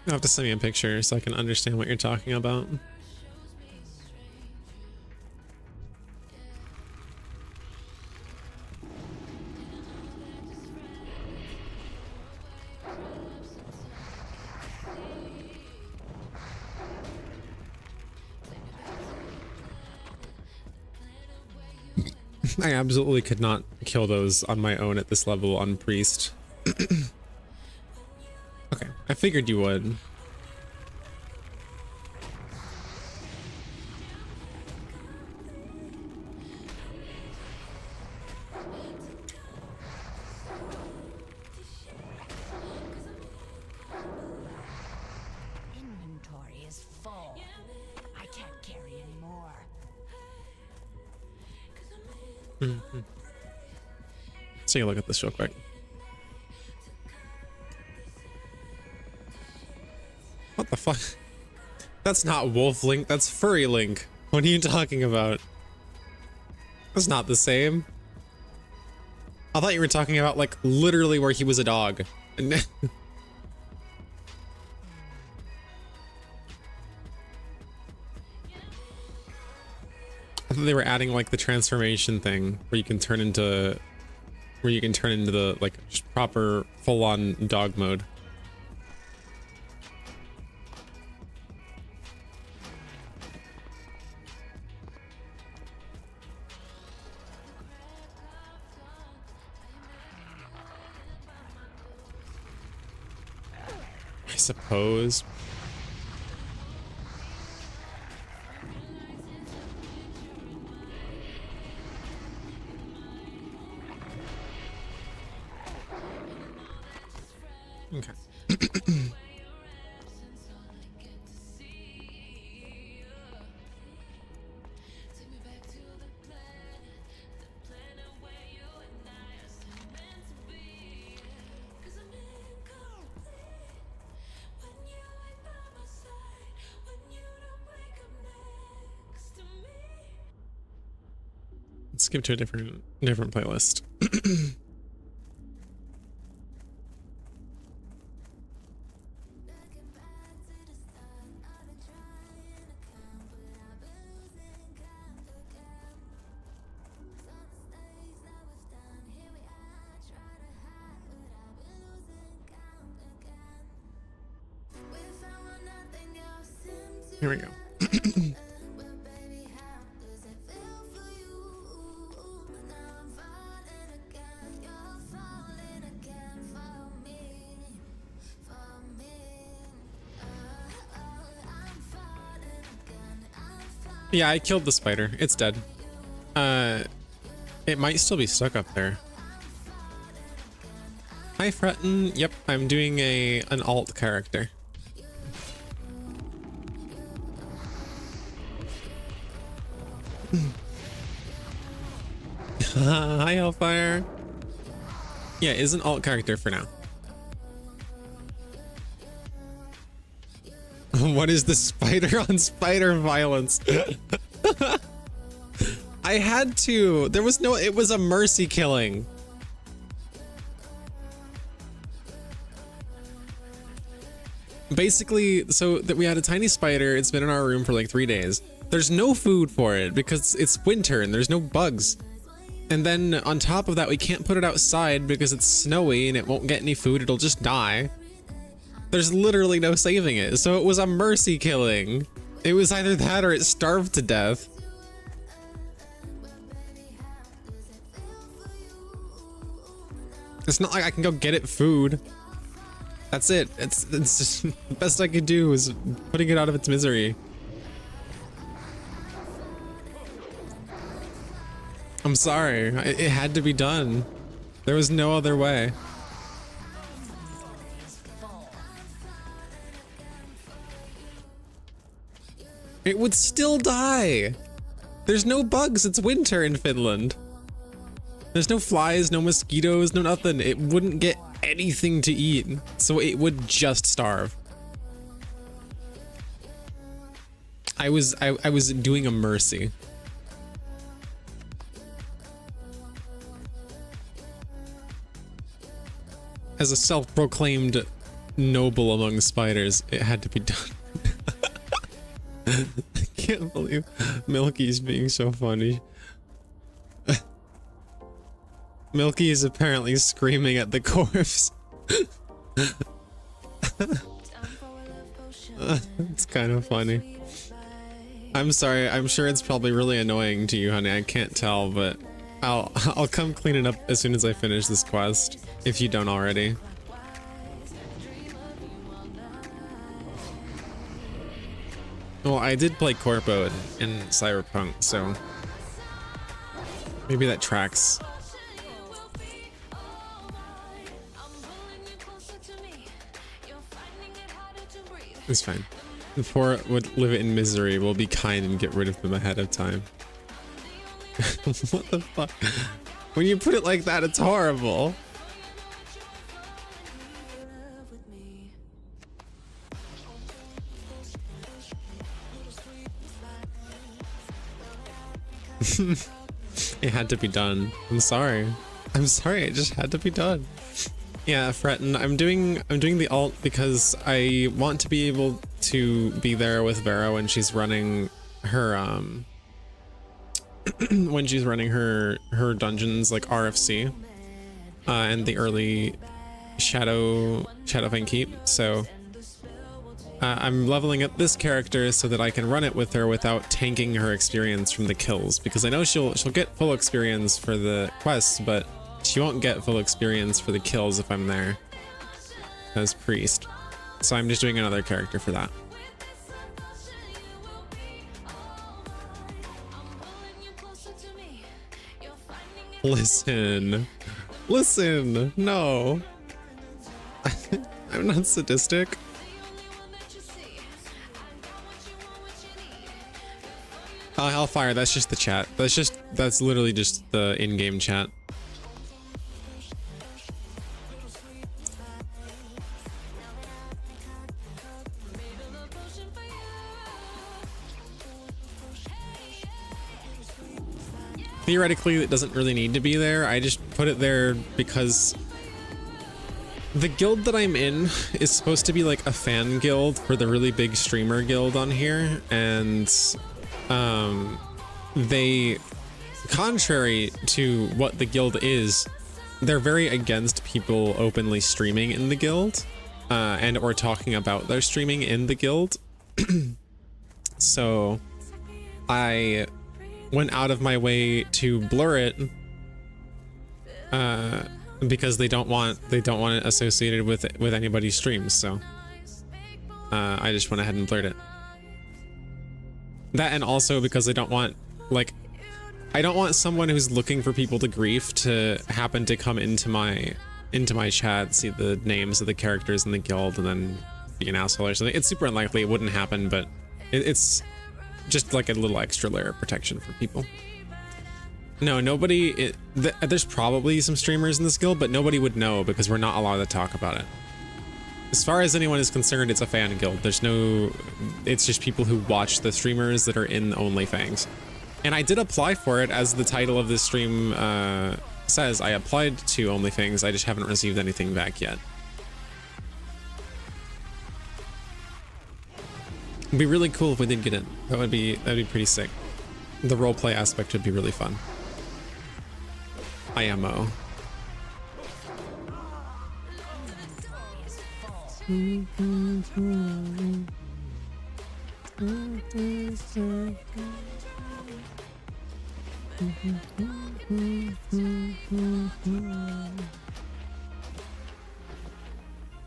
You have to send me a picture so I can understand what you're talking about. I absolutely could not kill those on my own at this level on Priest. Okay, I figured you would. Inventory is full. I can't carry anymore. Let's take a look at this real quick. What the fuck? That's not Wolf Link, that's Furry Link. What are you talking about? That's not the same. I thought you were talking about like literally where he was a dog. I thought they were adding like the transformation thing where you can turn into the like just proper full-on dog mode. I suppose. Okay. Let's skip to a different playlist. Here we go. Yeah, I killed the spider. It's dead. It might still be stuck up there. Hi, Fretton. Yep, I'm doing an alt character. Hi, Hellfire. Yeah, is an alt character for now. What is the spider on spider violence? I had to. There was no, it was a mercy killing. Basically, so that we had a tiny spider. It's been in our room for like 3 days. There's no food for it because it's winter and there's no bugs. And then on top of that, we can't put it outside because it's snowy and it won't get any food. It'll just die. There's literally no saving it. So it was a mercy killing. It was either that or it starved to death. It's not like I can go get it food. That's it. It's just the best I could do is putting it out of its misery. I'm sorry. It had to be done. There was no other way. It would still die. There's no bugs. It's winter in Finland. There's no flies, no mosquitoes, no nothing. It wouldn't get anything to eat, so it would just starve. I was doing a mercy. As a self-proclaimed noble among spiders, it had to be done. I can't believe Milky's being so funny. Milky is apparently screaming at the corpse. It's kind of funny. I'm sorry, I'm sure it's probably really annoying to you, honey. I can't tell, but I'll come clean it up as soon as I finish this quest, if you don't already. Well, I did play Corpo in Cyberpunk, so maybe that tracks. It's fine. The poor would live in misery. We'll be kind and get rid of them ahead of time. What the fuck? When you put it like that, it's horrible. It had to be done. I'm sorry. I'm sorry, it just had to be done. Yeah, Fretten, I'm doing the alt because I want to be able to be there with Vera when she's running her when she's running her dungeons like RFC and the early Shadowfang Keep. So I'm leveling up this character so that I can run it with her without tanking her experience from the kills, because I know she'll get full experience for the quests, but she won't get full experience for the kills if I'm there as priest. So I'm just doing another character for that. Listen, no. I'm not sadistic. Hellfire, that's just the chat. That's literally just the in-game chat. Theoretically, it doesn't really need to be there. I just put it there because the guild that I'm in is supposed to be like a fan guild for the really big streamer guild on here, and they, contrary to what the guild is, they're very against people openly streaming in the guild and or talking about their streaming in the guild. So I went out of my way to blur it because they don't want it associated with anybody's streams. So I just went ahead and blurred it. That, and also because I don't want someone who's looking for people to grief to happen to come into my chat, see the names of the characters in the guild, and then be an asshole or something. It's super unlikely, it wouldn't happen, but it's just like a little extra layer of protection for people. No, nobody, there's probably some streamers in this guild, but nobody would know because we're not allowed to talk about it. As far as anyone is concerned, it's a fan guild. It's just people who watch the streamers that are in OnlyFangs. And I did apply for it, as the title of this stream says. I applied to OnlyFangs, I just haven't received anything back yet. It'd be really cool if we did get in. That'd be pretty sick. The roleplay aspect would be really fun. IMO.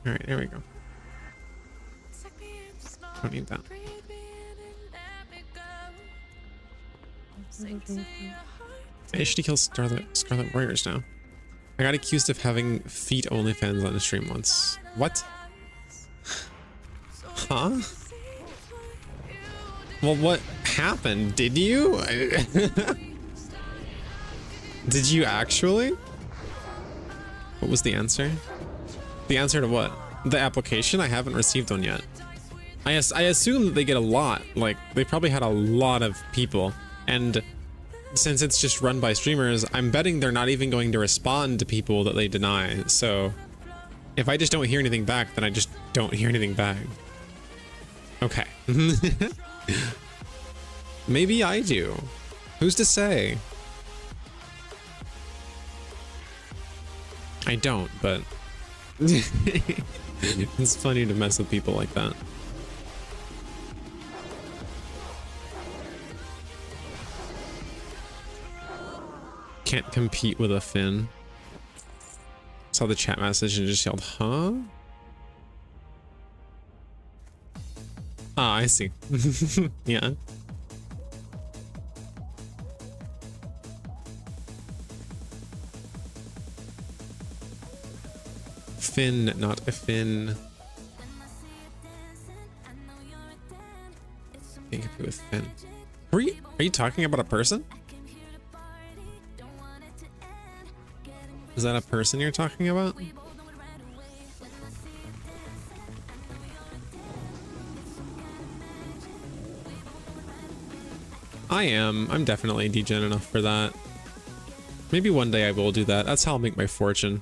All right, there we go. Don't need that. I should kill Scarlet Warriors now. I got accused of having feet OnlyFans on a stream once. What? Huh? Well, what happened? Did you? Did you actually? What was the answer? The answer to what? The application? I haven't received one yet. I assume that they get a lot. Like, they probably had a lot of people. And since it's just run by streamers, I'm betting they're not even going to respond to people that they deny. So if I just don't hear anything back, then I just don't hear anything back. Okay. Maybe I do. Who's to say? I don't, but it's funny to mess with people like that. Can't compete with a Finn. Saw the chat message and just yelled, huh? Ah, I see. Yeah. Finn, not a Finn. Can't compete with Finn. Are you talking about a person? Is that a person you're talking about? I am. I'm definitely degen enough for that. Maybe one day I will do that. That's how I'll make my fortune.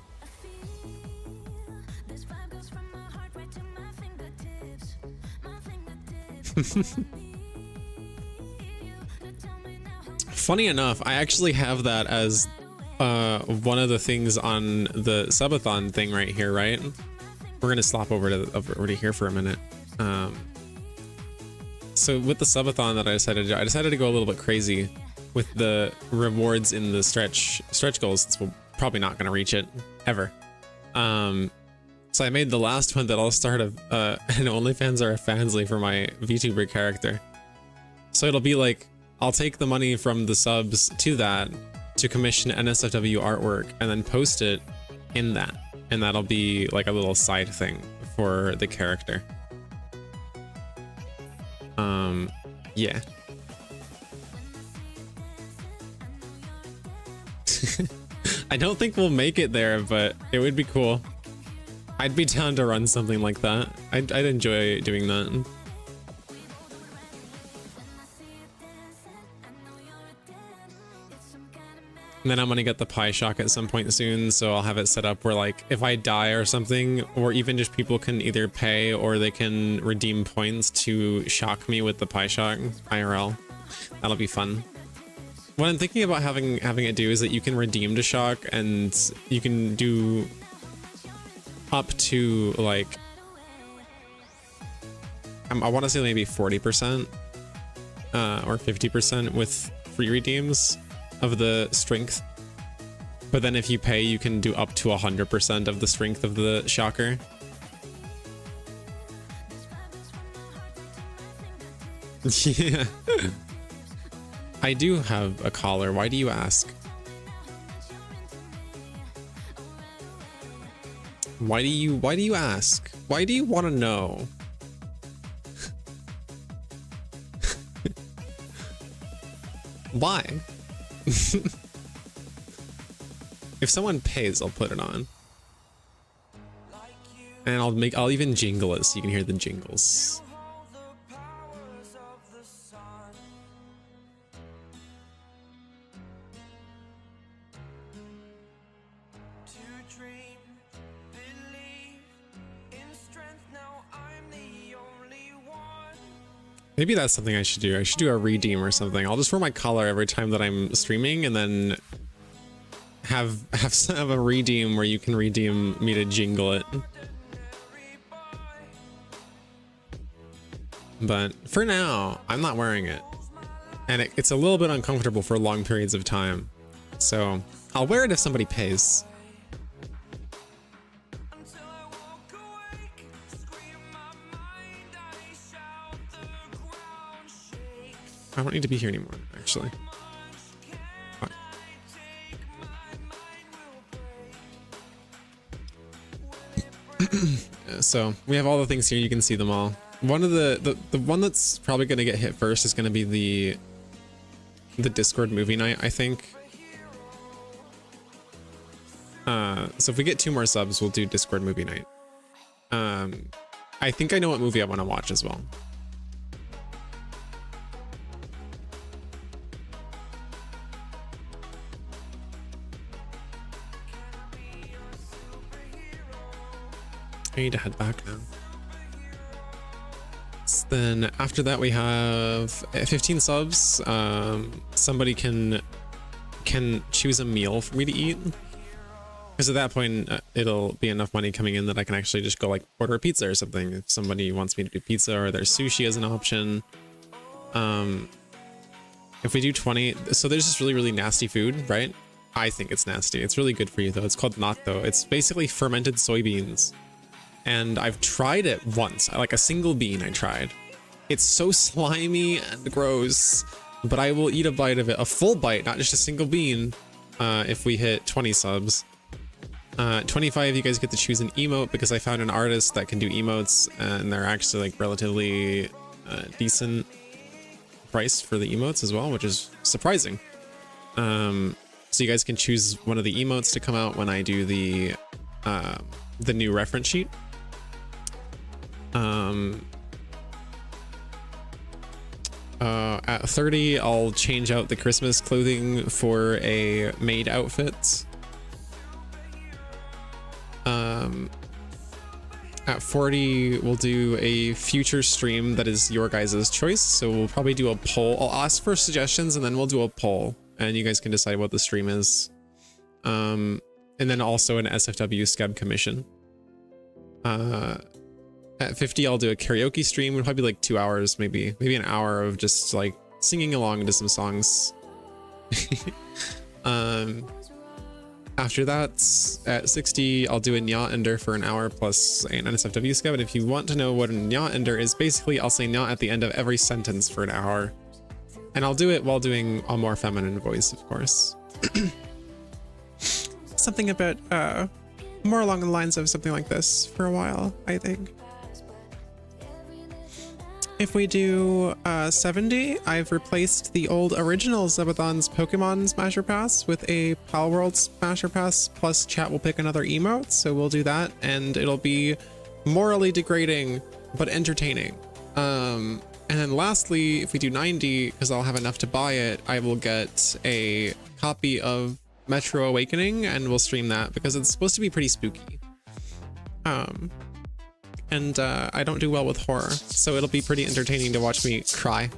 Funny enough, I actually have that as one of the things on the Subathon thing right here, right? We're gonna slop over to here for a minute. So with the Subathon that I decided to do, I decided to go a little bit crazy with the rewards in the stretch goals, since we're probably not gonna reach it ever. So I made the last one that I'll start an OnlyFans or a Fangsly for my VTuber character. So it'll be like, I'll take the money from the subs to that to commission NSFW artwork and then post it in that. And that'll be like a little side thing for the character. Yeah. I don't think we'll make it there, but it would be cool. I'd be down to run something like that. I'd enjoy doing that. And then I'm gonna get the pie shock at some point soon, so I'll have it set up where, like, if I die or something, or even just people can either pay or they can redeem points to shock me with the pie shock IRL. That'll be fun. What I'm thinking about having it do is that you can redeem to shock, and you can do up to, like, I want to say maybe 40% or 50% with free redeems of the strength. But then if you pay, you can do up to 100% of the strength of the shocker. Yeah. I do have a collar. Why do you ask? Why do you ask? Why do you want to know? Why? If someone pays, I'll put it on. And I'll even jingle it so you can hear the jingles. Maybe that's something I should do. I should do a redeem or something. I'll just wear my collar every time that I'm streaming, and then have a redeem where you can redeem me to jingle it. But for now, I'm not wearing it. And it's a little bit uncomfortable for long periods of time. So I'll wear it if somebody pays. I don't need to be here anymore, actually. Fine. So we have all the things here. You can see them all. One of the one that's probably going to get hit first is going to be the Discord movie night, I think. So if we get 2 more subs, we'll do Discord movie night. I think I know what movie I want to watch as well. I need to head back now. So then after that we have 15 subs. Somebody can choose a meal for me to eat. Because at that point, it'll be enough money coming in that I can actually just go like order a pizza or something. If somebody wants me to do pizza, or there's sushi as an option. If we do 20, so there's this really, really nasty food, right? I think it's nasty. It's really good for you though. It's called natto. It's basically fermented soybeans. And I've tried it once, like a single bean I tried. It's so slimy and gross, but I will eat a bite of it, a full bite, not just a single bean, if we hit 20 subs. 25, you guys get to choose an emote, because I found an artist that can do emotes, and they're actually like relatively decent price for the emotes as well, which is surprising. So you guys can choose one of the emotes to come out when I do the new reference sheet. At 30, I'll change out the Christmas clothing for a maid outfit. At 40, we'll do a future stream that is your guys' choice. So we'll probably do a poll. I'll ask for suggestions and then we'll do a poll and you guys can decide what the stream is. And then also an SFW scab commission. At 50, I'll do a karaoke stream. It'll probably be like 2 hours, maybe an hour of just like singing along to some songs. After that, at 60, I'll do a Nya Ender for an hour plus an NSFW scab. And if you want to know what a Nya Ender is, basically I'll say Nya at the end of every sentence for an hour. And I'll do it while doing a more feminine voice, of course. Something about, more along the lines of something like this for a while, I think. If we do 70, I've replaced the old original Subathon's Pokemon Smasher Pass with a Pal World Smasher Pass, plus chat will pick another emote, so we'll do that, and it'll be morally degrading, but entertaining. And then lastly, if we do 90, because I'll have enough to buy it, I will get a copy of Metro Awakening, and we'll stream that, because it's supposed to be pretty spooky. And I don't do well with horror, so it'll be pretty entertaining to watch me cry.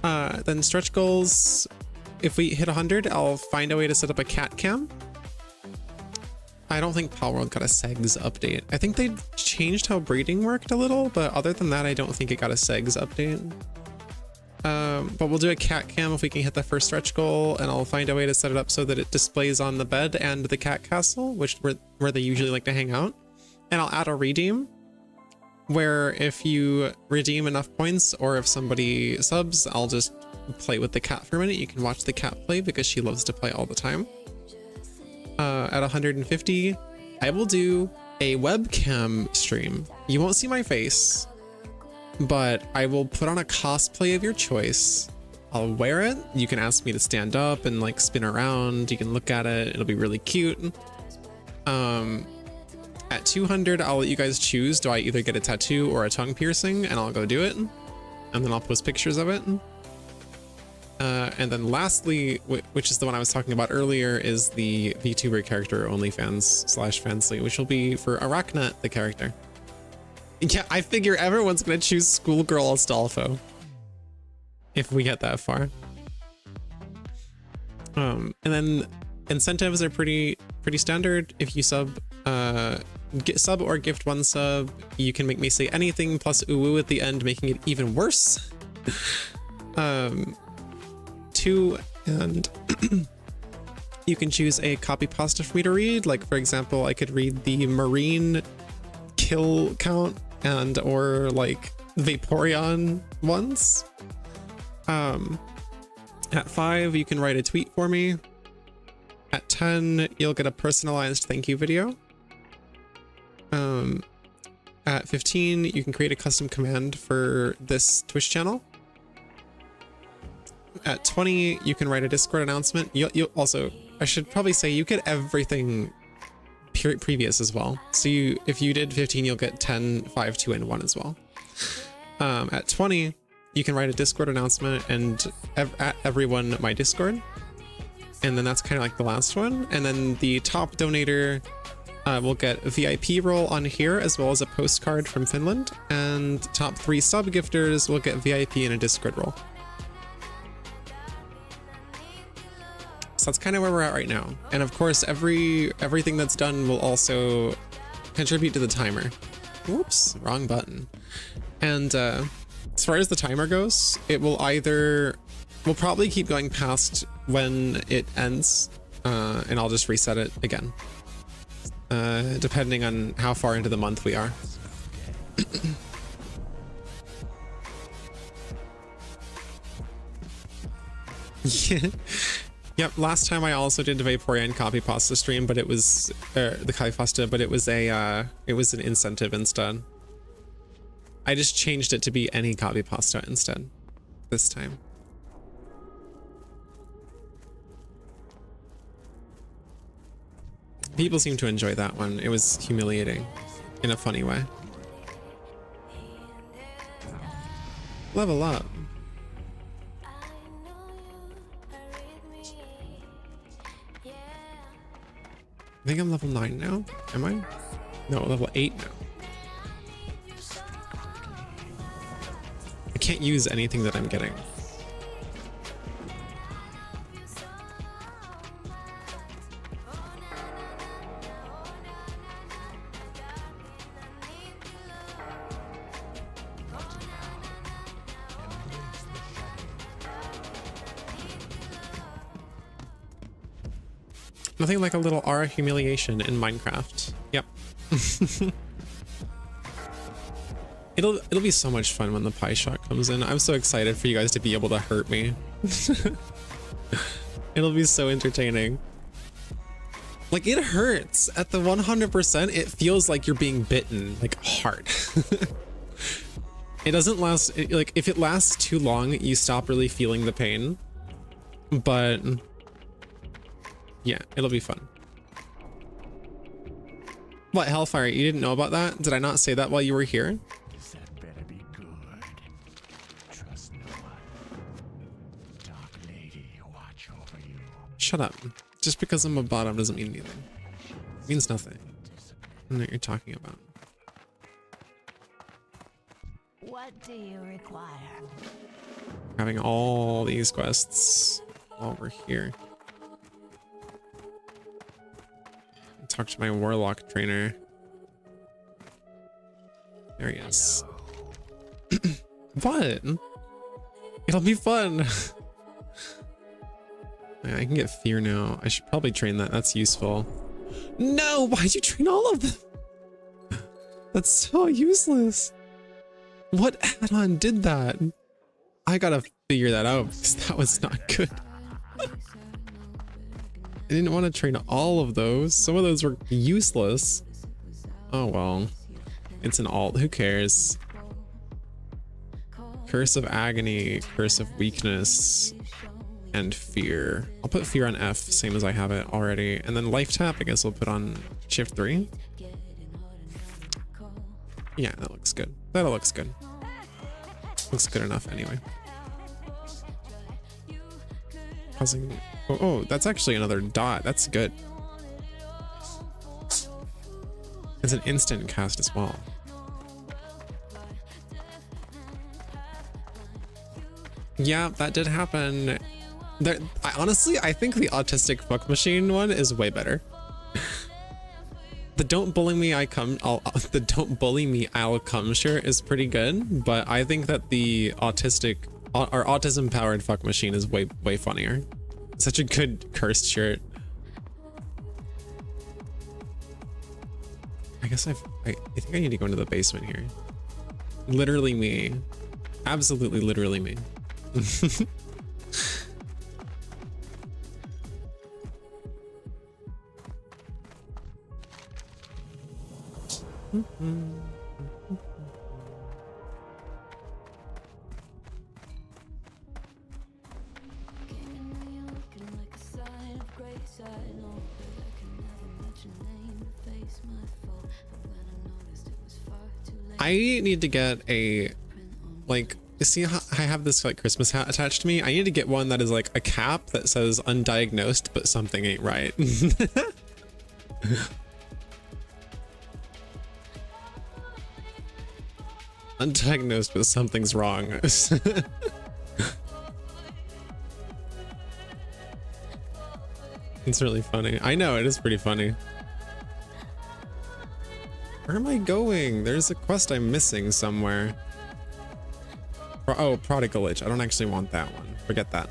Then stretch goals. If we hit 100, I'll find a way to set up a cat cam. I don't think Palworld got a SEGS update. I think they changed how breeding worked a little, but other than that, I don't think it got a SEGS update. But we'll do a cat cam if we can hit the first stretch goal, and I'll find a way to set it up so that it displays on the bed and the cat castle, which where they usually like to hang out. And I'll add a redeem, where if you redeem enough points, or if somebody subs, I'll just play with the cat for a minute. You can watch the cat play because she loves to play all the time. At 150, I will do a webcam stream. You won't see my face, but I will put on a cosplay of your choice. I'll wear it. You can ask me to stand up and like spin around. You can look at it. It'll be really cute. At 200, I'll let you guys choose. Do I either get a tattoo or a tongue piercing? And I'll go do it. And then I'll post pictures of it. And then lastly, which is the one I was talking about earlier, is the VTuber character OnlyFangs / Fangsly, which will be for Arachna, the character. Yeah, I figure everyone's going to choose Schoolgirl Astolfo if we get that far. And then incentives are pretty standard. If you sub or gift 1 sub, you can make me say anything plus uwu at the end, making it even worse. 2, and you can choose a copy pasta for me to read. Like, for example, I could read the Marine kill count and or like Vaporeon ones. At 5, you can write a tweet for me. At 10, you'll get a personalized thank you video. At 15, you can create a custom command for this Twitch channel. At 20, you can write a Discord announcement. You'll also, I should probably say, you get everything previous as well. So if you did 15, you'll get 10, 5, 2, and 1 as well. At 20, you can write a Discord announcement and at everyone my Discord. And then that's kind of like the last one. And then the top donator will get a VIP role on here as well as a postcard from Finland. And top 3 sub gifters will get VIP and a Discord role. So that's kind of where we're at right now. And of course, everything that's done will also contribute to the timer. Whoops, wrong button. And as far as the timer goes, it will we'll probably keep going past when it ends, and I'll just reset it again, depending on how far into the month we are. Yeah. Yep, last time I also did a Vaporeon copy pasta stream, but it was the copy pasta, but it was an incentive instead. I just changed it to be any copy pasta instead this time. People seem to enjoy that one. It was humiliating in a funny way. Level up. I think I'm level 9 now. Am I? No, level 8 now. I can't use anything that I'm getting. Nothing like a little aura humiliation in Minecraft. Yep. It'll be so much fun when the pie shot comes in. I'm so excited for you guys to be able to hurt me. It'll be so entertaining. Like, it hurts at the 100%. It feels like you're being bitten, like, hard. It doesn't last, like, if it lasts too long, you stop really feeling the pain. But yeah, it'll be fun. What, Hellfire, you didn't know about that? Did I not say that while you were here? That better be good. Trust no one. Dark lady, watch over you. Shut up. Just because I'm a bottom doesn't mean anything. It means nothing. I don't know what you're talking about. What do you require? Having all these quests while we're here. Talk to my warlock trainer. There he is. What? It'll be fun. I can get fear now. I should probably train that. That's useful. No, why'd you train all of them? That's so useless. What add-on did that? I gotta figure that out because that was not good. I didn't want to train all of those. Some of those were useless. Oh well. It's an alt. Who cares? Curse of Agony, Curse of Weakness, and Fear. I'll put Fear on F, same as I have it already. And then Life Tap, I guess we'll put on Shift 3. Yeah, that looks good. That looks good. Looks good enough anyway. Causing... Oh, that's actually another dot. That's good. It's an instant cast as well. Yeah, that did happen. Honestly, I think the autistic fuck machine one is way better. The don't bully me, the don't bully me, I'll come shirt is pretty good, but I think that the autistic or autism powered fuck machine is way funnier. Such a good cursed shirt. I guess I think I need to go into the basement here. Literally me. Absolutely literally me. I need to get a, like, you see how I have this like Christmas hat attached to me? I need to get one that is like a cap that says undiagnosed, but something ain't right. Undiagnosed, but something's wrong. It's really funny. I know, it is pretty funny. Where am I going? There's a quest I'm missing somewhere. Oh, Prodigal Lich. I don't actually want that one. Forget that.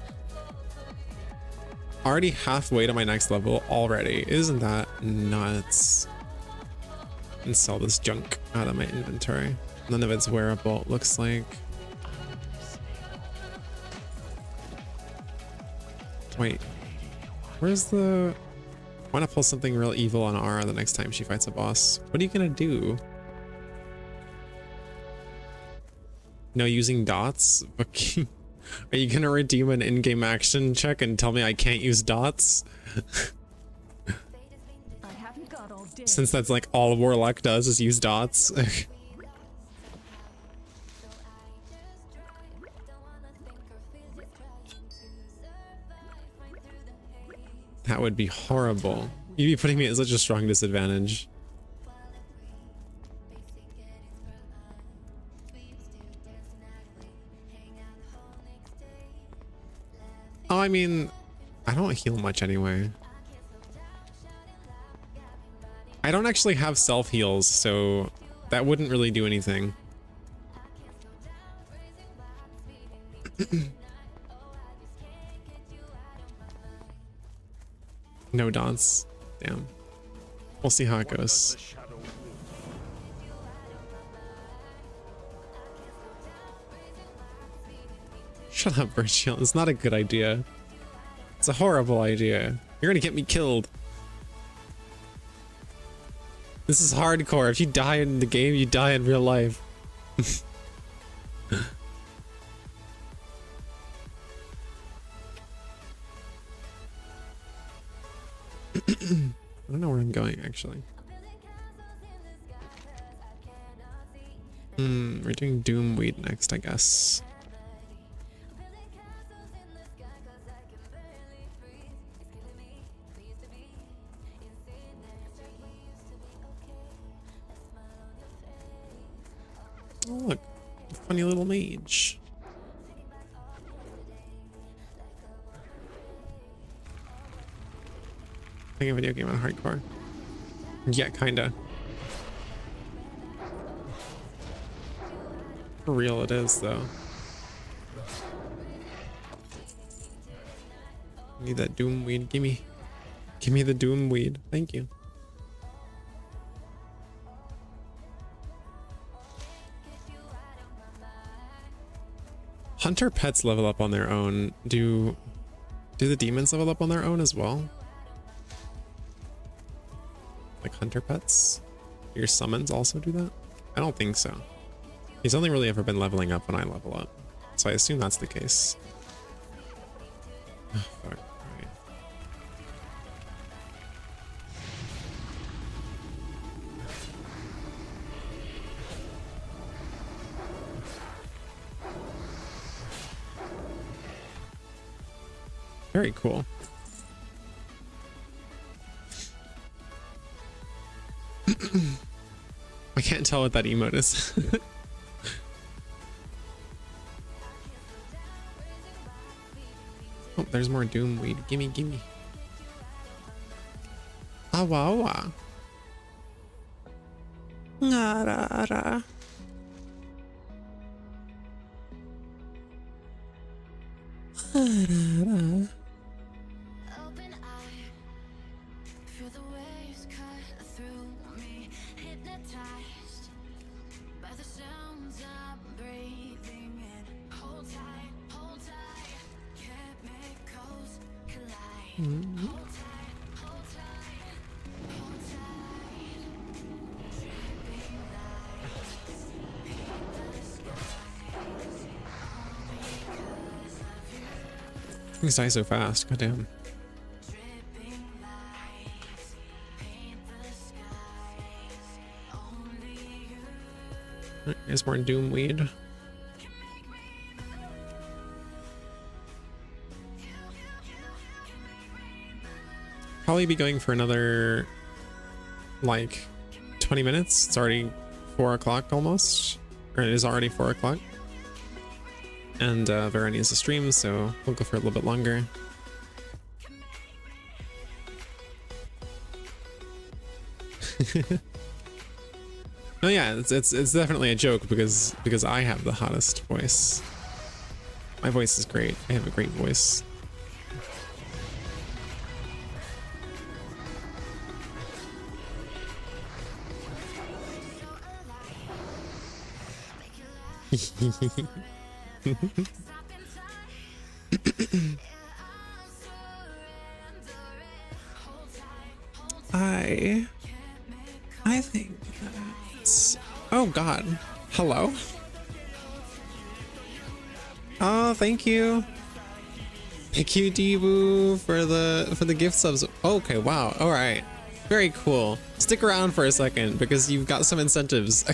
Already halfway to my next level already. Isn't that nuts? And sell this junk out of my inventory. None of it's wearable, it looks like. Wait. Where's the... I want to pull something real evil on Ara the next time she fights a boss. What are you gonna do? No using dots? Okay. Are you gonna redeem an in-game action check and tell me I can't use dots? Since that's like all Warlock does is use dots. That would be horrible. You'd be putting me at such a strong disadvantage. Oh, I mean, I don't heal much anyway. I don't actually have self heals, so that wouldn't really do anything. No dance. Damn. We'll see how it goes. Shut up, Virgil. It's not a good idea. It's a horrible idea. You're gonna get me killed. This is hardcore. If you die in the game, you die in real life. I don't know where I'm going, actually. We're doing Doomweed next, I guess. Oh, look. A funny little mage. Playing a video game on hardcore. Yeah, kinda. For real it is, though. Need that doom weed. Give me the doom weed. Thank you. Hunter pets level up on their own. Do the demons level up on their own as well? Like hunter pets? Your summons also do that? I don't think so. He's only really ever been leveling up when I level up. So I assume that's the case. Oh, fuck. Right. Very cool. I can't tell what that emote is. Oh, there's more doom weed. Gimme, gimme. Awa, awa. Ara, ara. Ara. Open eye, feel the waves cut through me, hypnotized by the sounds I'm breathing in. Hold tight, hold tight. Things die so fast. Goddamn. There's more doom weed. Probably be going for another like 20 minutes. It's already 4 o'clock almost, or it is already 4 o'clock. And Vera needs to stream, so we'll go for a little bit longer. Oh yeah, it's definitely a joke because I have the hottest voice. My voice is great. I have a great voice. I think that's... Oh god. Hello? Oh, thank you. Thank you, Deeboo, for the gift subs. Okay, wow. All right. Very cool. Stick around for a second because you've got some incentives.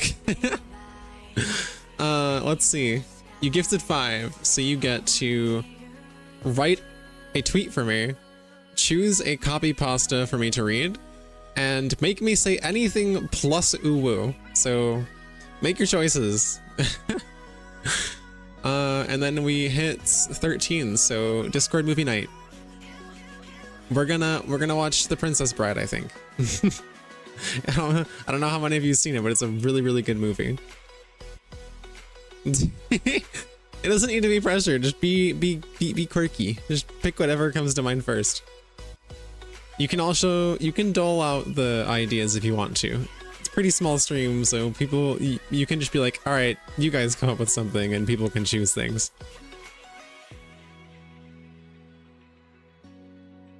Let's see. You gifted 5, so you get to write a tweet for me, choose a copy pasta for me to read, and make me say anything plus uwu. So make your choices. And then we hit 13, so Discord movie night. We're gonna watch The Princess Bride, I think. I don't know how many of you have seen it, but it's a really good movie. It doesn't need to be pressured. Just be quirky. Just pick whatever comes to mind first. You can dole out the ideas if you want to. It's a pretty small stream, so people, you can just be like, all right, you guys come up with something, and people can choose things.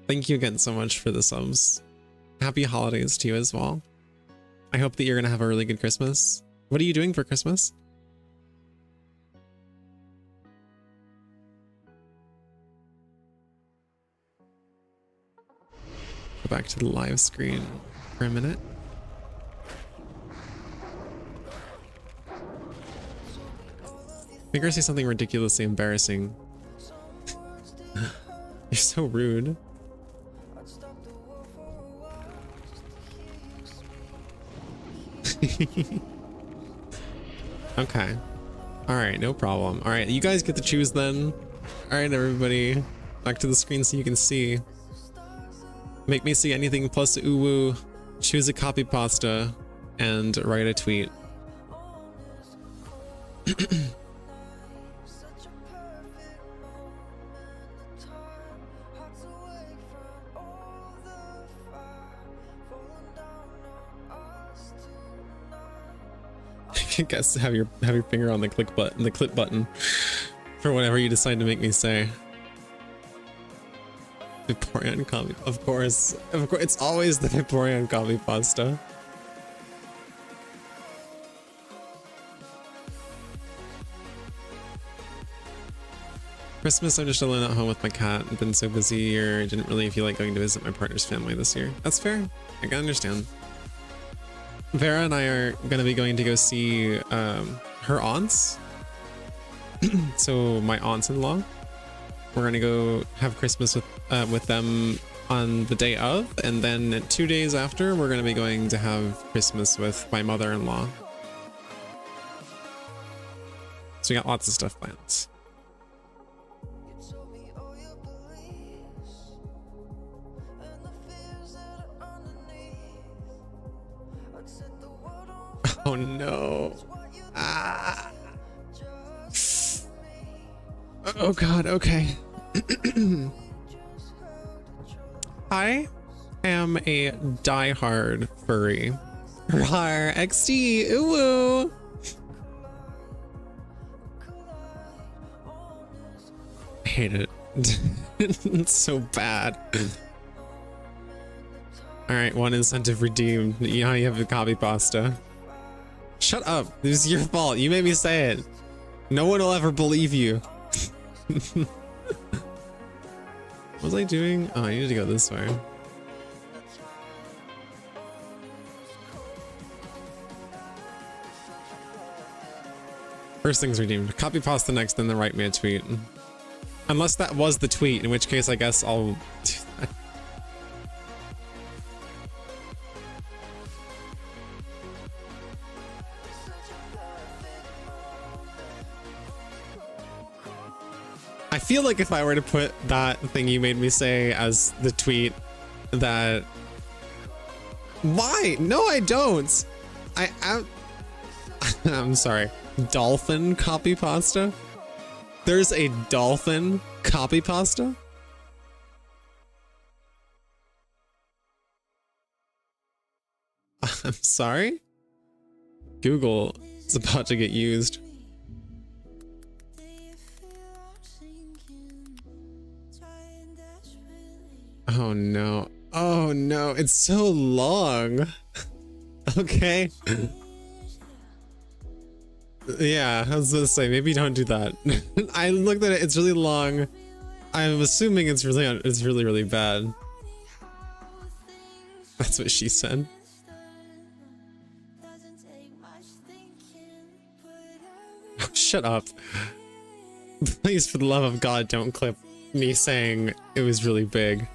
Thank you again so much for the subs. Happy holidays to you as well. I hope that you're gonna have a really good Christmas. What are you doing for Christmas? Go back to the live screen for a minute. Make her say something ridiculously embarrassing. You're so rude. Okay. Alright, no problem. Alright, you guys get to choose then. Alright, everybody. Back to the screen so you can see. Make me see anything plus uwu, choose a copy pasta, and write a tweet. I guess have your finger on the click button, the clip button, for whatever you decide to make me say. Vaporeon copy, of course, it's always the Vaporeon copy pasta. Christmas, I'm just alone at home with my cat. I've been so busy, or didn't really feel like going to visit my partner's family this year. That's fair. I can understand. Vera and I are gonna be going to go see her aunts. So my aunts-in-law. We're gonna go have Christmas with them on the day of, and then 2 days after, we're gonna be going to have Christmas with my mother-in-law. So we got lots of stuff planned. Oh no. Ah. Oh god, okay. I am a diehard furry. Rar XD, ooh. I hate it. It's so bad. Alright, one incentive redeemed. Yeah, you have a copy pasta. Shut up. This is your fault. You made me say it. No one will ever believe you. What was I doing? Oh, I needed to go this way. First thing's redeemed. Copy pasta next, then the right man tweet. Unless that was the tweet, in which case I guess I'll do that. I feel like if I were to put that thing you made me say as the tweet, that... Why? No, I don't. I'm sorry. Dolphin copy pasta? There's a dolphin copy pasta? I'm sorry? Google is about to get used. Oh no. Oh no, it's so long. Okay. Yeah, I was gonna say, maybe don't do that. I looked at it, it's really long. I'm assuming it's really bad. That's what she said. Oh, shut up. Please, for the love of God, don't clip me saying it was really big.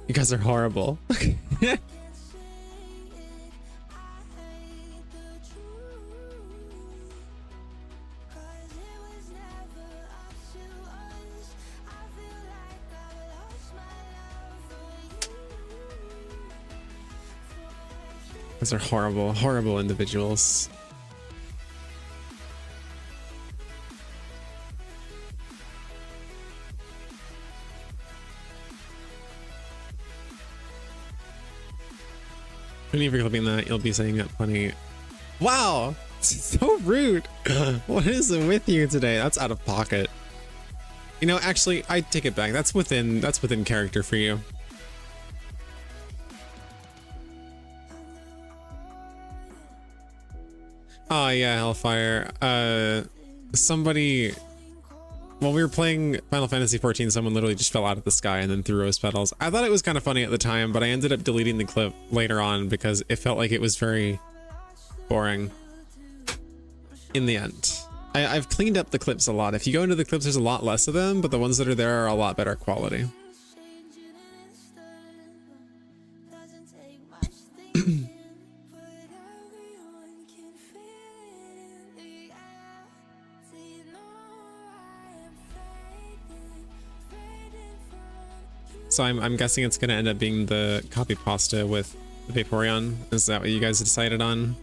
You guys are horrible. These are horrible, horrible individuals. When you're clipping that, you'll be saying that funny. Wow, so rude. What is it with you today? That's out of pocket. You know, actually, I take it back. That's within character for you. Oh yeah, Hellfire. Somebody, while we were playing Final Fantasy XIV, someone literally just fell out of the sky and then threw rose petals. I thought it was kind of funny at the time, but I ended up deleting the clip later on because it felt like it was very boring in the end. I've cleaned up the clips a lot. If you go into the clips, there's a lot less of them, but the ones that are there are a lot better quality. So I'm guessing it's gonna end up being the copy pasta with Vaporeon. Is that what you guys decided on?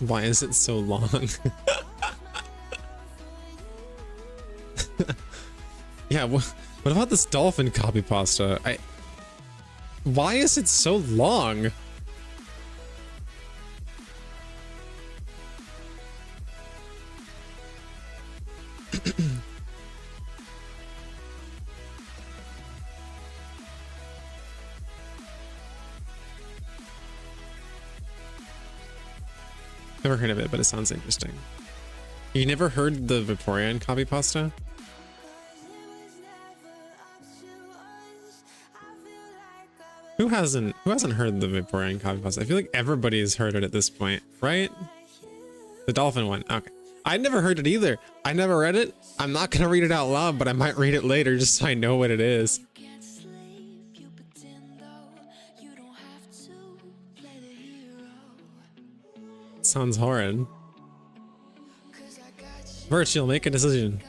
Why is it so long? Yeah, what about this dolphin copy pasta? Why is it so long? Never heard of it, but it sounds interesting. You never heard the Vaporeon copy pasta? Who hasn't heard the Vaporeon copy pasta? I feel like everybody's heard it at this point, right? The dolphin one. Okay. I never heard it either. I never read it. I'm not gonna read it out loud, but I might read it later just so I know what it is. Sounds horrid. Virtual, make a decision.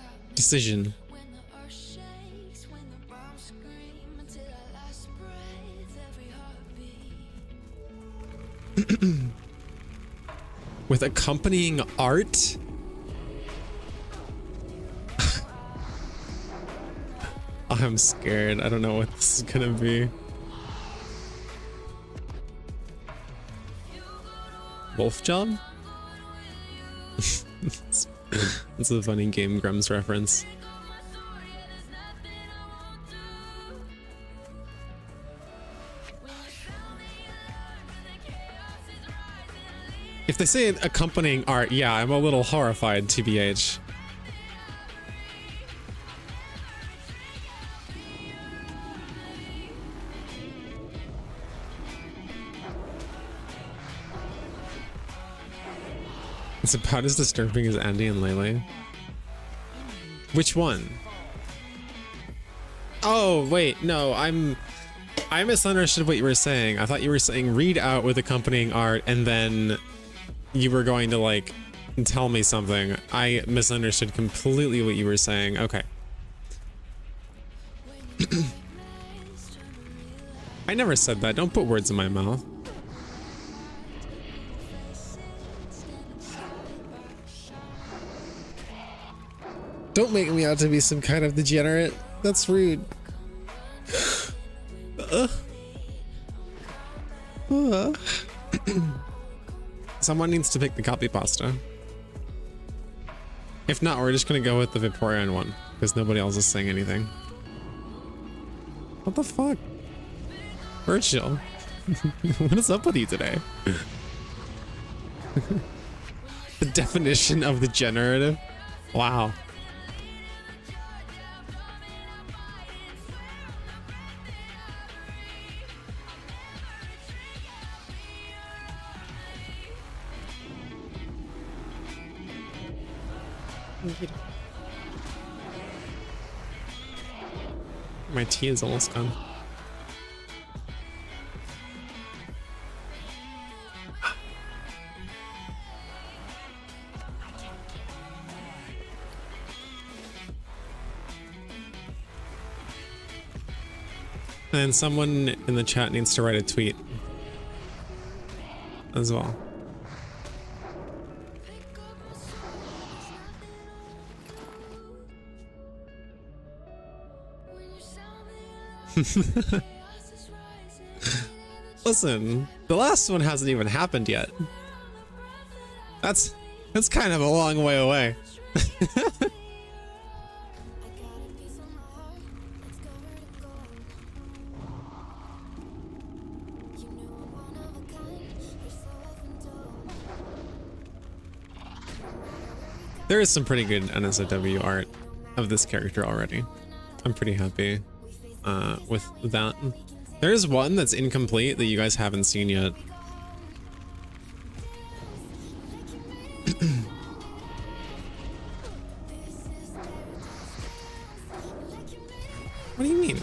With accompanying art? I'm scared. I don't know what this is gonna be. Wolf job? That's a funny Game Grumps reference. If they say accompanying art, yeah, I'm a little horrified, TBH. It's about as disturbing as Andy and Lele. Which one? Oh, wait, no, I misunderstood what you were saying. I thought you were saying read out with accompanying art and then you were going to like tell me something. I misunderstood completely what you were saying. Okay. I never said that. Don't put words in my mouth. Don't make me out to be some kind of degenerate. That's rude. Someone needs to pick the copy pasta. If not, we're just gonna go with the Vaporeon one because nobody else is saying anything. What the fuck? Virgil, what is up with you today? The definition of the generative? Wow. My tea is almost gone. And someone in the chat needs to write a tweet as well. Listen, the last one hasn't even happened yet. That's kind of a long way away. There is some pretty good NSFW art of this character already. I'm pretty happy with that. There is one that's incomplete that you guys haven't seen yet. What do you mean?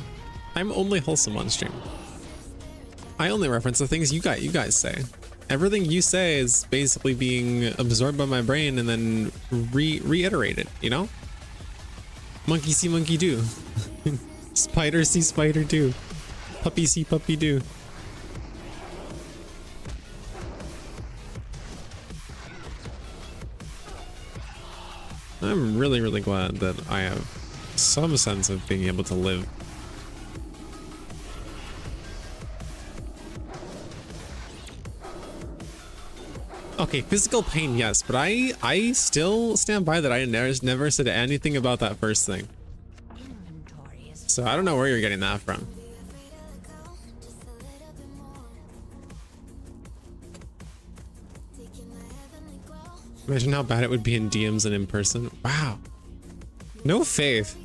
I'm only wholesome on stream. I only reference the things you guys say. Everything you say is basically being absorbed by my brain and then reiterated, you know? Monkey see monkey do. Spider see spider do. Puppy see puppy do. I'm really, really glad that I have some sense of being able to live. Okay, physical pain, yes, but I still stand by that I never said anything about that first thing. So I don't know where you're getting that from. Imagine how bad it would be in DMs and in person. Wow. No faith.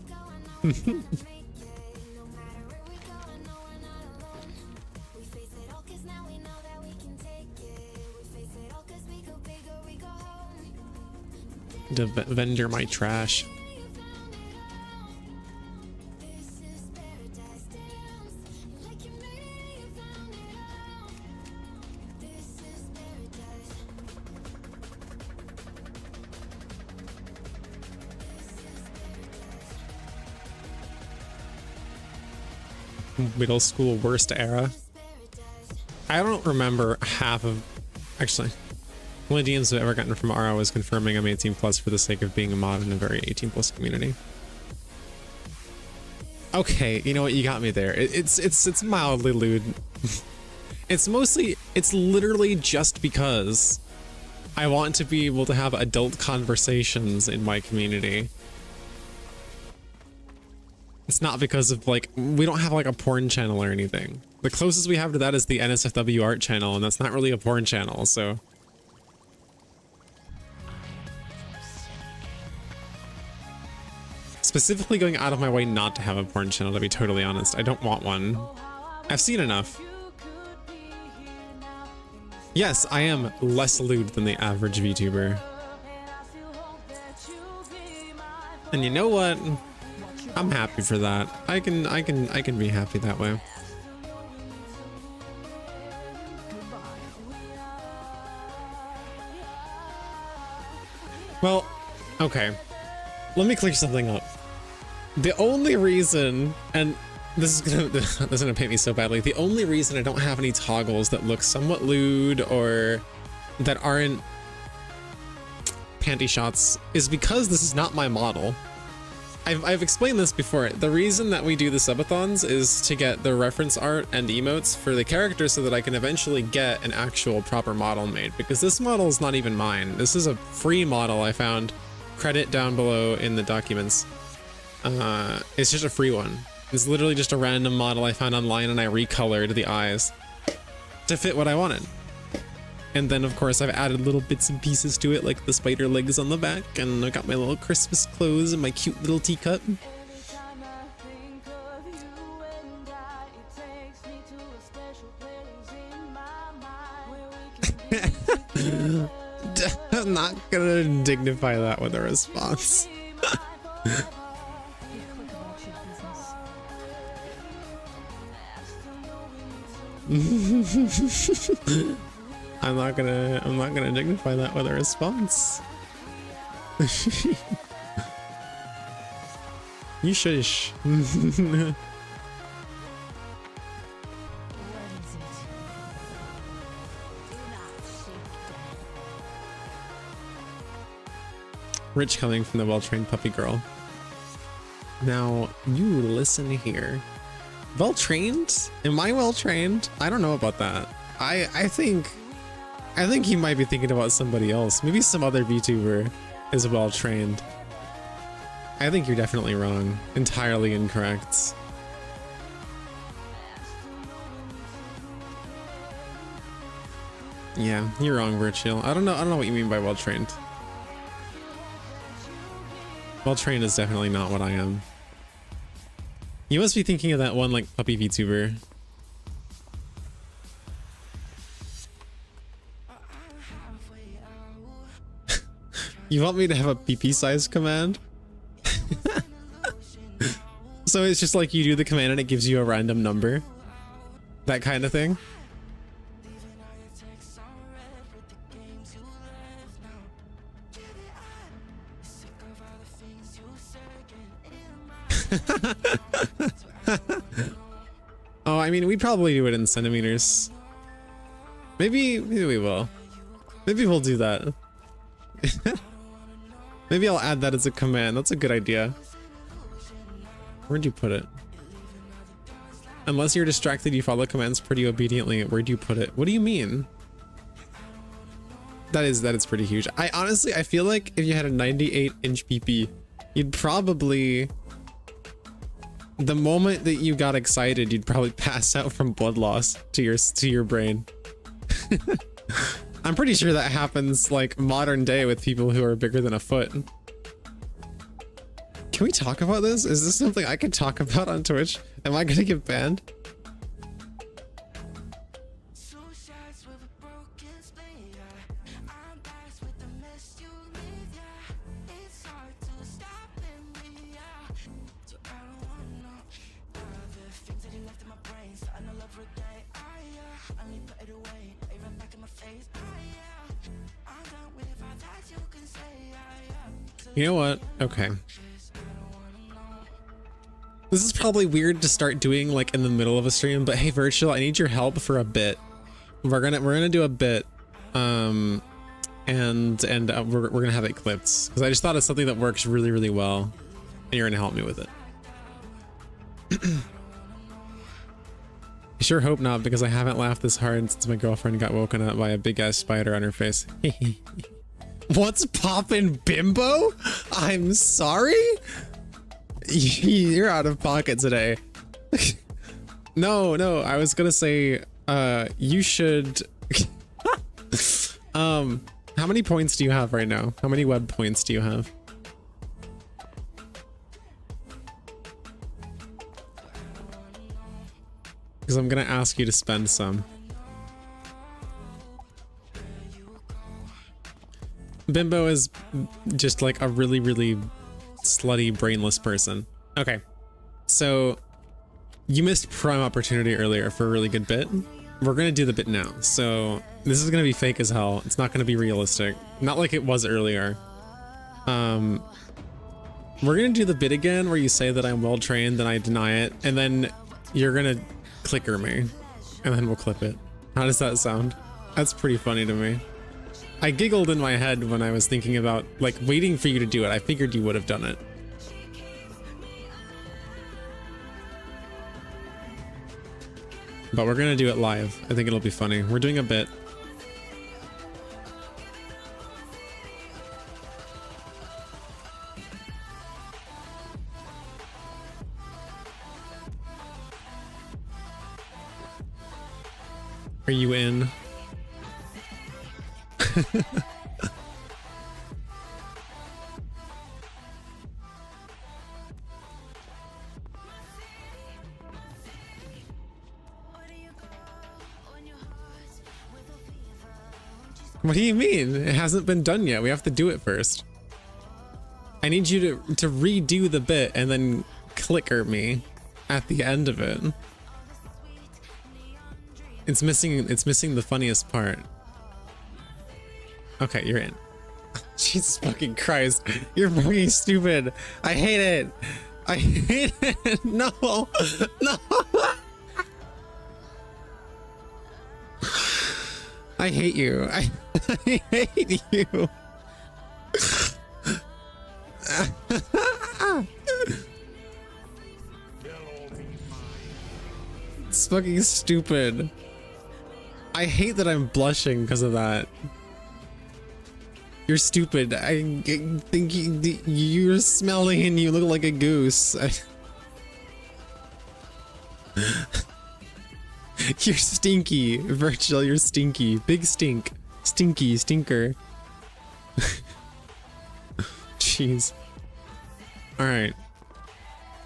To vendor my trash. Middle school worst era. I don't remember half of, actually. Only DMs I've ever gotten from RA was confirming I'm 18 plus for the sake of being a mod in a very 18 plus community. Okay, you know what? You got me there. It's mildly lewd. It's literally just because I want to be able to have adult conversations in my community. It's not because of like, we don't have like a porn channel or anything. The closest we have to that is the NSFW art channel, and that's not really a porn channel, so. Specifically going out of my way not to have a porn channel, to be totally honest. I don't want one. I've seen enough. Yes, I am less lewd than the average VTuber. And you know what? I'm happy for that. I can be happy that way. Well, okay. Let me clear something up. The only reason, and this is gonna paint me so badly, the only reason I don't have any toggles that look somewhat lewd or that aren't panty shots is because this is not my model. I've explained this before. The reason that we do the subathons is to get the reference art and emotes for the characters so that I can eventually get an actual proper model made, because this model is not even mine. This is a free model I found. Credit down below in the documents. It's just a free one. It's literally just a random model I found online, and I recolored the eyes to fit what I wanted. And then of course I've added little bits and pieces to it, like the spider legs on the back, and I got my little Christmas clothes and my cute little teacup. I'm not gonna dignify that with a response. I'm not gonna dignify that with a response. You shush. Rich coming from the well-trained puppy girl. Now, you listen here. Well-trained? Am I well-trained? I don't know about that. I think he might be thinking about somebody else. Maybe some other VTuber is well-trained. I think you're definitely wrong. Entirely incorrect. Yeah, you're wrong, Virtual. I don't know what you mean by well-trained. Well-trained is definitely not what I am. You must be thinking of that one, like, puppy VTuber. You want me to have a PP size command? So it's just like you do the command and it gives you a random number? That kind of thing? Oh, I mean, we'd probably do it in centimeters. Maybe we will. Maybe we'll do that. Maybe I'll add that as a command. That's a good idea. Where'd you put it? Unless you're distracted, you follow commands pretty obediently. Where'd you put it? What do you mean? That is pretty huge. I honestly feel like if you had a 98-inch PP, you'd probably, the moment that you got excited, you'd probably pass out from blood loss to your brain. I'm pretty sure that happens like modern day with people who are bigger than a foot. Can we talk about this? Is this something I can talk about on Twitch? Am I gonna get banned? You know what? Okay. This is probably weird to start doing like in the middle of a stream, but hey, Virtual, I need your help for a bit. We're gonna do a bit, and we're gonna have it clipped because I just thought it's something that works really, really well, and you're gonna help me with it. I sure hope not, because I haven't laughed this hard since my girlfriend got woken up by a big ass spider on her face. What's poppin', bimbo? I'm sorry? You're out of pocket today. No, I was gonna say, you should... how many points do you have right now? How many web points do you have? Because I'm gonna ask you to spend some. Bimbo is just like a really, really slutty, brainless person. Okay, so you missed prime opportunity earlier for a really good bit. We're gonna do the bit now. So this is gonna be fake as hell. It's not gonna be realistic. Not like it was earlier. We're gonna do the bit again where you say that I'm well trained, then I deny it, and then you're gonna clicker me, and then we'll clip it. How does that sound? That's pretty funny to me. I giggled in my head when I was thinking about like waiting for you to do it. I figured you would have done it. But we're gonna do it live. I think it'll be funny. We're doing a bit. Are you in? What do you mean? It hasn't been done yet. We have to do it first. I need you to redo the bit and then clicker me at the end of it. It's missing the funniest part. Okay, you're in. Jesus fucking Christ. You're fucking stupid. I hate it. I hate it. No. No. I hate you. I hate you. It's fucking stupid. I hate that I'm blushing because of that. You're stupid. I think you're smelly and you look like a goose. You're stinky, Virgil. You're stinky. Big stink. Stinky, stinker. Jeez. Alright.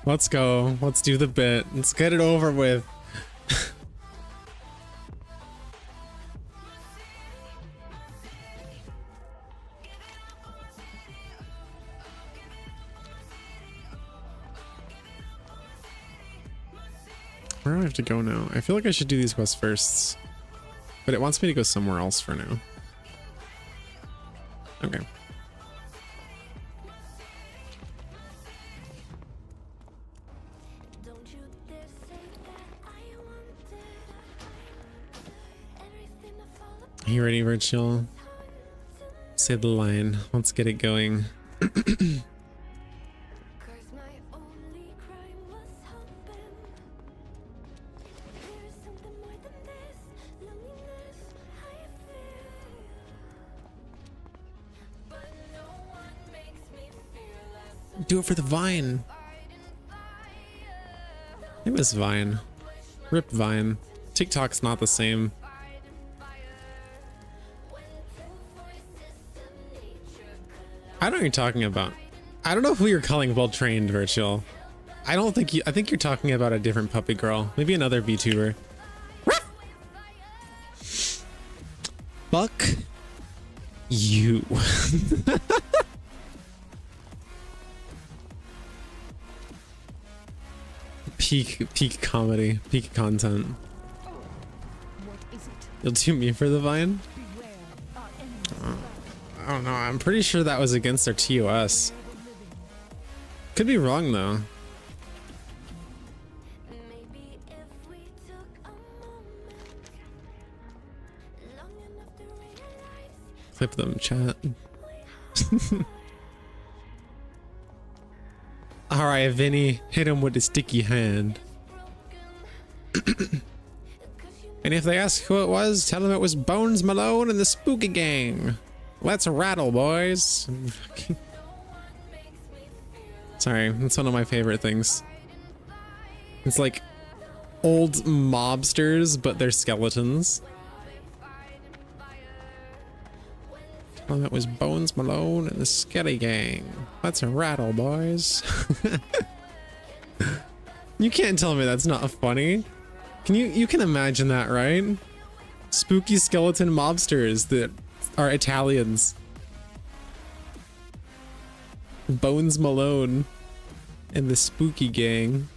Let's go. Let's do the bit. Let's get it over with. Where do I have to go now? I feel like I should do these quests first, but it wants me to go somewhere else for now. Okay. Are you ready, Virgil? Say the line. Let's get it going. Do it for the Vine. It was Vine. Rip Vine. TikTok's not the same. I don't know what you're talking about. I don't know who you're calling well trained, Virtual. I don't think you. I think you're talking about a different puppy girl. Maybe another VTuber. Fuck you. Peak comedy, peak content. You'll do me for the Vine? I don't know. I'm pretty sure that was against their TOS. Could be wrong though. Clip them, chat. Alright, Vinny, hit him with a sticky hand. And if they ask who it was, tell them it was Bones Malone and the Spooky Gang. Let's rattle, boys. Sorry, that's one of my favorite things. It's like old mobsters, but they're skeletons. Tell them it was Bones Malone and the Skelly Gang. Let's rattle, boys. You can't tell me that's not funny. You can imagine that, right? Spooky skeleton mobsters that are Italians. Bones Malone and the Spooky Gang.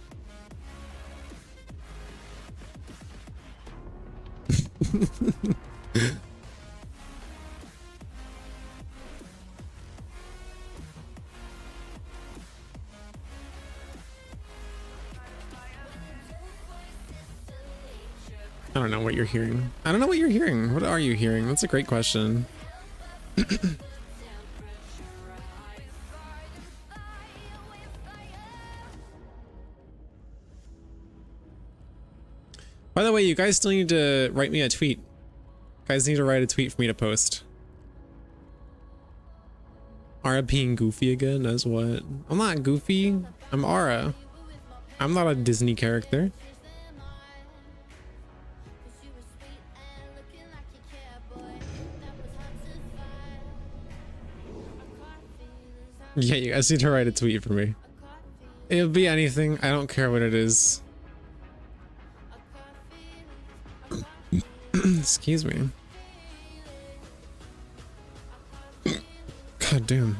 I don't know what you're hearing. I don't know what you're hearing. What are you hearing? That's a great question. By the way, you guys still need to write me a tweet. You guys need to write a tweet for me to post. Ara being goofy again as what? I'm not goofy. I'm Ara. I'm not a Disney character. Yeah, you guys need to write a tweet for me. It'll be anything. I don't care what it is. Excuse me. God damn.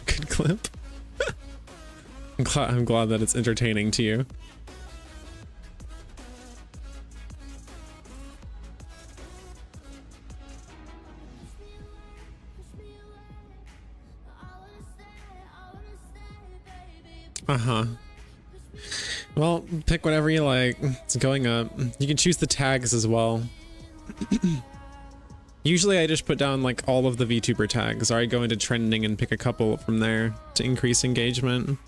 Good clip. I'm glad that it's entertaining to you. Uh-huh. Well, pick whatever you like. It's going up. You can choose the tags as well. Usually I just put down like all of the VTuber tags, or I go into trending and pick a couple from there to increase engagement.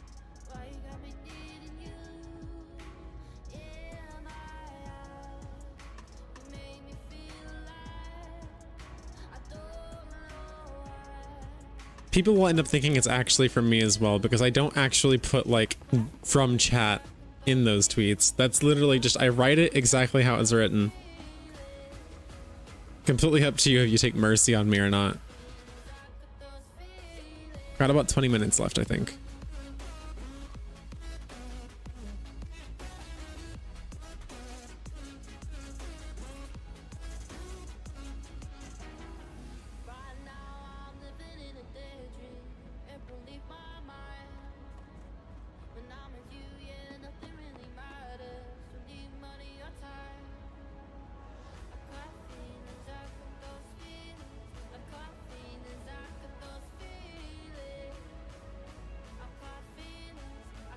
People will end up thinking it's actually from me as well, because I don't actually put like from chat in those tweets. That's literally just, I write it exactly how it's written. Completely up to you if you take mercy on me or not. Got about 20 minutes left, I think.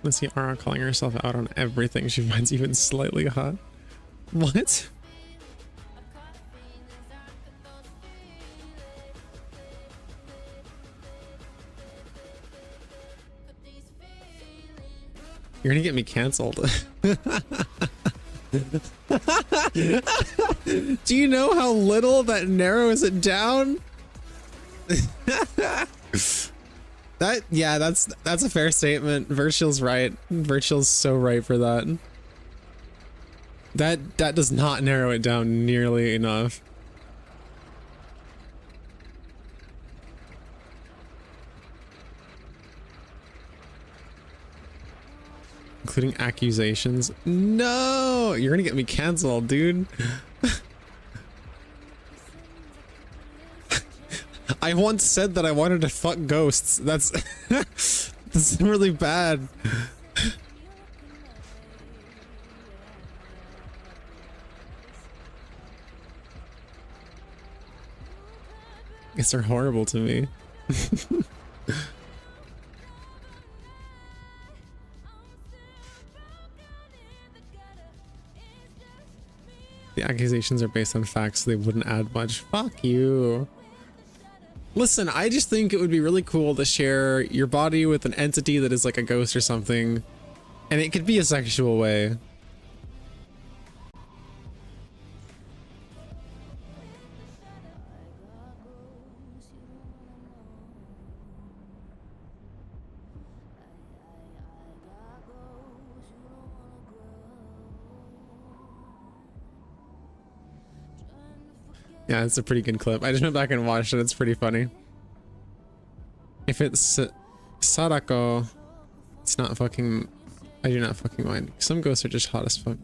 Let's see Ara calling herself out on everything she finds even slightly hot. What? You're gonna get me canceled. Do you know how little that narrows it down? That's a fair statement. Virtual's right. Virtual's so right for that. That does not narrow it down nearly enough. Including accusations. No, you're gonna get me canceled, dude. I once said that I wanted to fuck ghosts. That's that's really bad. Guess they're horrible to me. The accusations are based on facts, so they wouldn't add much. Fuck you. Listen, I just think it would be really cool to share your body with an entity that is like a ghost or something. And it could be a sexual way. Yeah, it's a pretty good clip. I just went back and watched it. It's pretty funny. If it's Sadako, it's not fucking... I do not fucking mind. Some ghosts are just hot as fuck.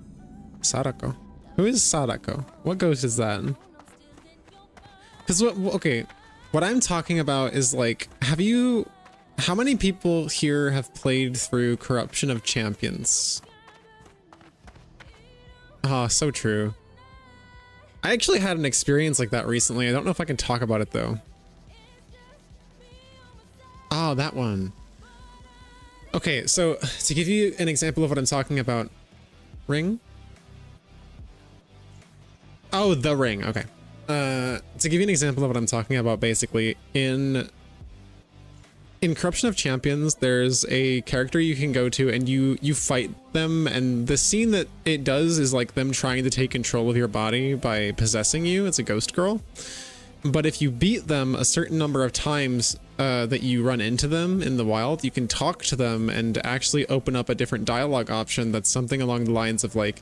Sadako. Who is Sadako? What ghost is that? Because what... Okay. What I'm talking about is like... Have you... How many people here have played through Corruption of Champions? Ah, so true. I actually had an experience like that recently. I don't know if I can talk about it though. Oh, that one. Okay, so to give you an example of what I'm talking about. Ring? Oh, the ring. Okay. To give you an example of what I'm talking about, basically, in Corruption of Champions, there's a character you can go to and you fight them, and the scene that it does is like them trying to take control of your body by possessing you. It's a ghost girl. But if you beat them a certain number of times that you run into them in the wild, you can talk to them and actually open up a different dialogue option that's something along the lines of like,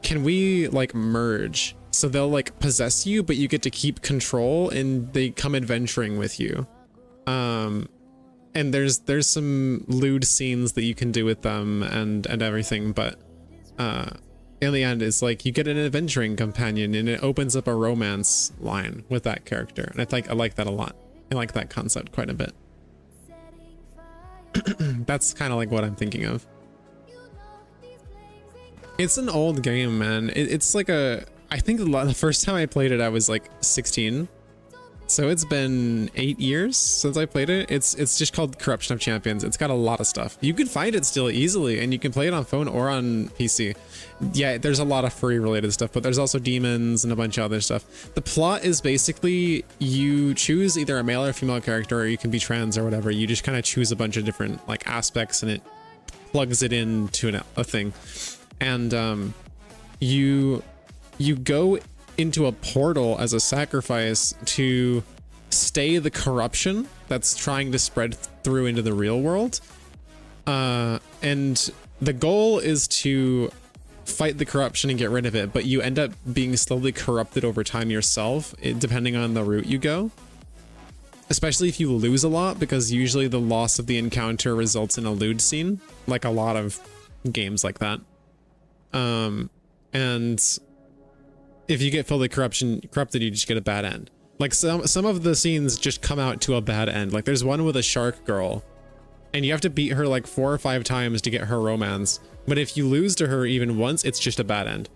can we like merge? So they'll like possess you, but you get to keep control and they come adventuring with you. And there's some lewd scenes that you can do with them and everything, but in the end it's like you get an adventuring companion and it opens up a romance line with that character, and I like that a lot. I like that concept quite a bit. That's kind of like what I'm thinking of. It's an old game, man. It's like I think the first time I played it I was like 16. So it's been 8 years since I played it. It's just called Corruption of Champions. It's got a lot of stuff. You can find it still easily, and you can play it on phone or on PC. Yeah, there's a lot of furry related stuff, but there's also demons and a bunch of other stuff. The plot is basically you choose either a male or female character, or you can be trans or whatever. You just kind of choose a bunch of different like aspects, and it plugs it into a thing. And you go into a portal as a sacrifice to stay the corruption that's trying to spread through into the real world. And the goal is to fight the corruption and get rid of it, but you end up being slowly corrupted over time yourself, depending on the route you go. Especially if you lose a lot, because usually the loss of the encounter results in a lewd scene, like a lot of games like that. And if you get fully corrupted, you just get a bad end. Like some of the scenes just come out to a bad end. Like there's one with a shark girl, and you have to beat her like 4 or 5 times to get her romance. But if you lose to her even once, it's just a bad end.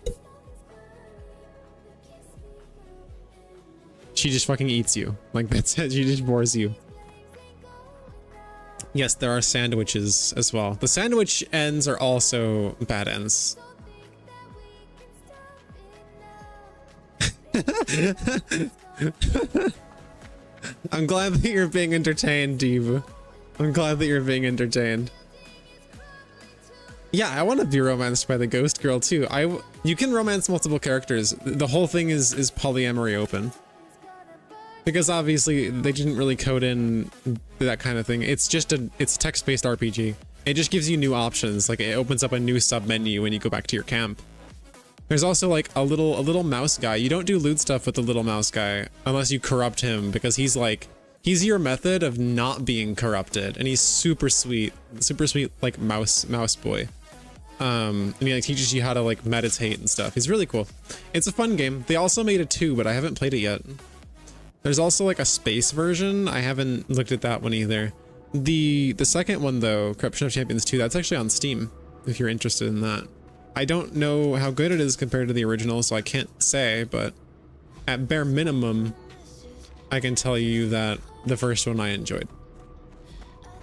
She just fucking eats you. Like that's it. She just bores you. Yes, there are sandwiches as well. The sandwich ends are also bad ends. I'm glad that you're being entertained, Deeb. I'm glad that you're being entertained. Yeah, I want to be romanced by the ghost girl too. You can romance multiple characters. The whole thing is polyamory open. Because obviously they didn't really code in that kind of thing. It's just it's text-based RPG. It just gives you new options. Like it opens up a new sub menu when you go back to your camp. There's also like a little mouse guy. You don't do lewd stuff with the little mouse guy unless you corrupt him, because he's your method of not being corrupted, and he's super sweet like mouse boy. And he like teaches you how to like meditate and stuff. He's really cool. It's a fun game. They also made a 2, but I haven't played it yet. There's also like a space version. I haven't looked at that one either. The second one though, Corruption of Champions 2, that's actually on Steam if you're interested in that. I don't know how good it is compared to the original, so I can't say, but at bare minimum, I can tell you that the first one I enjoyed.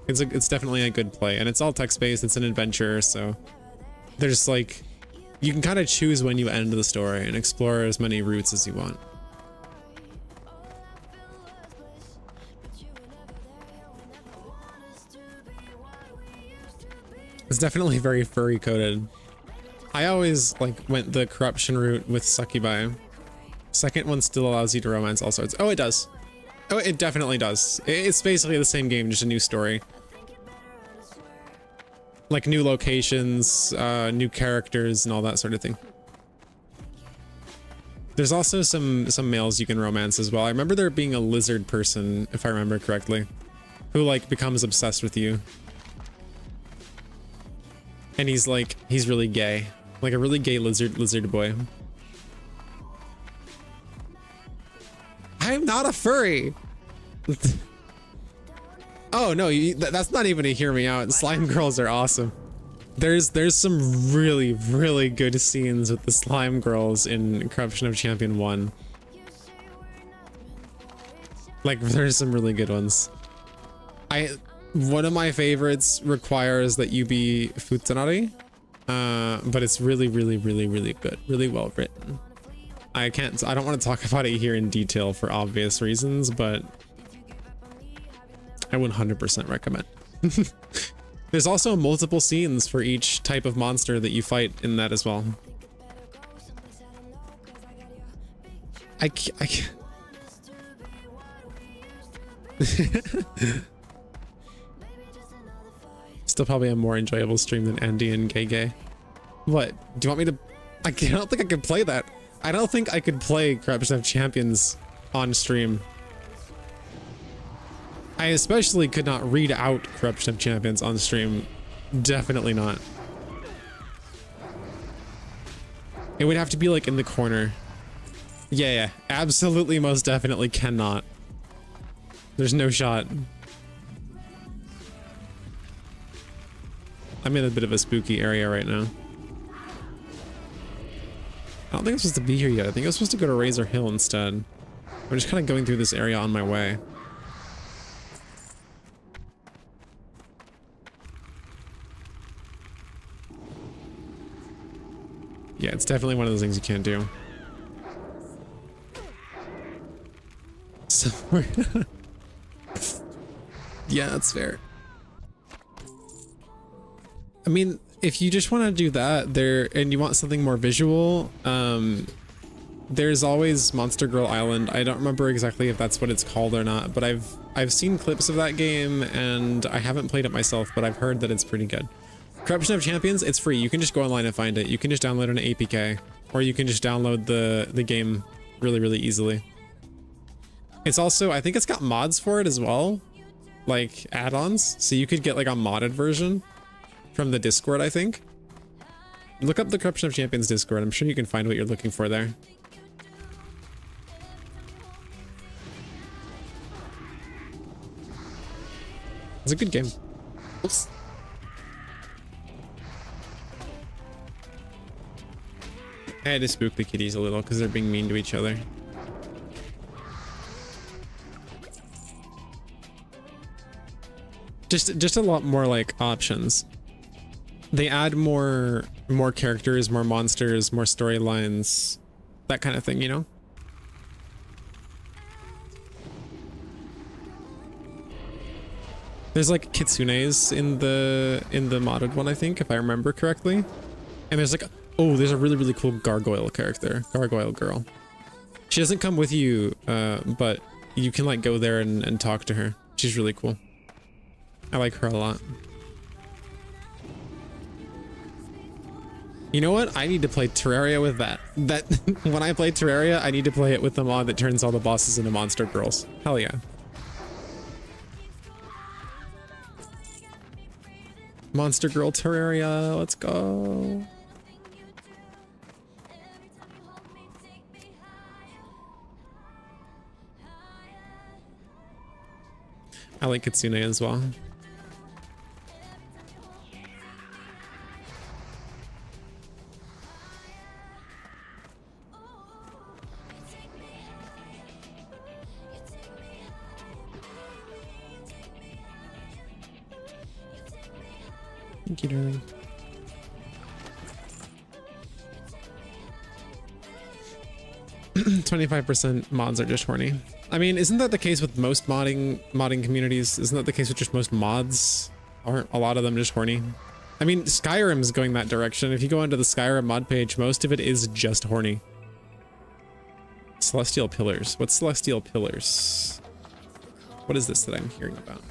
It's definitely a good play, and it's all text-based. It's an adventure, so there's like, you can kind of choose when you end the story and explore as many routes as you want. It's definitely very furry coded. I always like went the corruption route with Succubi. Second one still allows you to romance all sorts. Oh, it does. Oh, it definitely does. It's basically the same game, just a new story. Like new locations, new characters, and all that sort of thing. There's also some males you can romance as well. I remember there being a lizard person, if I remember correctly, who like becomes obsessed with you. And he's really gay. Like a really gay lizard boy. I'm not a furry. Oh no, that's not even a hear me out. Slime girls are awesome. There's some really good scenes with the slime girls in Corruption of Champion 1. Like there's some really good ones. One of my favorites requires that you be Futsunari, but it's really good, really well written. I don't want to talk about it here in detail for obvious reasons, but I would 100% recommend. There's also multiple scenes for each type of monster that you fight in that as well. I can't. Still probably a more enjoyable stream than Andy and Gay. What? Do you want me to? I don't think I could play that. I don't think I could play Corruption of Champions on stream. I especially could not read out Corruption of Champions on stream. Definitely not. It would have to be like in the corner. Yeah, absolutely, most definitely cannot. There's no shot. I'm in a bit of a spooky area right now. I don't think I'm supposed to be here yet. I think I was supposed to go to Razor Hill instead. I'm just kind of going through this area on my way. Yeah, it's definitely one of those things you can't do. Somewhere. Yeah, that's fair. I mean, if you just want to do that and you want something more visual, there's always Monster Girl Island. I don't remember exactly if that's what it's called or not, but I've seen clips of that game and I haven't played it myself, but I've heard that it's pretty good. Corruption of Champions, it's free. You can just go online and find it. You can just download an APK, or you can just download the game really easily. It's also, I think it's got mods for it as well, like add-ons, so you could get like a modded version from the Discord, I think. Look up the Corruption of Champions Discord. I'm sure you can find what you're looking for there. It's a good game. Oops. I had to spook the kitties a little because they're being mean to each other. Just a lot more like options. They add more characters, more monsters, more storylines, that kind of thing, you know? There's like kitsunes in the modded one, I think, if I remember correctly. And there's like, oh, there's a really cool gargoyle character, gargoyle girl. She doesn't come with you, but you can like go there and talk to her. She's really cool. I like her a lot. You know what? I need to play Terraria with that. When I play Terraria, I need to play it with the mod that turns all the bosses into monster girls. Hell yeah. Monster Girl Terraria, let's go. I like Kitsune as well. Thank you, darling. %25% mods are just horny. I mean, isn't that the case with most modding communities? Isn't that the case with just most mods? Aren't a lot of them just horny? I mean, Skyrim's going that direction. If you go onto the Skyrim mod page, most of it is just horny. Celestial Pillars. What's Celestial Pillars? What is this that I'm hearing about?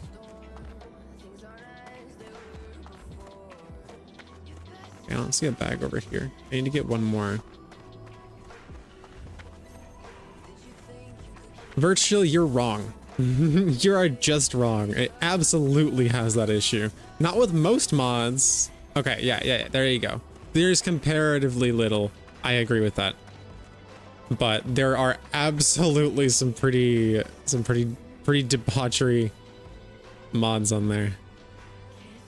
I don't see a bag over here. I need to get one more. Virtual, you're wrong. You are just wrong. It absolutely has that issue. Not with most mods. Okay, yeah, there you go. There's comparatively little. I agree with that. But there are absolutely some pretty debauchery mods on there.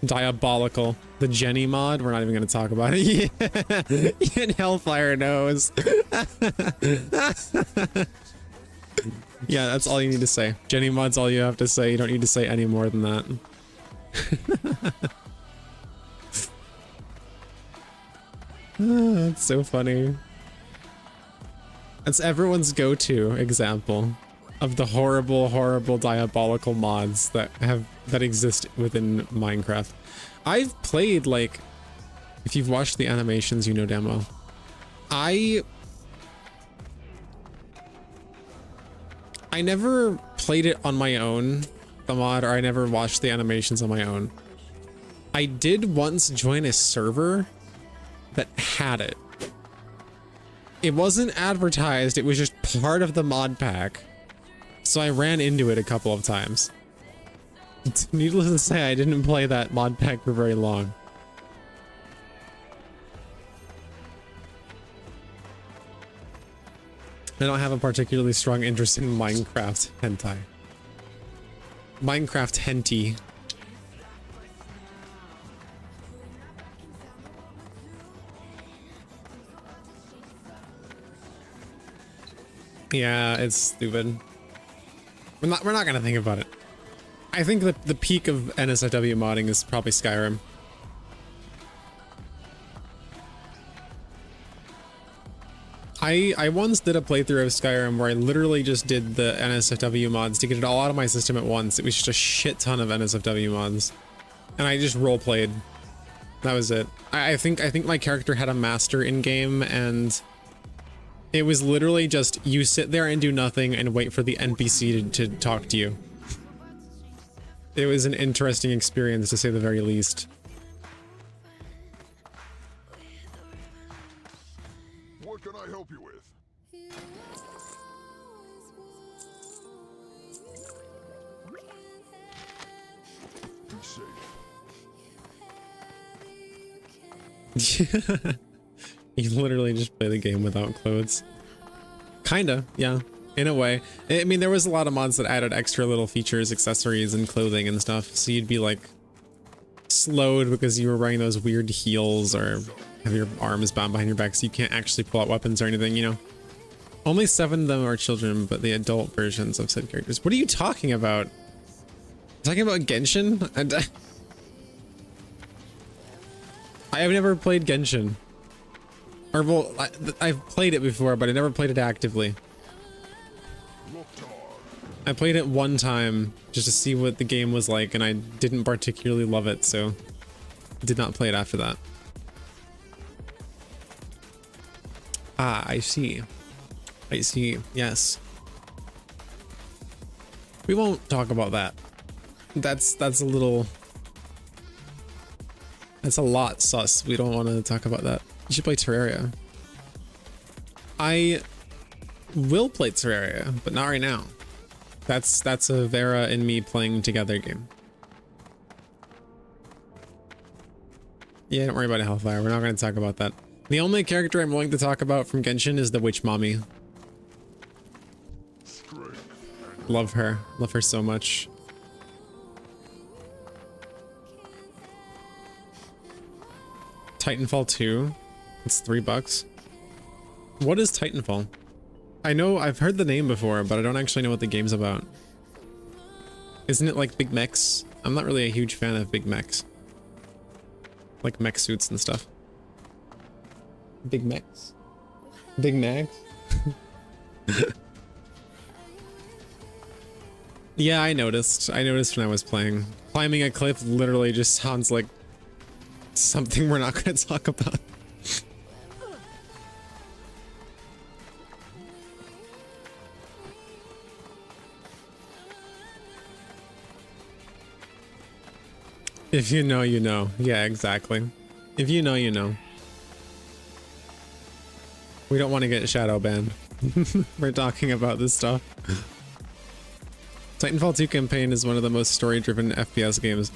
Diabolical. The Jenny mod, we're not even going to talk about it. Yeah. Even Hellfire knows. Yeah, that's all you need to say. Jenny mod's all you have to say. You don't need to say any more than that. That's so funny. That's everyone's go-to example of the horrible diabolical mods that exist within Minecraft. I've played, like, if you've watched the animations, you know damn well. I never played it on my own, the mod, or I never watched the animations on my own. I did once join a server that had it. It wasn't advertised, it was just part of the mod pack. So I ran into it a couple of times. Needless to say, I didn't play that mod pack for very long. I don't have a particularly strong interest in Minecraft hentai. Minecraft henty. Yeah, it's stupid. We're not gonna think about it. I think that the peak of NSFW modding is probably Skyrim. I once did a playthrough of Skyrim where I literally just did the NSFW mods to get it all out of my system at once. It was just a shit ton of NSFW mods. And I just roleplayed. That was it. I think my character had a master in game, and it was literally just you sit there and do nothing and wait for the NPC to talk to you. It was an interesting experience, to say the very least. What can I help you with? Be safe. You literally just play the game without clothes. Kinda, yeah. In a way. I mean, there was a lot of mods that added extra little features, accessories, and clothing and stuff. So you'd be like slowed because you were wearing those weird heels, or have your arms bound behind your back so you can't actually pull out weapons or anything, you know. Only 7 of them are children, but the adult versions of said characters. What are you talking about? Talking about Genshin? I have never played Genshin. Or, well, I've played it before, but I never played it actively. I played it one time just to see what the game was like, and I didn't particularly love it, so did not play it after that. Ah, I see. I see, yes. We won't talk about that. That's a little... That's a lot sus. We don't want to talk about that. You should play Terraria. I will play Terraria, but not right now. That's a Vera and me playing together game. Yeah, don't worry about Hellfire. We're not going to talk about that. The only character I'm willing to talk about from Genshin is the Witch Mommy. Love her. Love her so much. Titanfall 2. It's $3. What is Titanfall? I know I've heard the name before, but I don't actually know what the game's about. Isn't it like big mechs? I'm not really a huge fan of big mechs. Like mech suits and stuff. Big mechs? Big mags? Yeah, I noticed. I noticed when I was playing. Climbing a cliff literally just sounds like something we're not going to talk about. If you know, you know. Yeah, exactly. If you know, you know. We don't want to get shadow banned. We're talking about this stuff. Titanfall 2 campaign is one of the most story-driven FPS games.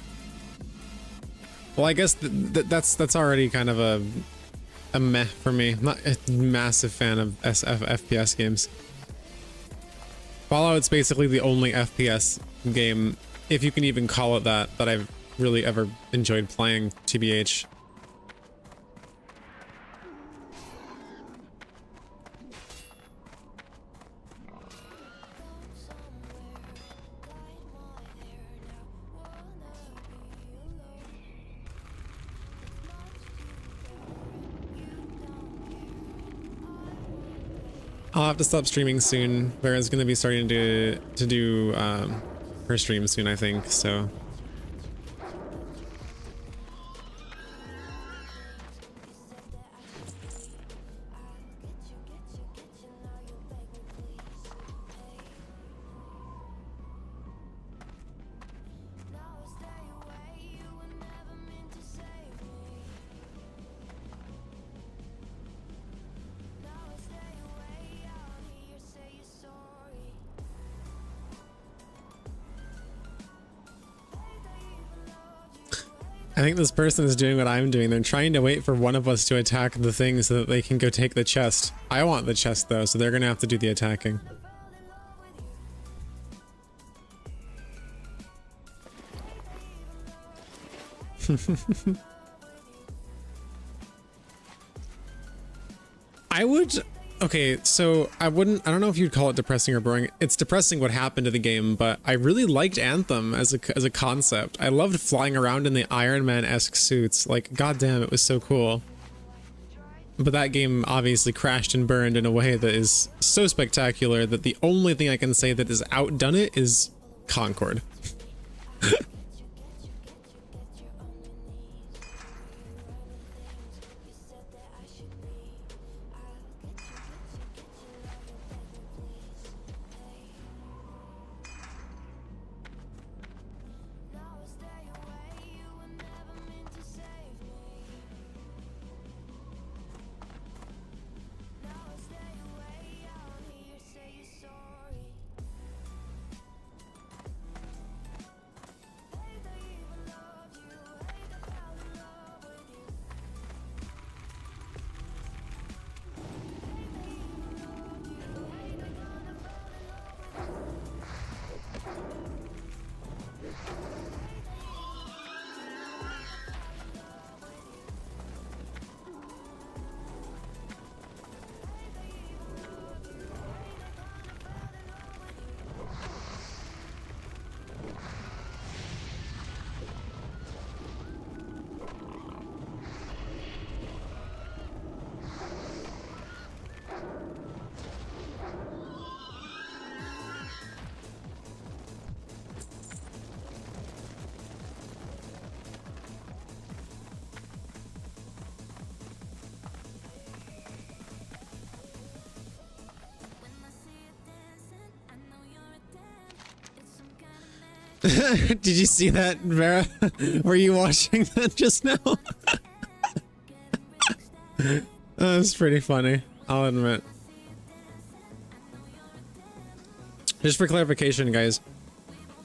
Well, I guess that's already kind of a meh for me. I'm not a massive fan of FPS games. Fallout's basically the only FPS game, if you can even call it that I've really ever enjoyed playing, TBH. I'll have to stop streaming soon. Vera's gonna be starting to do her stream soon, I think, so. I think this person is doing what I'm doing. They're trying to wait for one of us to attack the thing so that they can go take the chest. I want the chest though, so they're gonna have to do the attacking. I would... Okay, so I don't know if you'd call it depressing or boring. It's depressing what happened to the game, but I really liked Anthem as a concept. I loved flying around in the Iron Man-esque suits. Like, goddamn, it was so cool. But that game obviously crashed and burned in a way that is so spectacular that the only thing I can say that has outdone it is Concord. Did you see that, Vera? Were you watching that just now? That was pretty funny, I'll admit. Just for clarification, guys,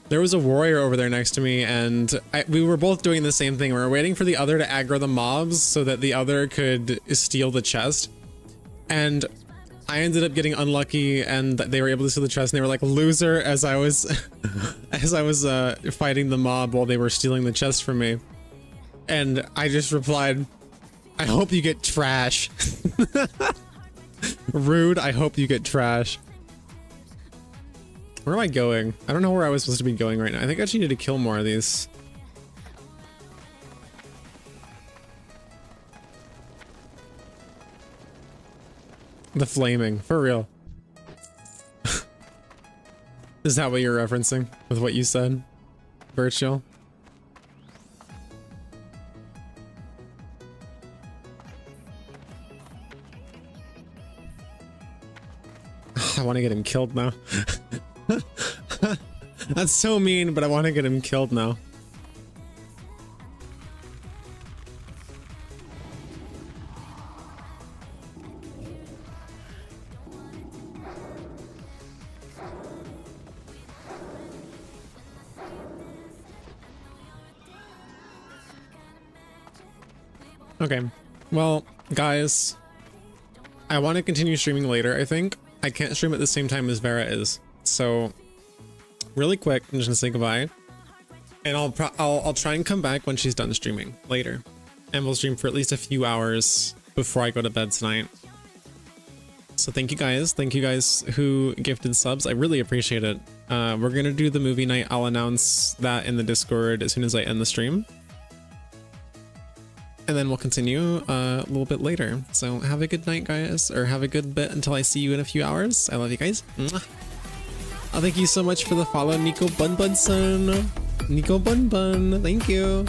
there was a warrior over there next to me, and we were both doing the same thing. We were waiting for the other to aggro the mobs so that the other could steal the chest. And I ended up getting unlucky, and they were able to steal the chest, and they were like, loser, as I was fighting the mob while they were stealing the chest from me. And I just replied, I hope you get trash. Rude, I hope you get trash. Where am I going? I don't know where I was supposed to be going right now. I think I actually need to kill more of these. The flaming, for real. Is that what you're referencing with what you said, Virtual? I want to get him killed now. That's so mean, but I want to get him killed now. Okay. Well, guys, I want to continue streaming later, I think. I can't stream at the same time as Vera is. So, really quick, I'm just gonna say goodbye. And I'll try and come back when she's done streaming later. And we'll stream for at least a few hours before I go to bed tonight. So thank you guys. Thank you guys who gifted subs. I really appreciate it. We're gonna do the movie night. I'll announce that in the Discord as soon as I end the stream. And then we'll continue a little bit later. So have a good night, guys, or have a good bit until I see you in a few hours. I love you guys. Mwah. Oh, thank you so much for the follow, Nico Bun Bun son. Nico Bun Bun, thank you.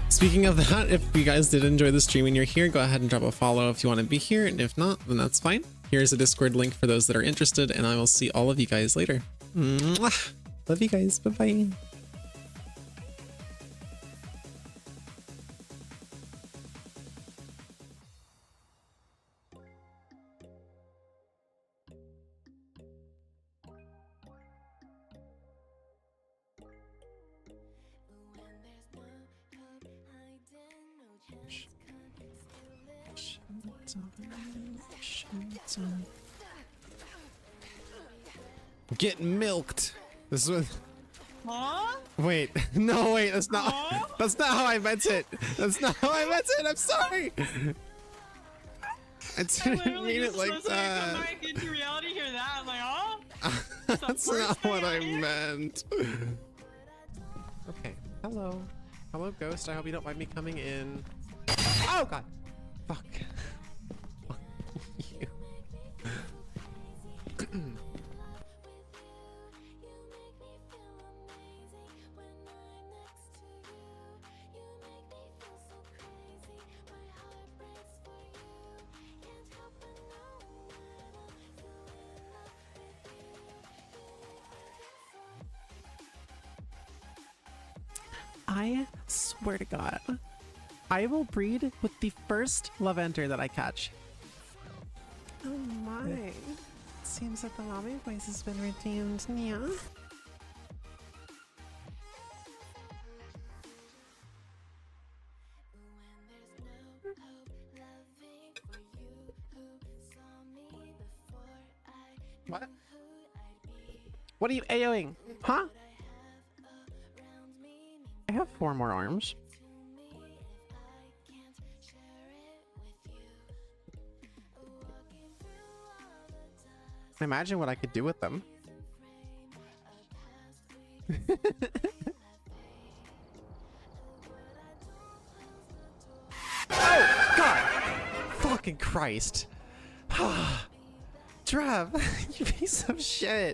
Speaking of that, if you guys did enjoy the stream and you're here, go ahead and drop a follow if you want to be here, and if not, then that's fine. Here's a Discord link for those that are interested, and I will see all of you guys later. Mwah. Love you guys. Bye-bye. Get milked. This is what. Huh? Wait, no, wait. That's not. Huh? That's not how I meant it. That's not how I meant it. I'm sorry. I didn't mean it like that. Come back into reality, hear that? I'm like, oh. That's not what I meant. Okay. Hello. Hello, Ghost. I hope you don't mind me coming in. Oh God. Fuck. Fuck you. I swear to God, I will breed with the first love enter that I catch. Oh my. Seems that the lobby voice has been redeemed, yeah. What? What are you AOing? Huh? I have 4 more arms. Imagine what I could do with them. Oh, God! Fucking Christ. Trav, you piece of shit.